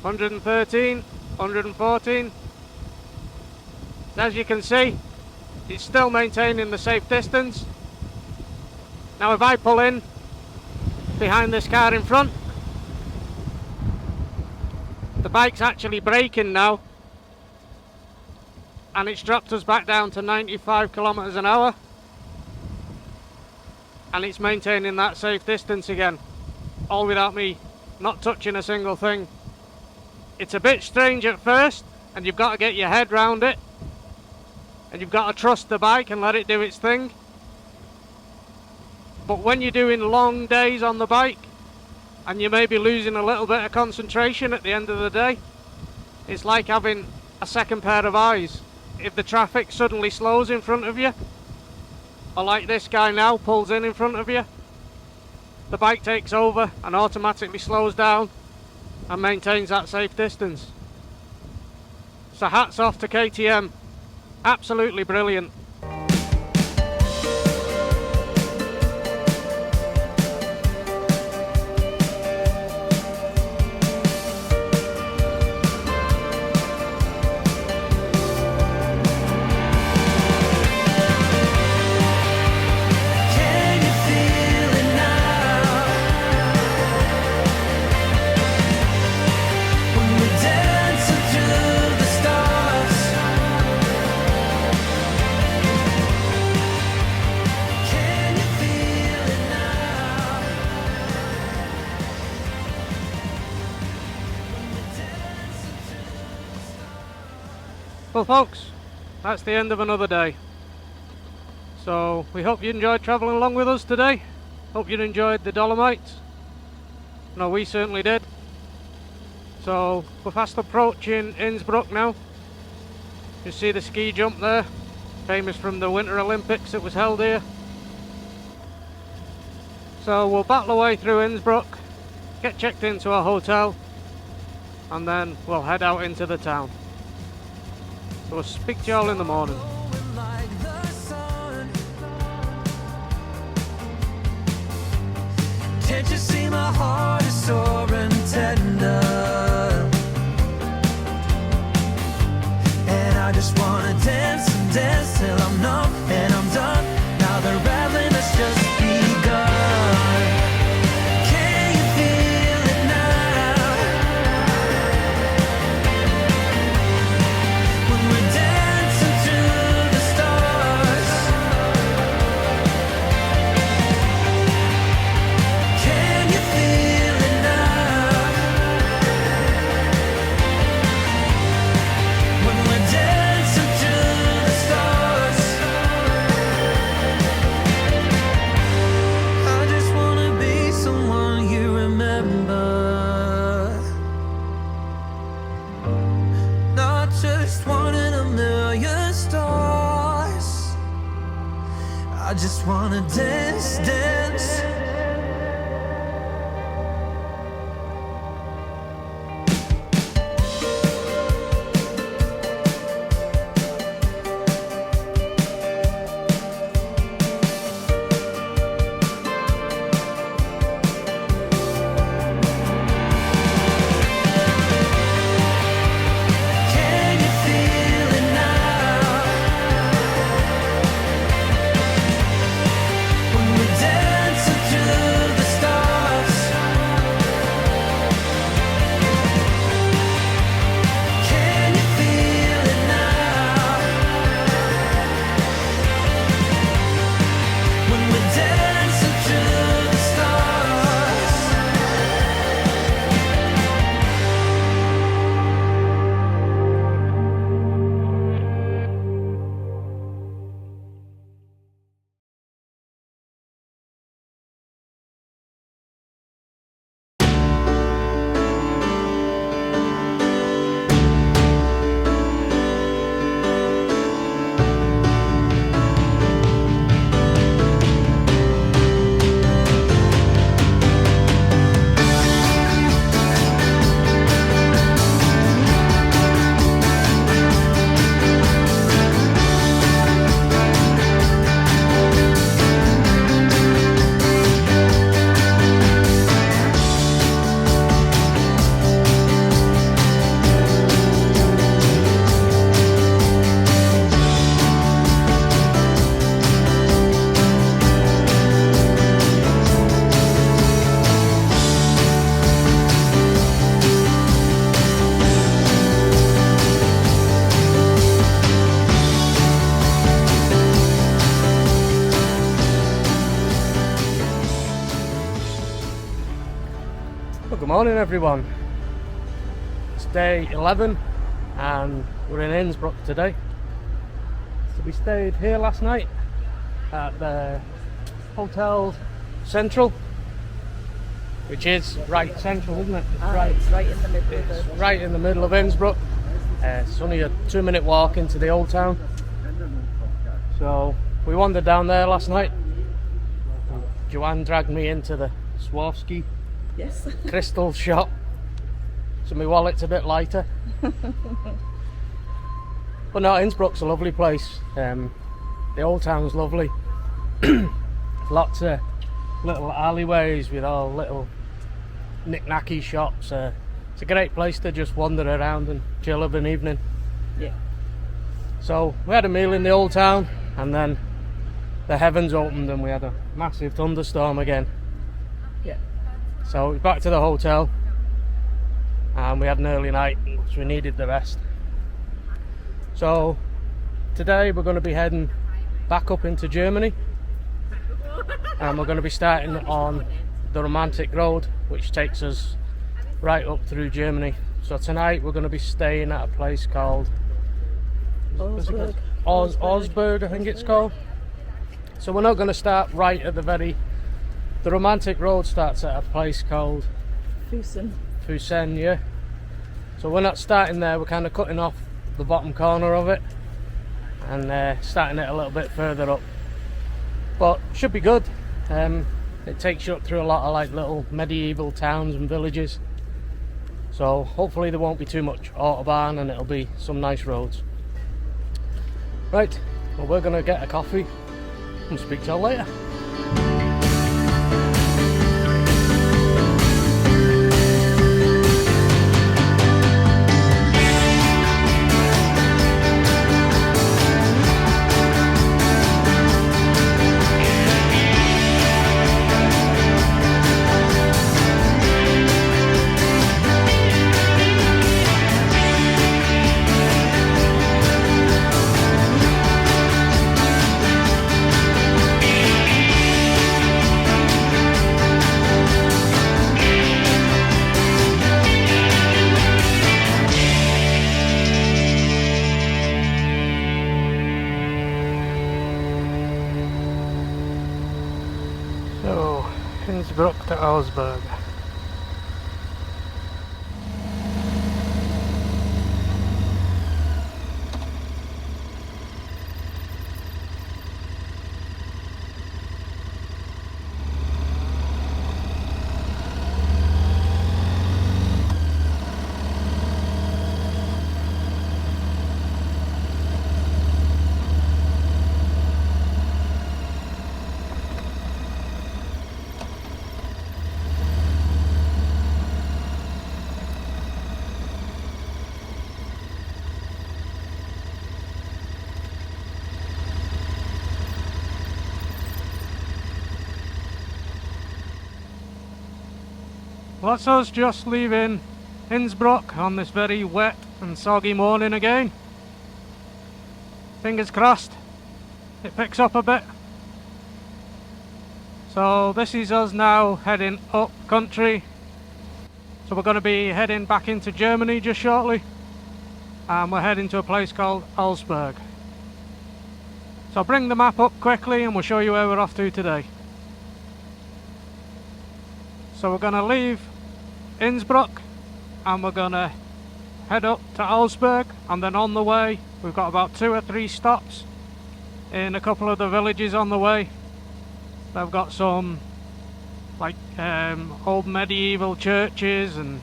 113, 114. As you can see, it's still maintaining the safe distance. Now if I pull in behind this car in front, the bike's actually braking now, and it's dropped us back down to 95 kilometers an hour, and it's maintaining that safe distance again, all without me not touching a single thing. It's a bit strange at first, and you've got to get your head round it, and you've got to trust the bike and let it do its thing. But when you're doing long days on the bike, and you may be losing a little bit of concentration at the end of the day, it's like having a second pair of eyes. If the traffic suddenly slows in front of you, or like this guy now pulls in front of you, the bike takes over and automatically slows down and maintains that safe distance. So hats off to KTM, absolutely brilliant. Well folks, that's the end of another day. So we hope you enjoyed travelling along with us today. Hope you enjoyed the Dolomites. No, we certainly did. So we're fast approaching Innsbruck now. You see the ski jump there, famous from the Winter Olympics that was held here. So we'll battle away through Innsbruck, get checked into a hotel, and then we'll head out into the town. So we'll speak to you all in the morning. Can't you see my heart is sore and tender? And I just wanna dance and dance till I'm numb and I'm done. Now the rattling has just begun. Can you feel it now? When we're dancing to the stars. Can you feel it now? When we're dancing to the stars. I just wanna be someone you remember, not just one in a million stars. I just wanna dance, dance. Morning everyone. It's day 11 and we're in Innsbruck today. So we stayed here last night at the Hotel Central, which is right central, isn't it? It's right in the middle of It's right in the middle of Innsbruck. It's only a 2-minute walk into the old town. So we wandered down there last night. Joanne dragged me into the Swarovski Yes. crystal shop, so my wallet's a bit lighter. But no, Innsbruck's a lovely place. The old town's lovely. Lots of little alleyways with all little knick-knacky shops. It's a great place to just wander around and chill of an evening. Yeah. So we had a meal in the old town, and then the heavens opened and we had a massive thunderstorm again. Yeah. So we're back to the hotel and we had an early night because we needed the rest. So today we're going to be heading back up into Germany, and we're going to be starting on the romantic road, which takes us right up through Germany. So tonight we're going to be staying at a place called Augsburg, I think it's called. So we're not going to start right at the romantic road starts at a place called Fusch, yeah. So we're not starting there, we're kind of cutting off the bottom corner of it and starting it a little bit further up. But should be good. It takes you up through a lot of like little medieval towns and villages. So hopefully there won't be too much autobahn and it'll be some nice roads. Right, well we're going to get a coffee and speak to you all later. So, Innsbruck to Augsburg. Well, that's us just leaving Innsbruck on this very wet and soggy morning again. Fingers crossed it picks up a bit. So this is us now heading up country. So we're going to be heading back into Germany just shortly, and we're heading to a place called Augsburg. So I'll bring the map up quickly and we'll show you where we're off to today. So we're going to leave Innsbruck and we're going to head up to Augsburg, and then on the way we've got about 2 or 3 stops in a couple of the villages on the way. They've got some like old medieval churches and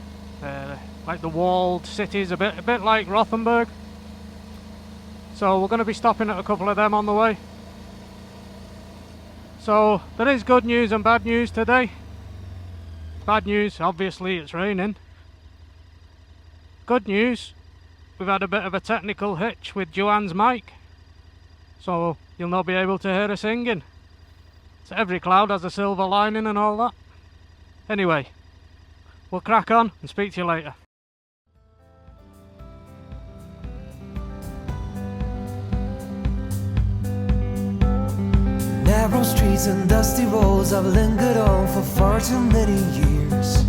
like the walled cities, a bit like Rothenburg. So we're going to be stopping at a couple of them on the way. So there is good news and bad news today. Bad news, obviously it's raining. Good news, we've had a bit of a technical hitch with Joanne's mic, so you'll not be able to hear her singing. So every cloud has a silver lining and all that. Anyway, we'll crack on and speak to you later. Narrow streets and dusty roads I've lingered on for far too many years.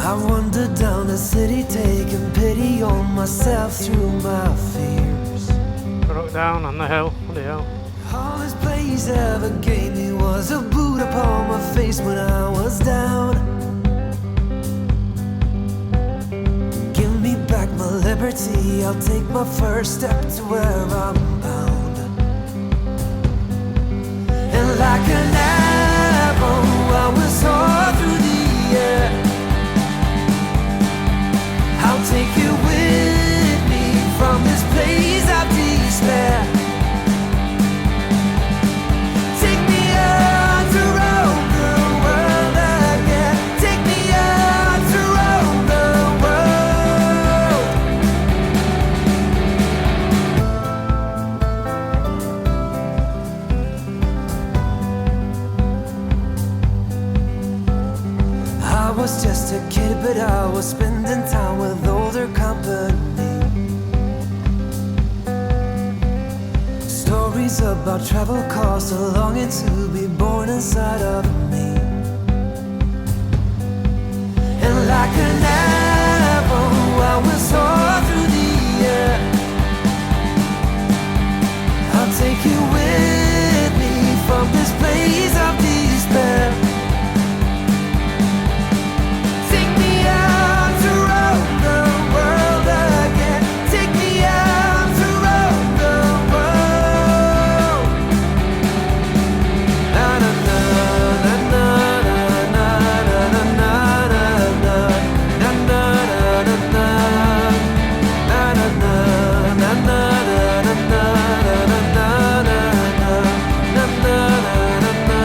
I wandered down the city, taking pity on myself through my fears. Broke down on the hill, All this place ever gave me was a boot upon my face when I was down. Give me back my liberty, I'll take my first step to where I'm bound. And like an arrow, I will soar through the air. I'll take you with me from this place of despair. Take me out to roam the world again. Take me out to roam the world. I was just a kid, but I was spending time with older company. Stories about travel caused a longing to be born inside of me. And like an arrow, I will soar through the air. I'll take you with me from this place of despair. Take me out to roam the world again. Take me out to roam the world. Na na na na na na na na na na na na na na. Na na na na na na na na na na na na.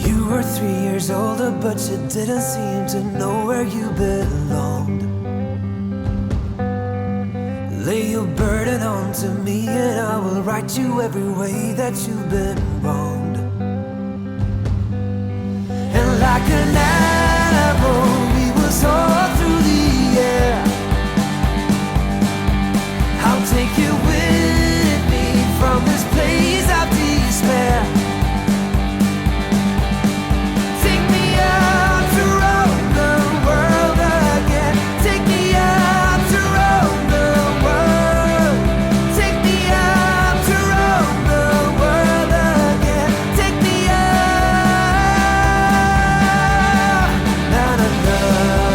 You were 3 years older, but you didn't seem to know where you belonged. Lay your burden onto me, and I will right you every way that you've been wronged. And like an arrow, we will soar through the air. I'll take you with me from this place of despair. Take me out to roam the world again. Take me out to roam the world. Take me out to roam the world again. Take me out. Na na na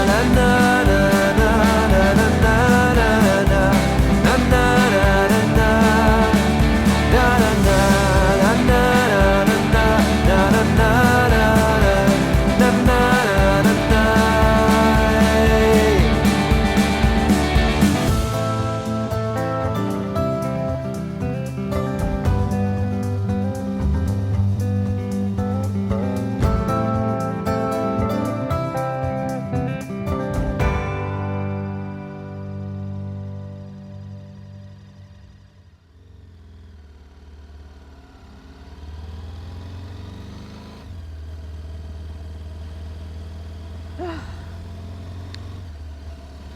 na na na na na na na na na na na na. Na na na na na na na na na na na. Na na na na.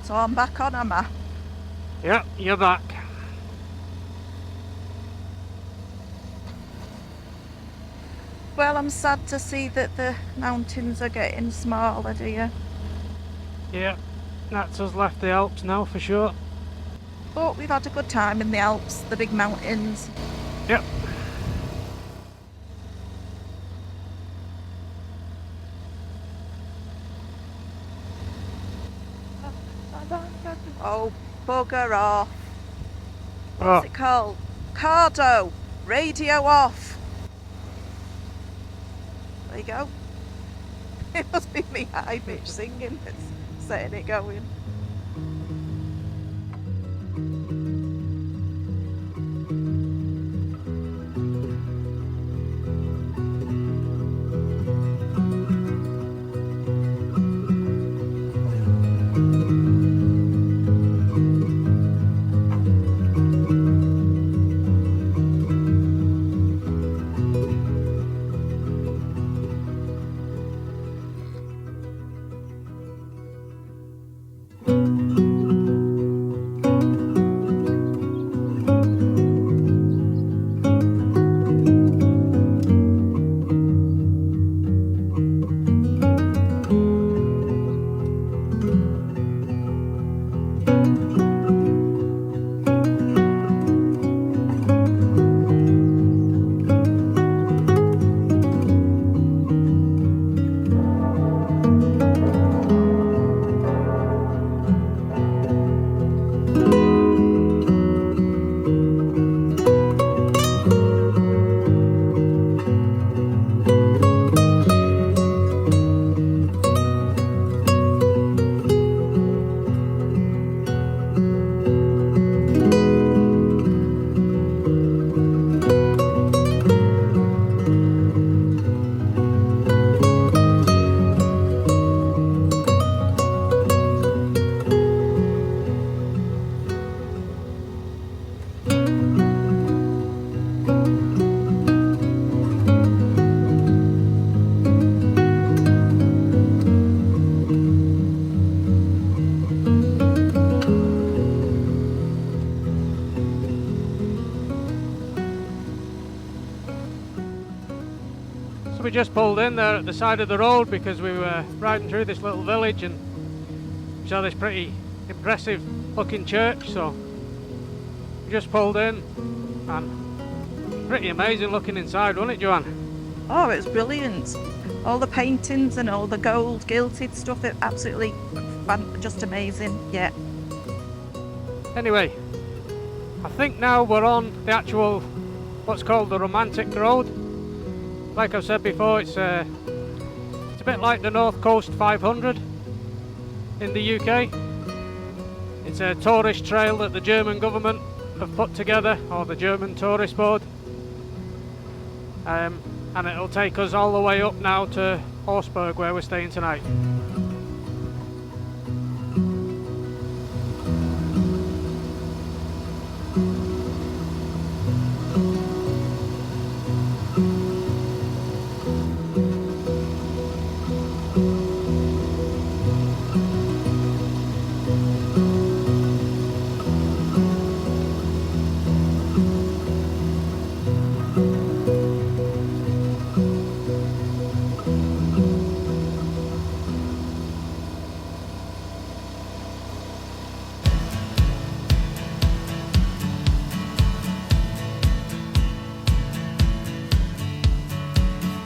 So I'm back on, am I? Yep, you're back. Well, I'm sad to see that the mountains are getting smaller, do you? Yeah, that's us left the Alps now for sure. But we've had a good time in the Alps, the big mountains. Yep. Oh, bugger off. What's it called? Cardo! Radio off! There you go. It must be me high bitch singing that's setting it going. So we just pulled in there at the side of the road because we were riding through this little village and we saw this pretty impressive looking church, so we just pulled in and pretty amazing looking inside, wasn't it, Joanne? Oh, it was brilliant. All the paintings and all the gold gilded stuff, it absolutely just amazing, yeah. Anyway, I think now we're on the actual, what's called the romantic road. Like I've said before, it's a bit like the North Coast 500 in the UK. It's a tourist trail that the German government have put together, or the German Tourist Board. And it'll take us all the way up now to Augsburg, where we're staying tonight.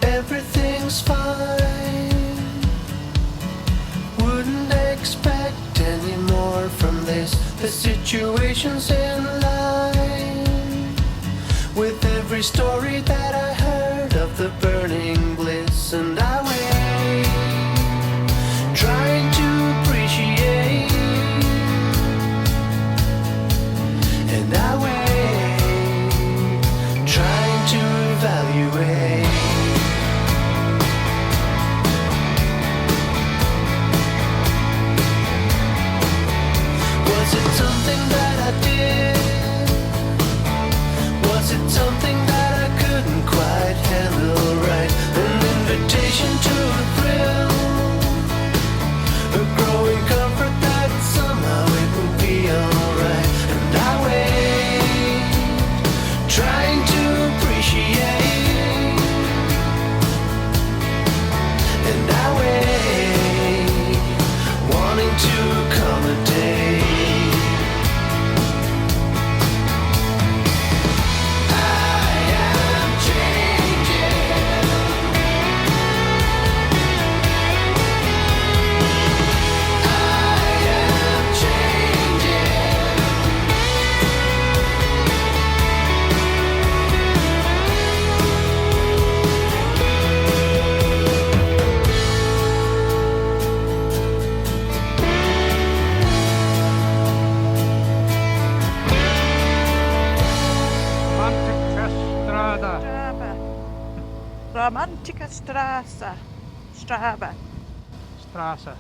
Everything's fine. Wouldn't expect any more from this. The situation's in line with every story that I heard of the burning bliss, and I wait, trying to appreciate, and I wait, trying to evaluate. Was it something that I did? Was it something that I couldn't quite handle right? An invitation to a thrill, a growing comfort that somehow it will be alright. And I wait, trying to appreciate, and I wait, wanting to accommodate. Romantica Straße. Straße. Straße.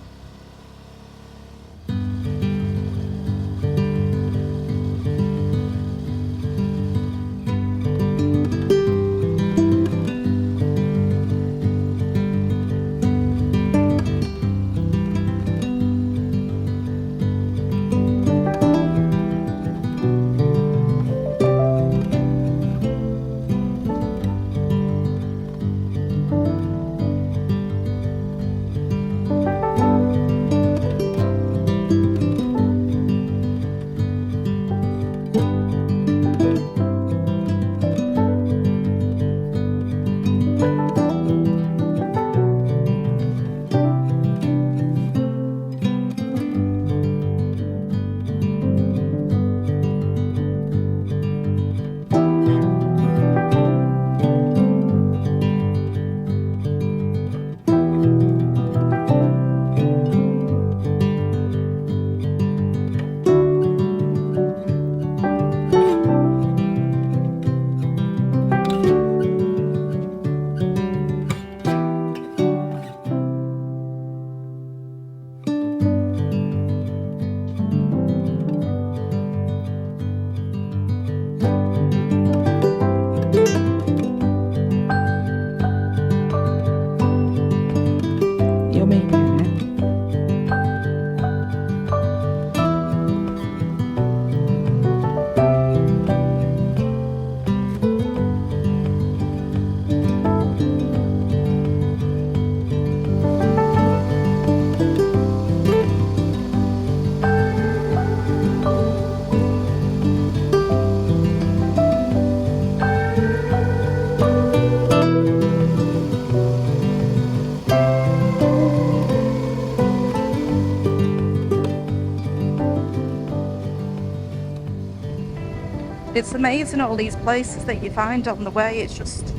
It's amazing all these places that you find on the way. It's just,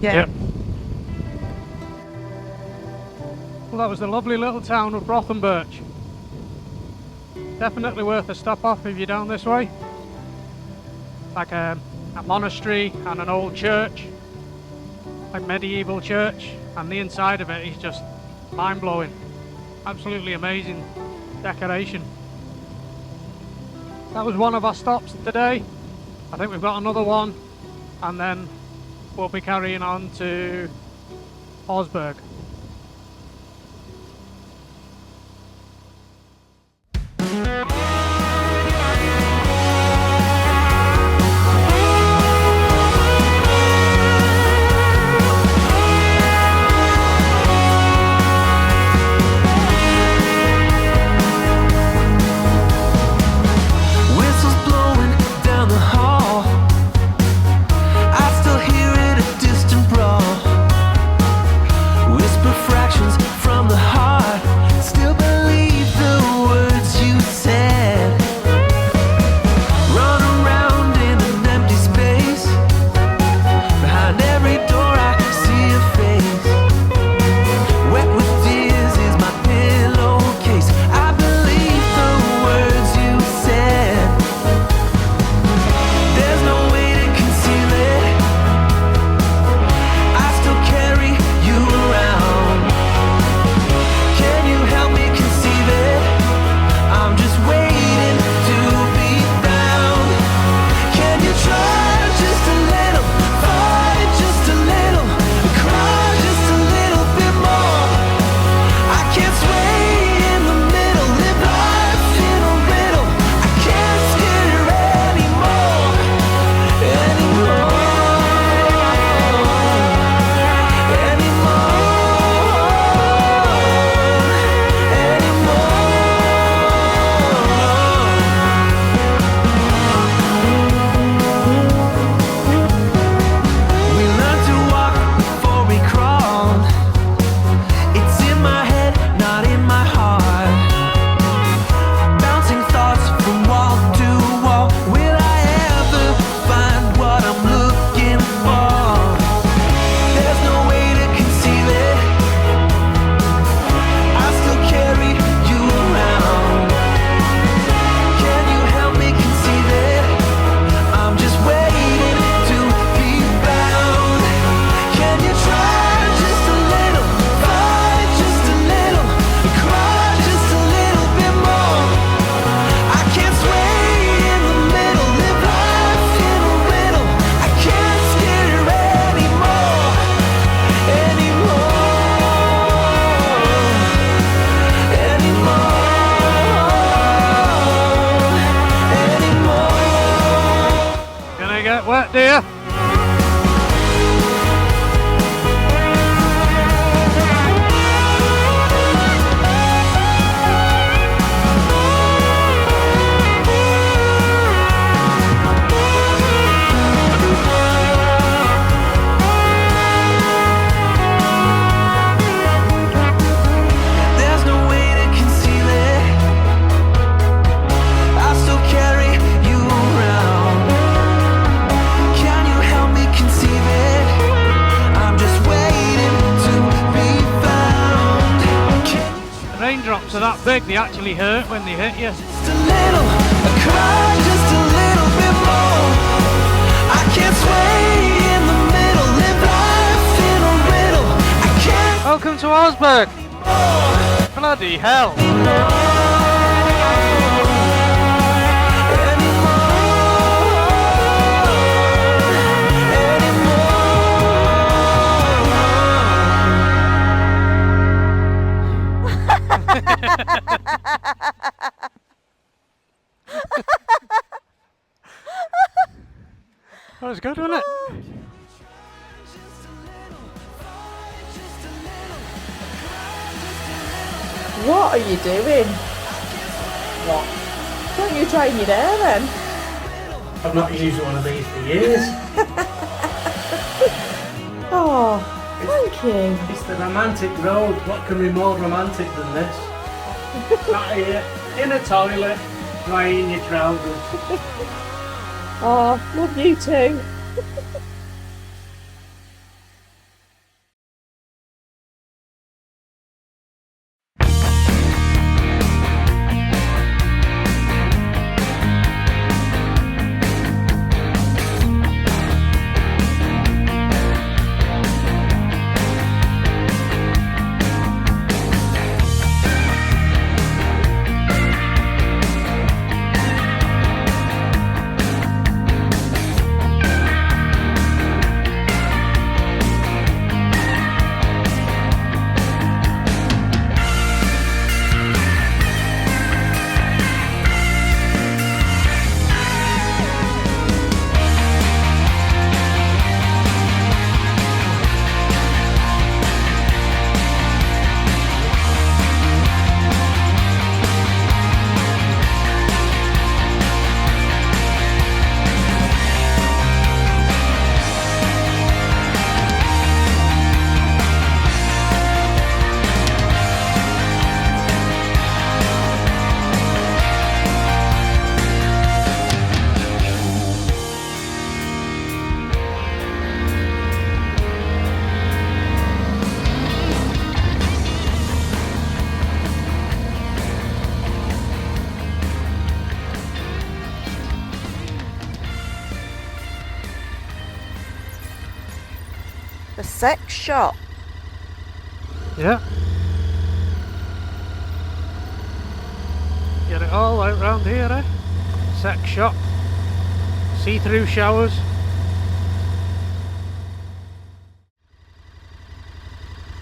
yeah. Yep. Well, that was the lovely little town of Rothenburg. Definitely worth a stop off if you're down this way. Like a monastery and an old church, like medieval church, and the inside of it is just mind-blowing. Absolutely amazing decoration. That was one of our stops today. I think we've got another one, and then we'll be carrying on to Augsburg. Wet, dear. Raindrops are that big, they actually hurt when they hit you. Just a little, I cry just a little bit more. I can't sway in the middle, live life in a riddle. I can't. Welcome to Augsburg. Bloody hell. That was good, wasn't it? What are you doing? What? Don't you train your hair then? I've not used one of these for years. Oh, thank you. It's the romantic road. What can be more romantic than this? Sat here in a toilet, drying your trousers. Oh, love you too. The sex shop. Yeah. Get it all out round here, eh? Sex shop. See-through showers.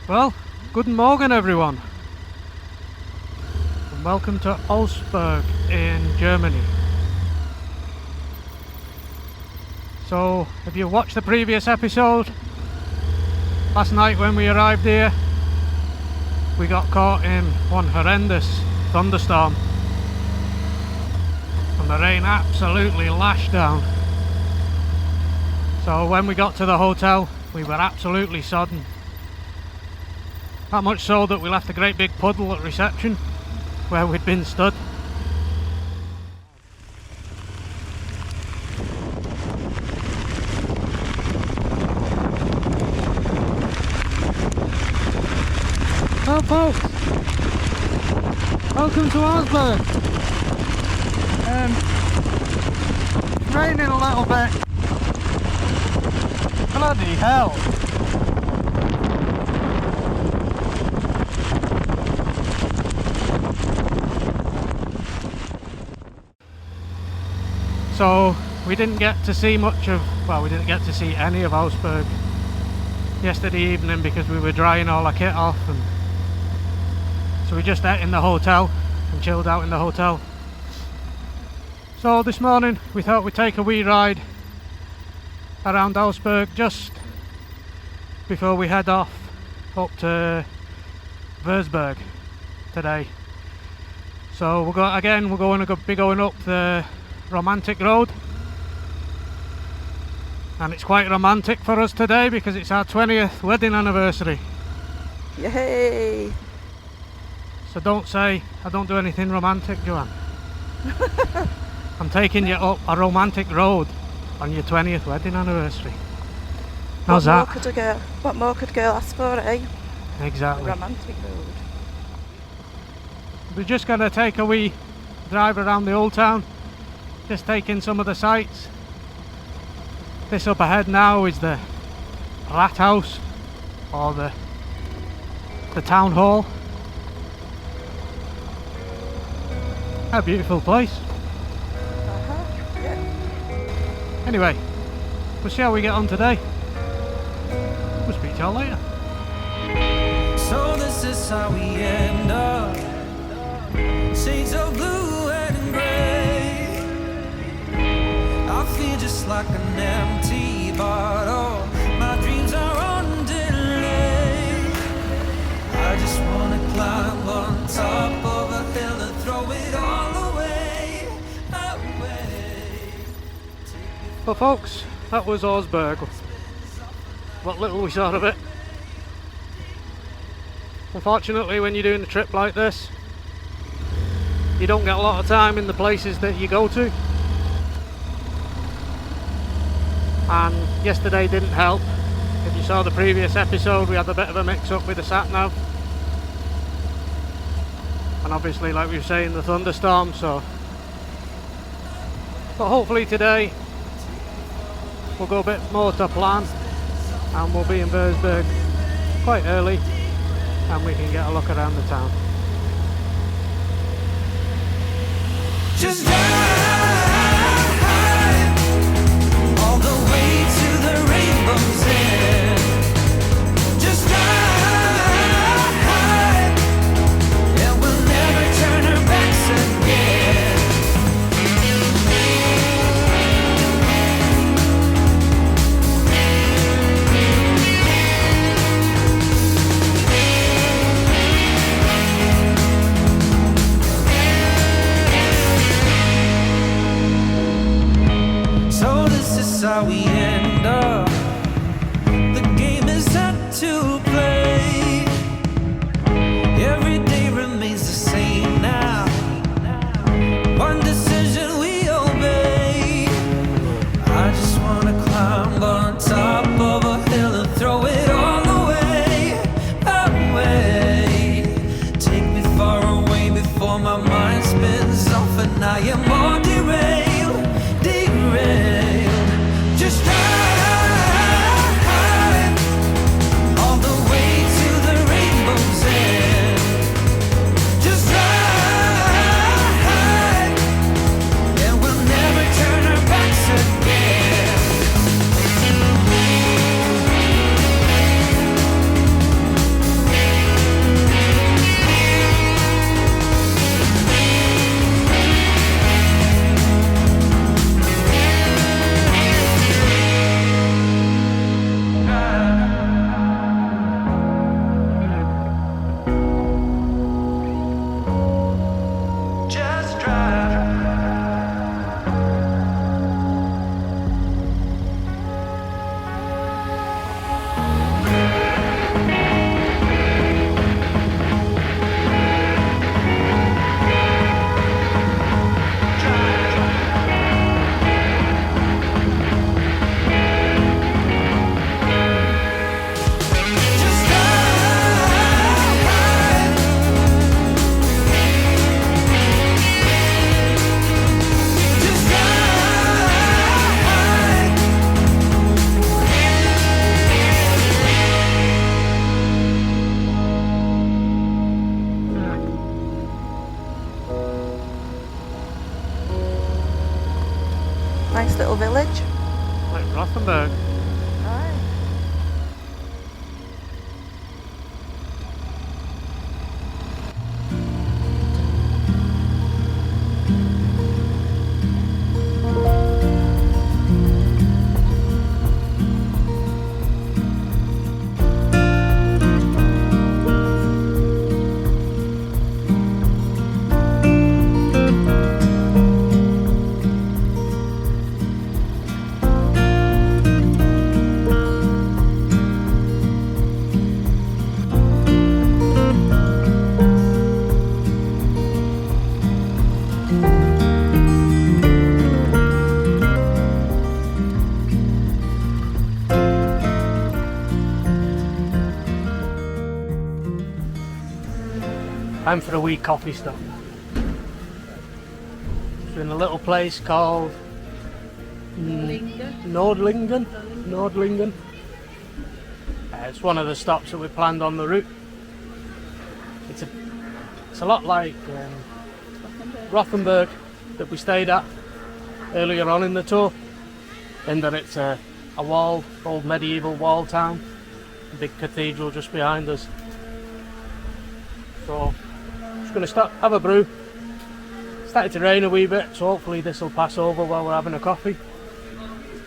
Well, guten Morgen everyone. And welcome to Augsburg in Germany. So, if you watched the previous episode, last night when we arrived here, we got caught in one horrendous thunderstorm. And the rain absolutely lashed down. So when we got to the hotel, we were absolutely sodden. That much so that we left a great big puddle at reception where we'd been stood. Well folks, welcome to Augsburg. It's raining a little bit. Bloody hell. So we didn't get to see much of, well, we didn't get to see any of Augsburg yesterday evening because we were drying all our kit off, and so we just ate in the hotel and chilled out in the hotel. So this morning we thought we'd take a wee ride around Augsburg just before we head off up to Wurzburg today. So we're going to be going up the romantic road, and it's quite romantic for us today because it's our 20th wedding anniversary. Yay! So don't say I don't do anything romantic, Joanne. I'm taking you up a romantic road on your 20th wedding anniversary. How's that? What more could a girl ask for, eh? Exactly. A romantic road. We're just going to take a wee drive around the old town, just take in some of the sights. This up ahead now is the Rathaus, or the town hall. A beautiful place. Yeah. Anyway, we'll see how we get on today. We'll speak to y'all later. So this is how we end up. Shades of blue and grey. I feel just like an empty bottle. My dreams are on delay. I just wanna climb on top of a hill and throw it all away. Well folks, that was Augsburg. What little we saw of it. Unfortunately, when you're doing a trip like this, you don't get a lot of time in the places that you go to. and yesterday didn't help. If you saw the previous episode, we had a bit of a mix-up with the sat-nav, and obviously, like we were saying, the thunderstorm. So, but hopefully today we'll go a bit more to plan, and we'll be in Wurzburg quite early, and we can get a look around the town. Just drive all the way to the rainbow's end. Just drive, and we'll never turn our backs again. How we end up. The game is set to play. Every day remains the same now. One decision we obey. I just wanna climb on top of a hill and throw it all away, away. Take me far away before my mind spins off and I am all derailed, derailed. Just drive all the way to the rainbow's end. Just drive, and we'll never turn our backs again. Nice little village. Like Rothenburg. Aye. Time for a wee coffee stop. It's in a little place called Nordlingen. It's one of the stops that we planned on the route. It's a lot like Rothenburg that we stayed at earlier on in the tour, in that it's a walled, old medieval wall town, a big cathedral just behind us. So just going to stop, have a brew. It's started to rain a wee bit, so hopefully this will pass over while we're having a coffee,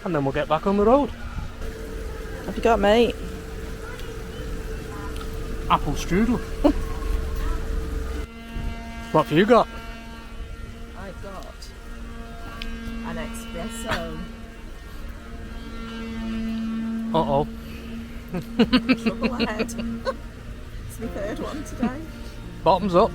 and then we'll get back on the road. What have you got, mate? Apple strudel. What have you got? I've got an espresso. Uh-oh. Trouble ahead. It's my third one today. Bottoms up.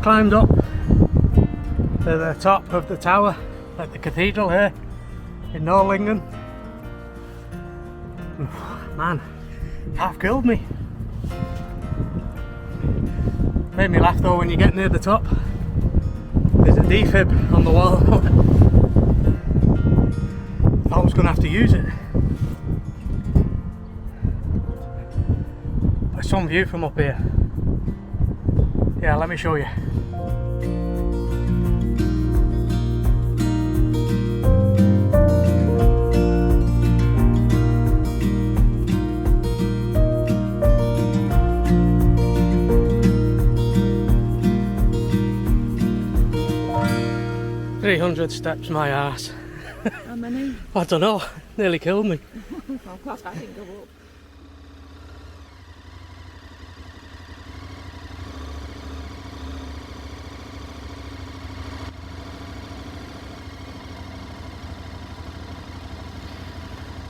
just climbed up to the top of the tower at the cathedral here in Norlingen. Man, half killed me. Made me laugh though when you get near the top. There's a defib on the wall. I was going to have to use it. There's some view from up here. Yeah, let me show you. "300 steps, my arse." How many? I don't know, nearly killed me. I'm glad I didn't go up.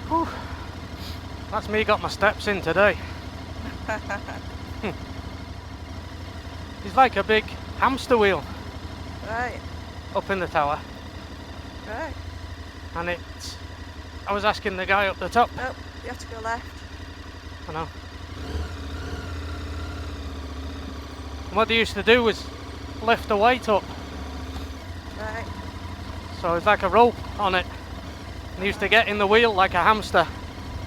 Whew. That's me got my steps in today. It's like a big hamster wheel. Right. Up in the tower. Right. And I was asking the guy up the top. Oh, you have to go left. I know. And what they used to do was lift the weight up. Right. So it's like a rope on it. And they used to get in the wheel like a hamster.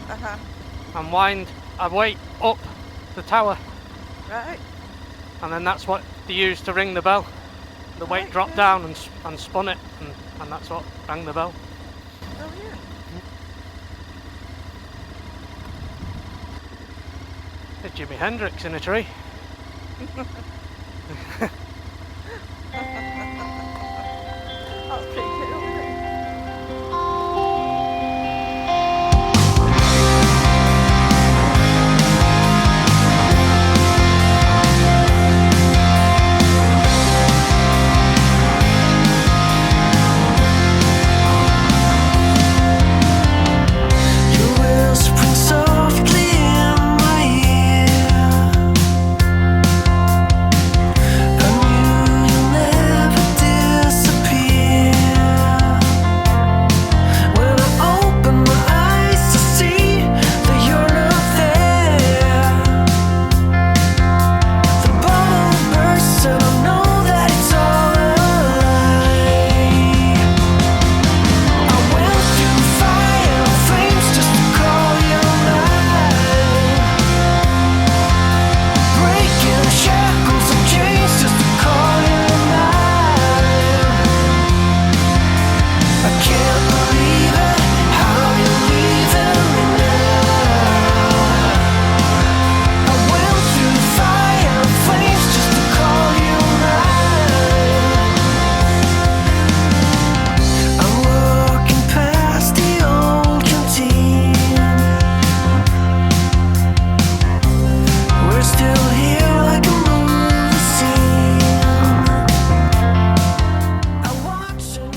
Uh-huh. And wind a weight up the tower. Right. And then that's what they used to ring the bell. The weight dropped down and spun it, and that's what rang the bell. Oh yeah. There's Jimi Hendrix in a tree. That's pretty cool, isn't it?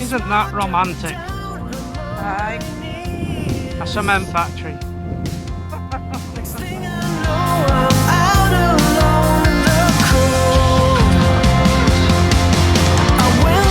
'Isn't that romantic? Aye. A cement factory. I will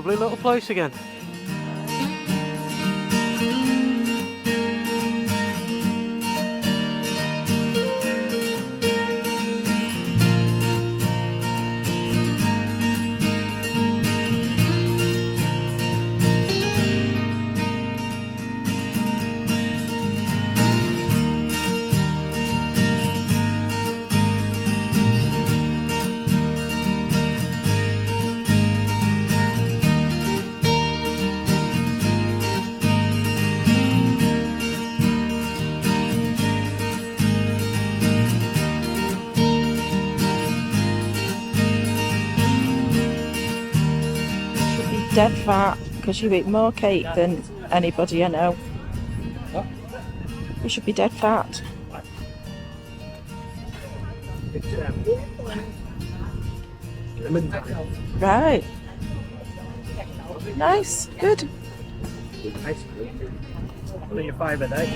lovely little place again. Dead fat because you eat more cake than anybody I know. What? You should be dead fat. Right. Nice. Good. Nice. What are your 5 a day?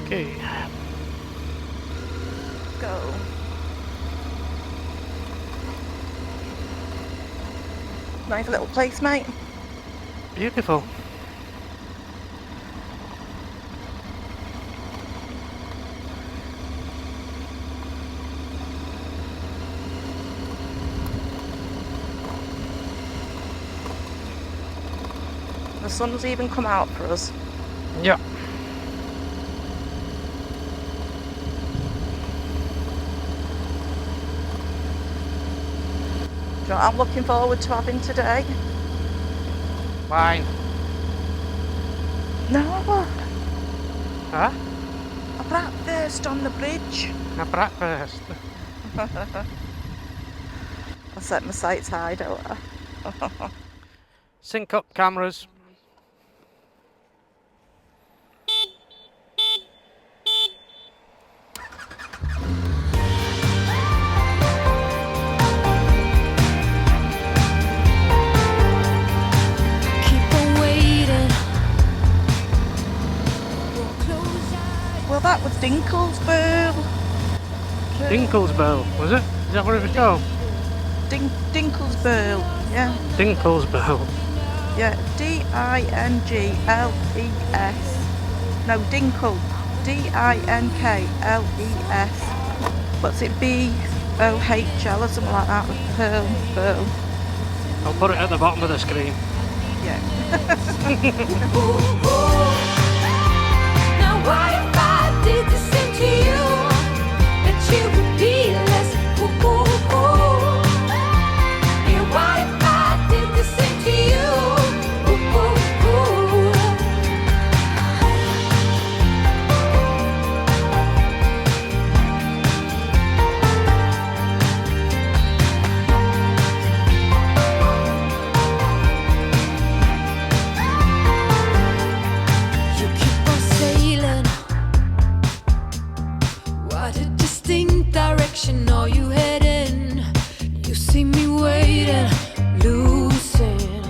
Okay. Go. Nice little place, mate. Beautiful. The sun's even come out for us. Yeah. Do you know what I'm looking forward to having today? Fine. No. Huh? A breakfast on the bridge. A breakfast. I set my sights high, don't I? Sync up cameras. Well, that was Dinklesburg. Dinklesburg, was it? Is that what it was called? Dinklesburg, yeah. Dinklesburg. Yeah, D-I-N-G-L-E-S. No, Dinkle. D-I-N-K-L-E-S. What's it? B-O-H-L or something like that. Pearl. I'll put it at the bottom of the screen. Yeah. Now what if I did the same to you? That you would be less Yeah, what if I did the same to you? You keep on sailing. What a distinct direction are you heading? You see me waiting, losing.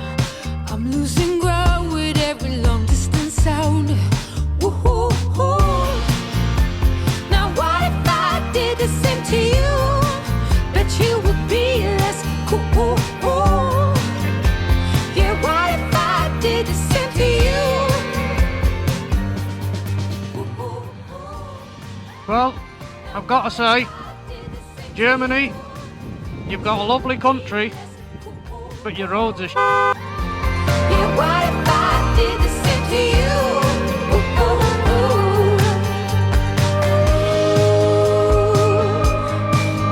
I'm losing ground with every long distance sound. Woo-hoo-hoo. Now what if I did the same to you? Bet you would be less cool. Yeah, what if I did the same to you? Well, I've got to say, Germany, you've got a lovely country, but your roads are Yeah, what if I did the same to you?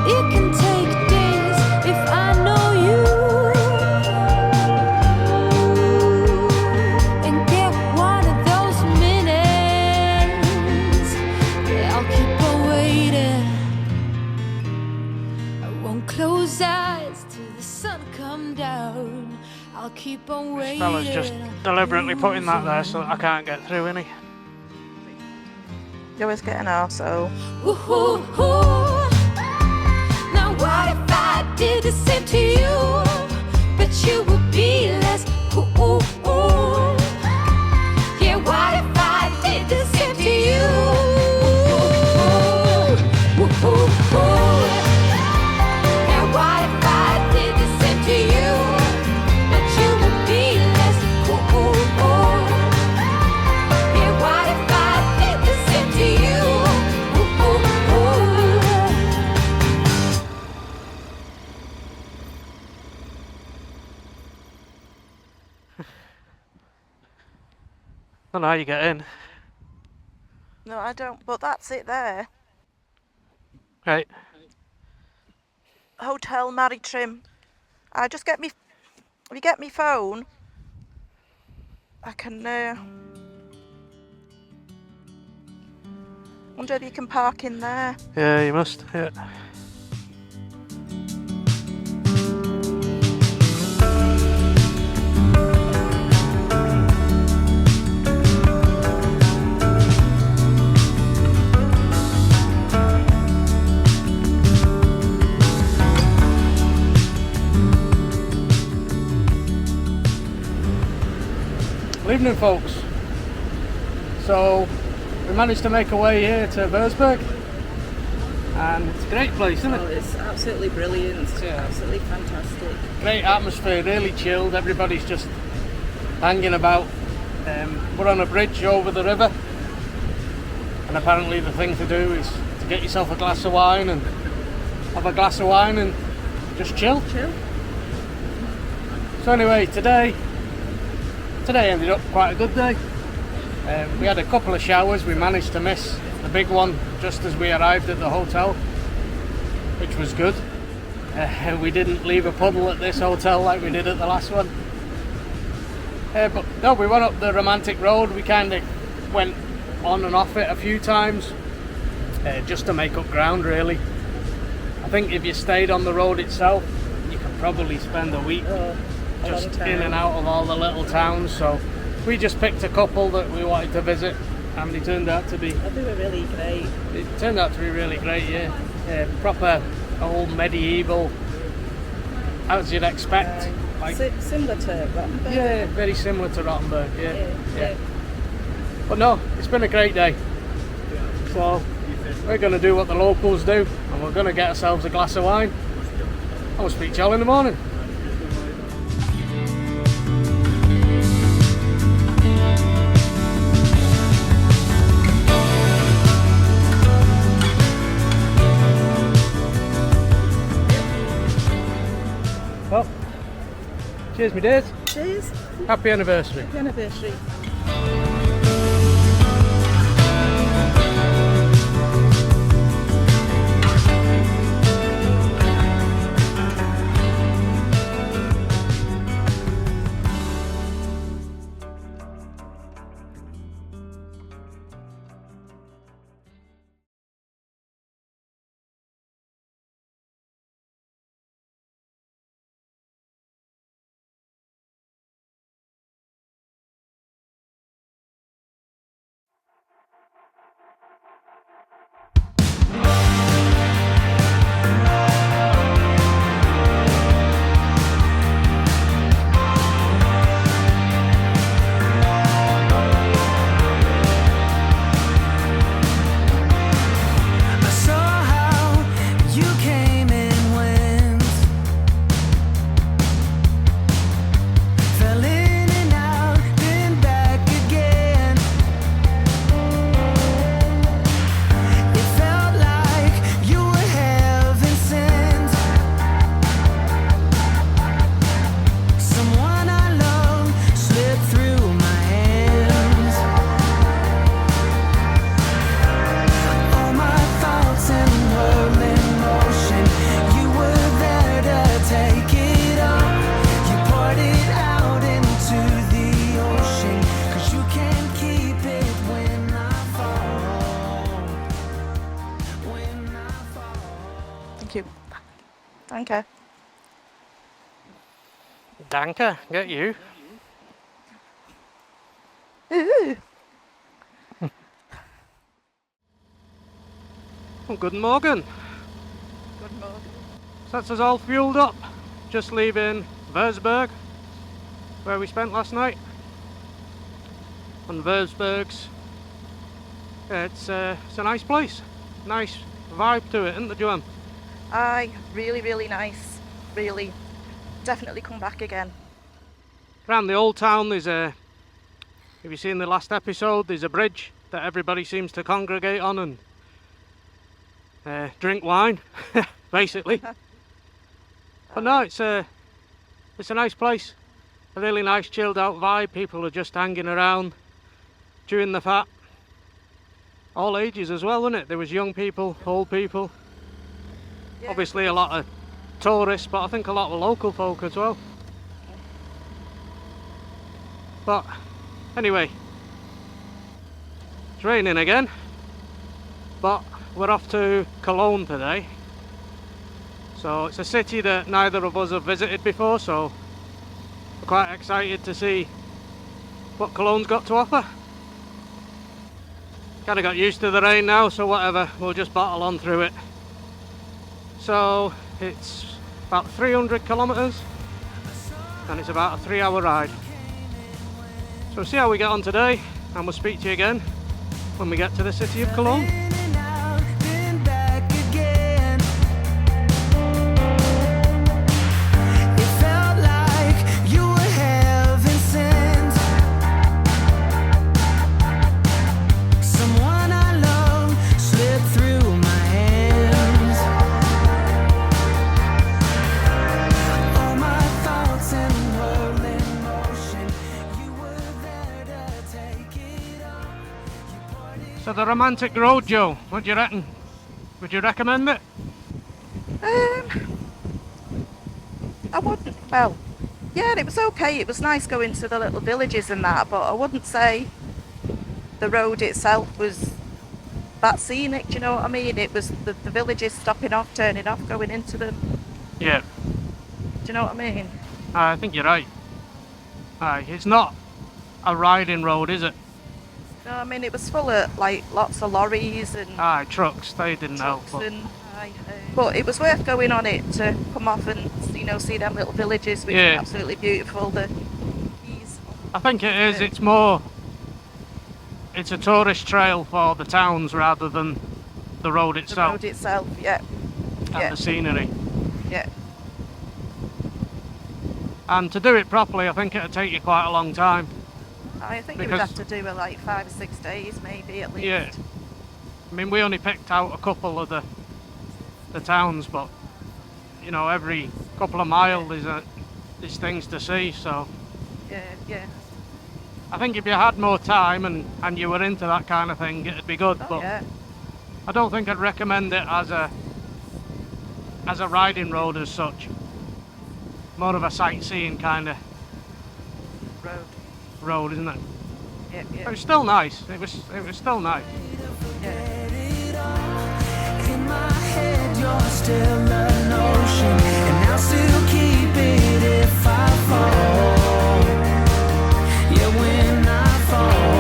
It can take days if I know you and get one of those minutes. Yeah, I'll keep on waiting. I won't close eyes till the sun come down. I'll keep on waiting. This fella's just deliberately putting that there so that I can't get through, innit? You're always getting arsehole. Woo-hoo-hoo. Now what if I did the same to you? Bet you would don't know how you get in. No, I don't, but that's it there. Right. Hotel Maritrim. I just get me, if you get me phone, I can, wonder if you can park in there. Yeah, you must. Yeah. Evening, folks. So we managed to make our way here to Wurzburg, and it's a great place, isn't it? Oh, it's absolutely brilliant. Yeah. Absolutely fantastic. Great atmosphere, really chilled. Everybody's just hanging about. We're on a bridge over the river, and apparently the thing to do is to get yourself a glass of wine and have a glass of wine and just chill. So anyway, today ended up quite a good day. We had a couple of showers. We managed to miss the big one just as we arrived at the hotel, which was good. We didn't leave a puddle at this hotel like we did at the last one. But no, we went up the romantic road. We kind of went on and off it a few times, just to make up ground, really. I think if you stayed on the road itself, you could probably spend a week just in and out of all the little towns. So we just picked a couple that we wanted to visit, and they turned out to be... They were really great. It turned out to be really great, yeah. Proper old medieval, as you'd expect. Like, similar to Rothenburg. Yeah, very similar to Rothenburg, yeah. But no, it's been a great day. So we're going to do what the locals do, and we're going to get ourselves a glass of wine. I'll speak to y'all in the morning. Well, cheers, my dears. Cheers. Happy anniversary. Happy anniversary. Danke. Danke, get you. Ooh. Well, good morning. Good morning. So that's us all fueled up, just leaving Wurzburg, where we spent last night. And Wurzburg's, it's a nice place, nice vibe to it, isn't there, Joanne? Aye, really, really nice. Really, definitely come back again. Around the old town there's a, if you seen the last episode, there's a bridge that everybody seems to congregate on and drink wine, basically. But no, it's a nice place, a really nice chilled out vibe. People are just hanging around, chewing the fat. All ages as well, wasn't it? There was young people, old people. Yeah. Obviously a lot of tourists, but I think a lot of local folk as well. But anyway, it's raining again, but we're off to Cologne today. So it's a city that neither of us have visited before, so we're quite excited to see what Cologne's got to offer. Kind of got used to the rain now, so whatever, we'll just battle on through it. So it's about 300 kilometres and it's about a 3-hour ride. So we'll see how we get on today, and we'll speak to you again when we get to the city of Cologne. So the romantic road, Joe, what do you reckon? Would you recommend it? I wouldn't, well, yeah, it was okay. It was nice going to the little villages and that, but I wouldn't say the road itself was that scenic, do you know what I mean? It was the villages stopping off, turning off, going into them. Yeah. Do you know what I mean? I think you're right. It's not a riding road, is it? No, I mean, it was full of, like, lots of lorries and... trucks, they didn't help. But it was worth going on it to come off and, you know, see them little villages, which are absolutely beautiful. I think it is, it's more... It's a tourist trail for the towns rather than the road itself. The road itself, yeah. And the scenery. Yeah. And to do it properly, I think it'll take you quite a long time. I think you would have to do it like 5 or 6 days, maybe, at least. Yeah. I mean, we only picked out a couple of the towns, but, you know, every couple of miles there's things to see, so... Yeah. I think if you had more time and you were into that kind of thing, it'd be good, but yeah. I don't think I'd recommend it as a riding road as such. More of a sightseeing kind of road, isn't it? Yeah. It was still nice. It was still nice. In my head, you're still an ocean, and I'll still keep it if I fall. Yeah, when I fall.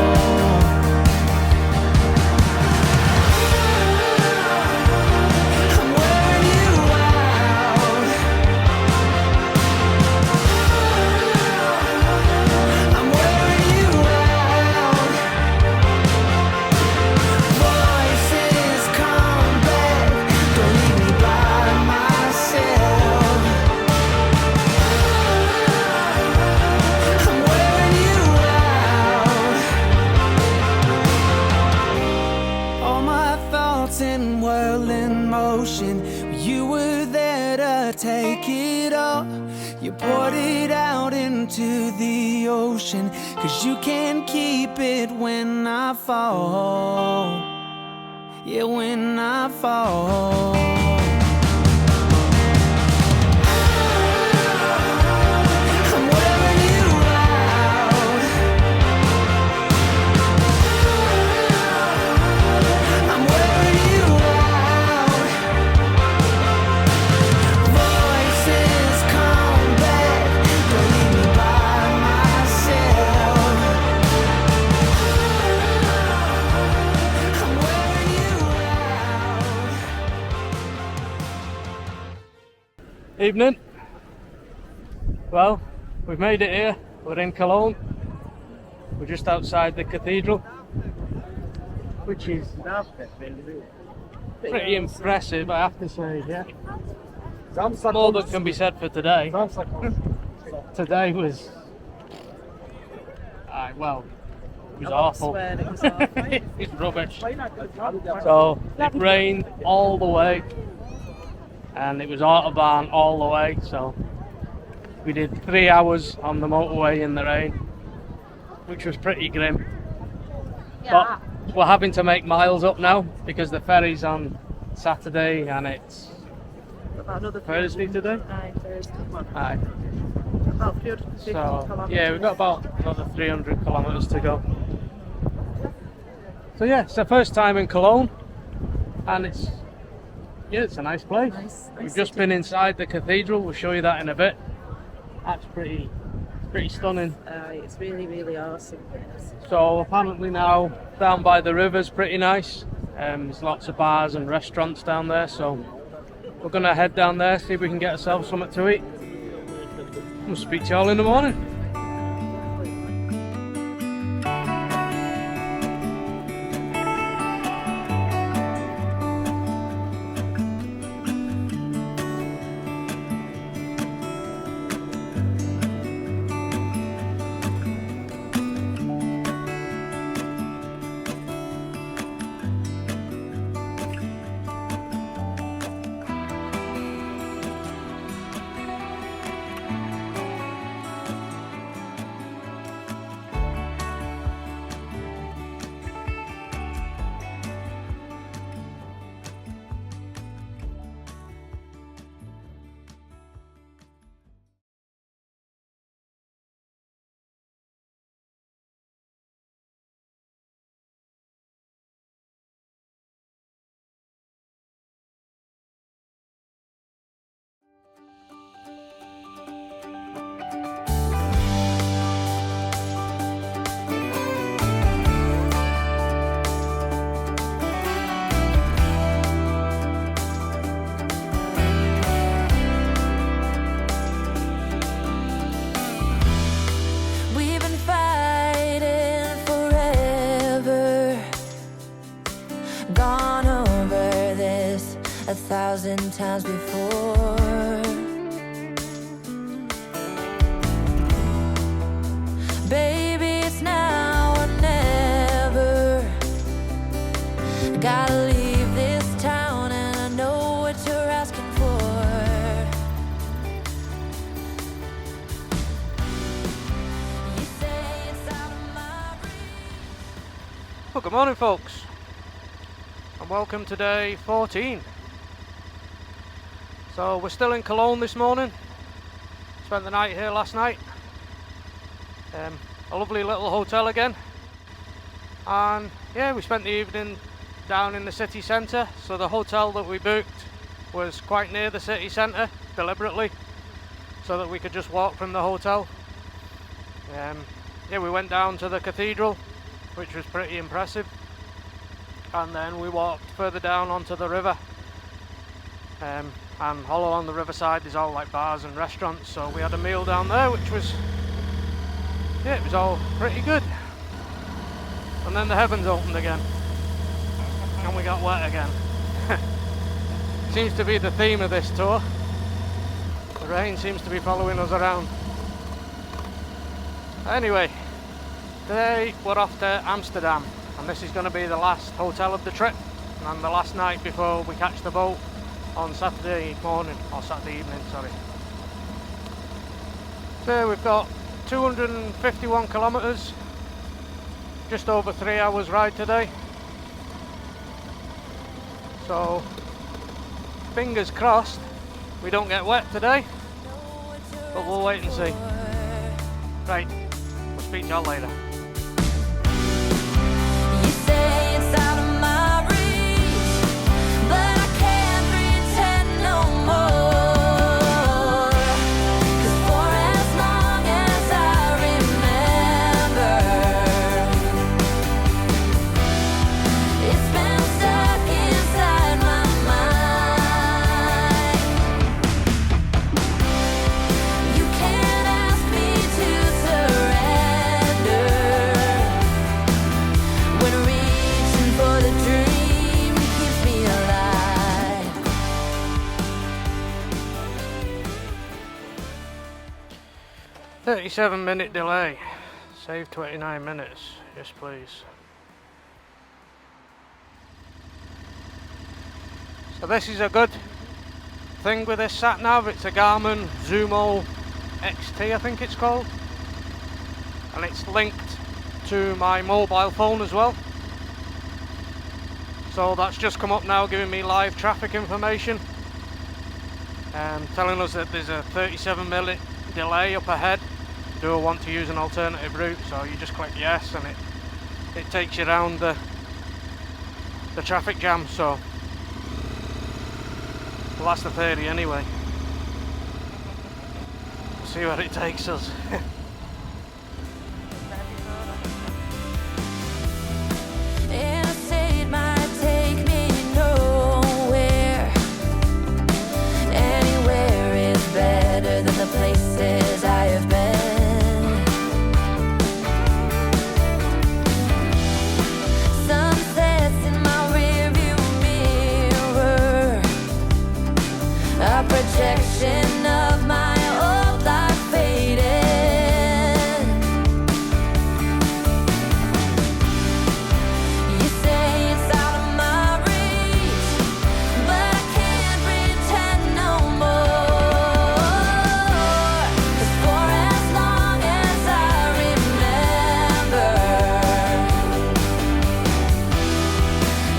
You were there to take it all. You poured it out into the ocean, 'cause you can't keep it when I fall. Yeah, when I fall. Evening. Well, we've made it here. We're in Cologne. We're just outside the cathedral, which is pretty impressive, I have to say. Yeah. More than can be said for today. Today was, well, it was awful. It was awful. It's rubbish. So it rained all the way. And it was Autobahn all the way, so we did 3 hours on the motorway in the rain, which was pretty grim. But we're having to make miles up now because the ferry's on Saturday and it's About another Thursday today. Aye, Thursday. Aye. About 350 So kilometres. yeah, we've got about another 300 kilometres to go. So yeah, it's the first time in Cologne, and it's a nice place. We've just been inside the cathedral. We'll show you that in a bit. That's pretty stunning. It's really, really awesome. So apparently now down by the river's pretty nice. There's lots of bars and restaurants down there, so we're gonna head down there, see if we can get ourselves something to eat. We'll speak to you all in the morning. Gone over this 1,000 times before. Baby, it's now or never. Gotta leave this town and I know what you're asking for. You say it's out of my reach. Well, good morning, folks, and welcome to day 14. So we're still in Cologne this morning. Spent the night here last night. A lovely little hotel again, and yeah, we spent the evening down in the city centre. So the hotel that we booked was quite near the city centre, deliberately, so that we could just walk from the hotel. Yeah, we went down to the cathedral, which was pretty impressive, and then we walked further down onto the river, and all along the riverside there's all like bars and restaurants, so we had a meal down there, which was, yeah, it was all pretty good. And then the heavens opened again and we got wet again. Seems to be the theme of this tour. The rain seems to be following us around. Anyway, today we're off to Amsterdam, and this is going to be the last hotel of the trip and the last night before we catch the boat on Saturday morning, or Saturday evening, sorry. So we've got 251 kilometres, just over 3 hours ride today. So fingers crossed we don't get wet today, but we'll wait and see. Right, we'll speak to y'all later. You say it's out of my reach, but I can't pretend no more. 'Cause for as long as I remember, it's been stuck inside my mind. You can't ask me to surrender when reaching for the dream keeps me alive. 37-minute delay. Save 29 minutes. Yes, please. So this is a good thing with this sat nav. It's a Garmin Zumo XT, I think it's called, and it's linked to my mobile phone as well. So that's just come up now, giving me live traffic information, telling us that there's a 37-minute delay up ahead. Do I want to use an alternative route? So you just click yes, and it takes you around the traffic jam. So well, that's the 30 anyway. We'll see where it takes us. Interstate might take me nowhere. Anywhere is better than the places I have been. Sunsets in my rearview mirror, a projection of my old life faded. You say it's out of my reach, but I can't pretend no more. 'Cause for as long as I remember,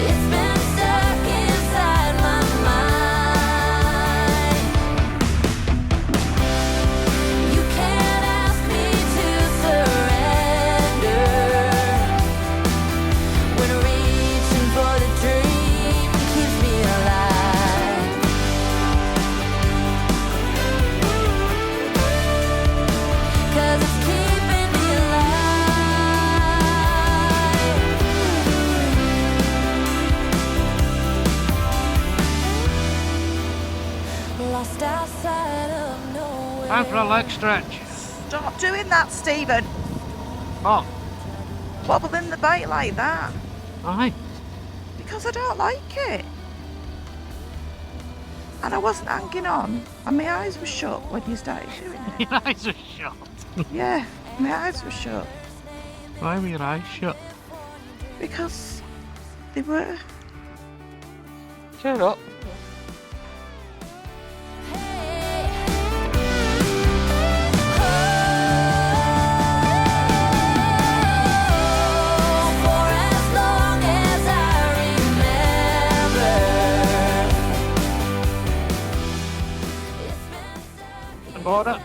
it's been stuck inside my mind. You can't ask me to surrender when reaching for the dream keeps me alive. 'Cause it's keeping me alive. Lost outside of nowhere. Time for a leg stretch. Stop doing that, Stephen. Oh, Wobbling the bike like that. aye. Because I don't like it. And I wasn't hanging on, and my eyes were shut when you started shooting it. Your eyes are shut. Yeah, my eyes were shut. Why were your eyes shut? Because they were. Shut up. For as long as I remember, it's been stuck. Border.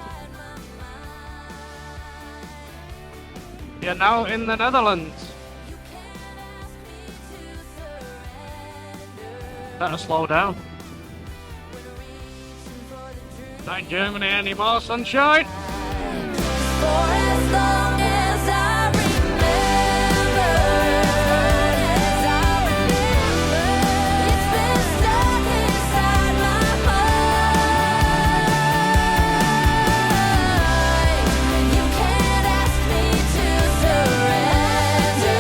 You're now in the Netherlands. Better slow down. Not in Germany anymore, sunshine. For as long as I remember, it's been stuck inside my mind. You can't ask me to surrender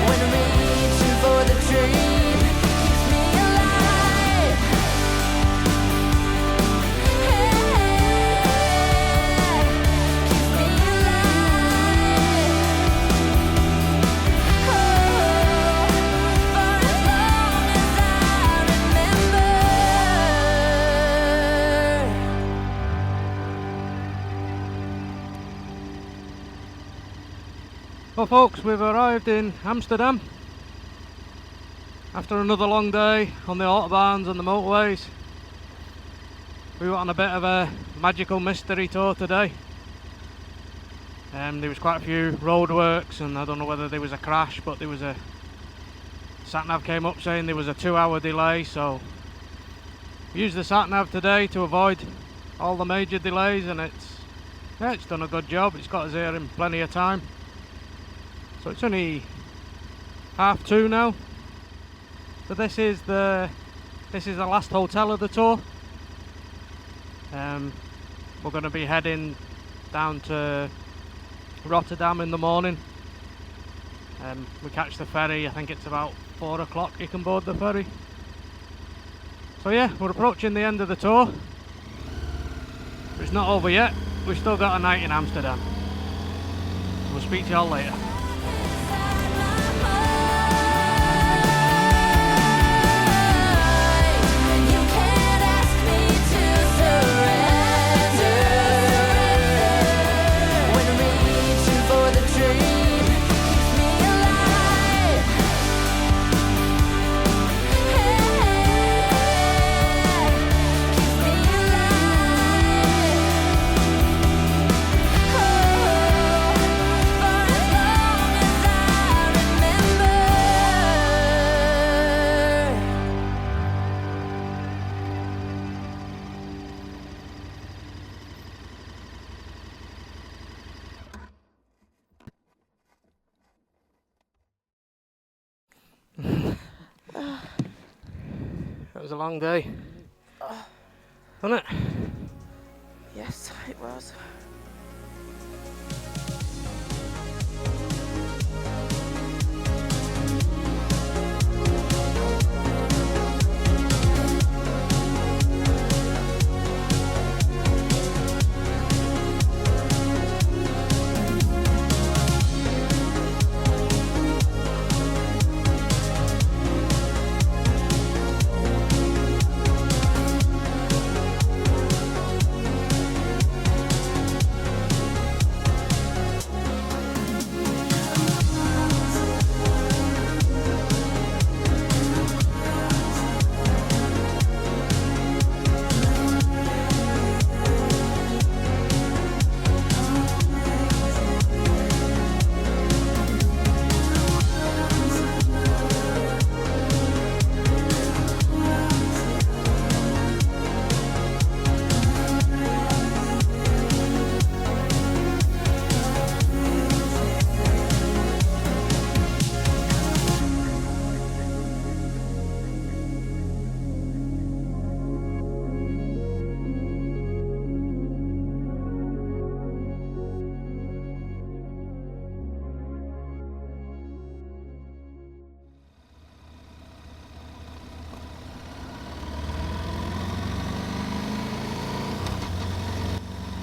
when reaching for the dream keeps me alive. Keeps me alive. For as long as I remember. Well folks, we've arrived in Amsterdam after another long day on the autobahns and the motorways. We went on a bit of a magical mystery tour today. There was quite a few roadworks, and I don't know whether there was a crash, but there was a sat-nav came up saying there was a 2-hour delay, so we used the sat-nav today to avoid all the major delays, and it's done a good job. It's got us here in plenty of time. So it's only 2:30 now. So this is the last hotel of the tour. We're going to be heading down to Rotterdam in the morning. We catch the ferry. I think it's about 4 o'clock you can board the ferry. So yeah, we're approaching the end of the tour. But it's not over yet. We've still got a night in Amsterdam. We'll speak to y'all later. You can't ask me to surrender when reaching for the dream keeps me alive. It was a long day. Wasn't it? Yes, it was.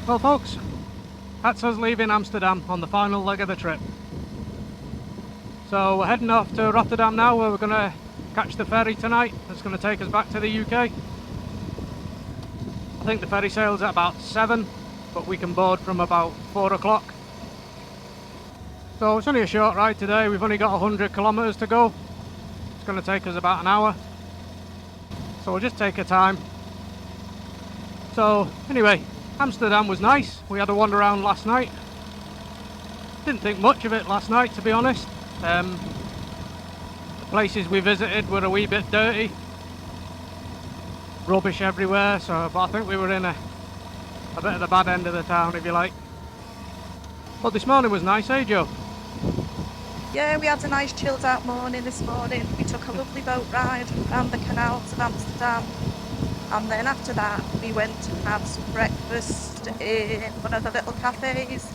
Well folks, that's us leaving Amsterdam on the final leg of the trip. So we're heading off to Rotterdam now, where we're going to catch the ferry tonight. It's going to take us back to the UK. I think the ferry sails at about 7, but we can board from about 4 o'clock. So it's only a short ride today. We've only got 100 kilometres to go. It's going to take us about an hour. So we'll just take our time. So anyway, Amsterdam was nice. We had a wander around last night. Didn't think much of it last night, to be honest. The places we visited were a wee bit dirty. Rubbish everywhere, but I think we were in a bit of the bad end of the town, if you like. But this morning was nice, eh Joe? Yeah, we had a nice chilled out morning this morning. We took a lovely boat ride around the canals of Amsterdam. And then after that, we went and had some breakfast in one of the little cafes,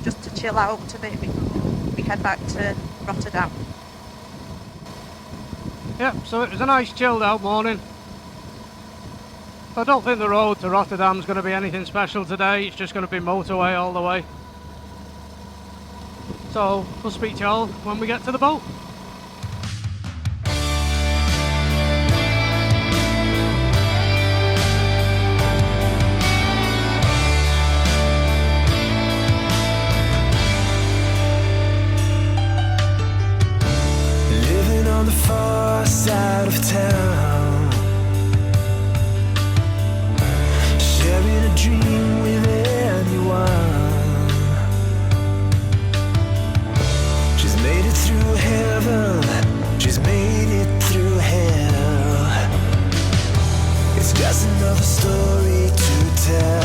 just to chill out a bit before we head back to Rotterdam. Yep, so it was a nice chilled out morning. I don't think the road to Rotterdam is going to be anything special today. It's just going to be motorway all the way. So we'll speak to you all when we get to the boat. On the far side of town, sharing a dream with anyone. She's made it through heaven, she's made it through hell. It's just another story to tell.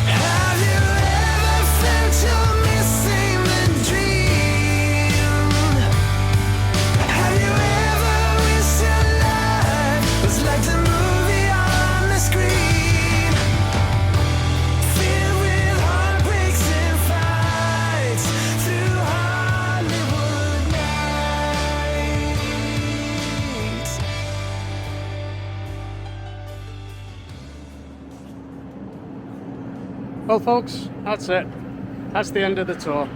Have you ever felt you're missing the dream? Like the movie on the screen, filled with heartbreaks and fights through Hollywood nights. Well folks, that's it. That's the end of the tour.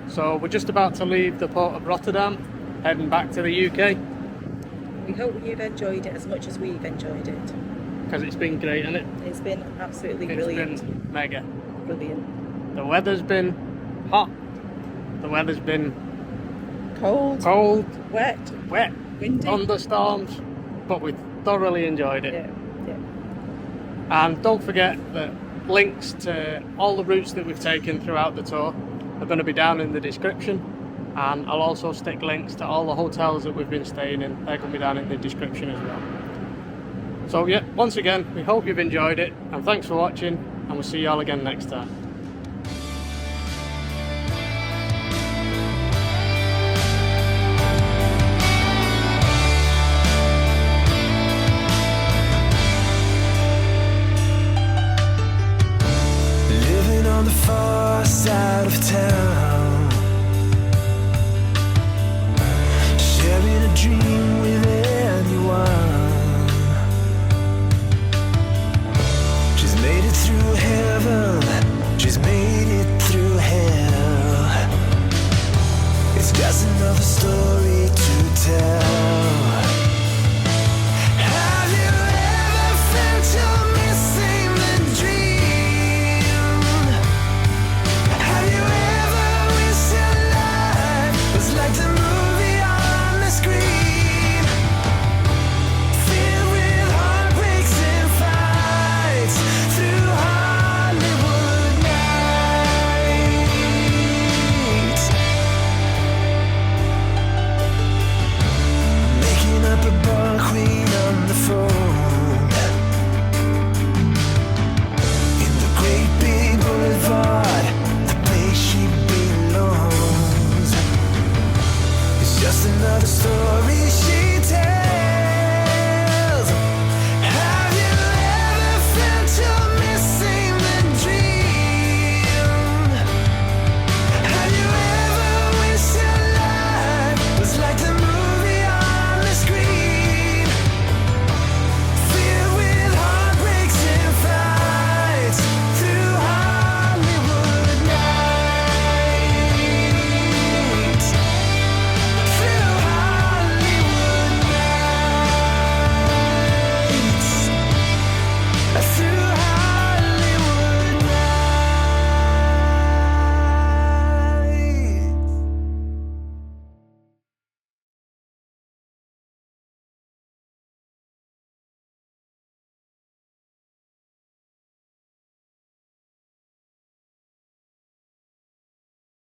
So we're just about to leave the port of Rotterdam, heading back to the UK. We hope you've enjoyed it as much as we've enjoyed it. Because it's been great, hasn't it? It's been absolutely brilliant. It's been mega. Brilliant. The weather's been hot. The weather's been cold, wet, windy, thunderstorms, but we thoroughly enjoyed it. Yeah. And don't forget that links to all the routes that we've taken throughout the tour are going to be down in the description. And I'll also stick links to all the hotels that we've been staying in. They're going to be down in the description as well. So yeah, once again, we hope you've enjoyed it, and thanks for watching, and we'll see you all again next time. far side of town.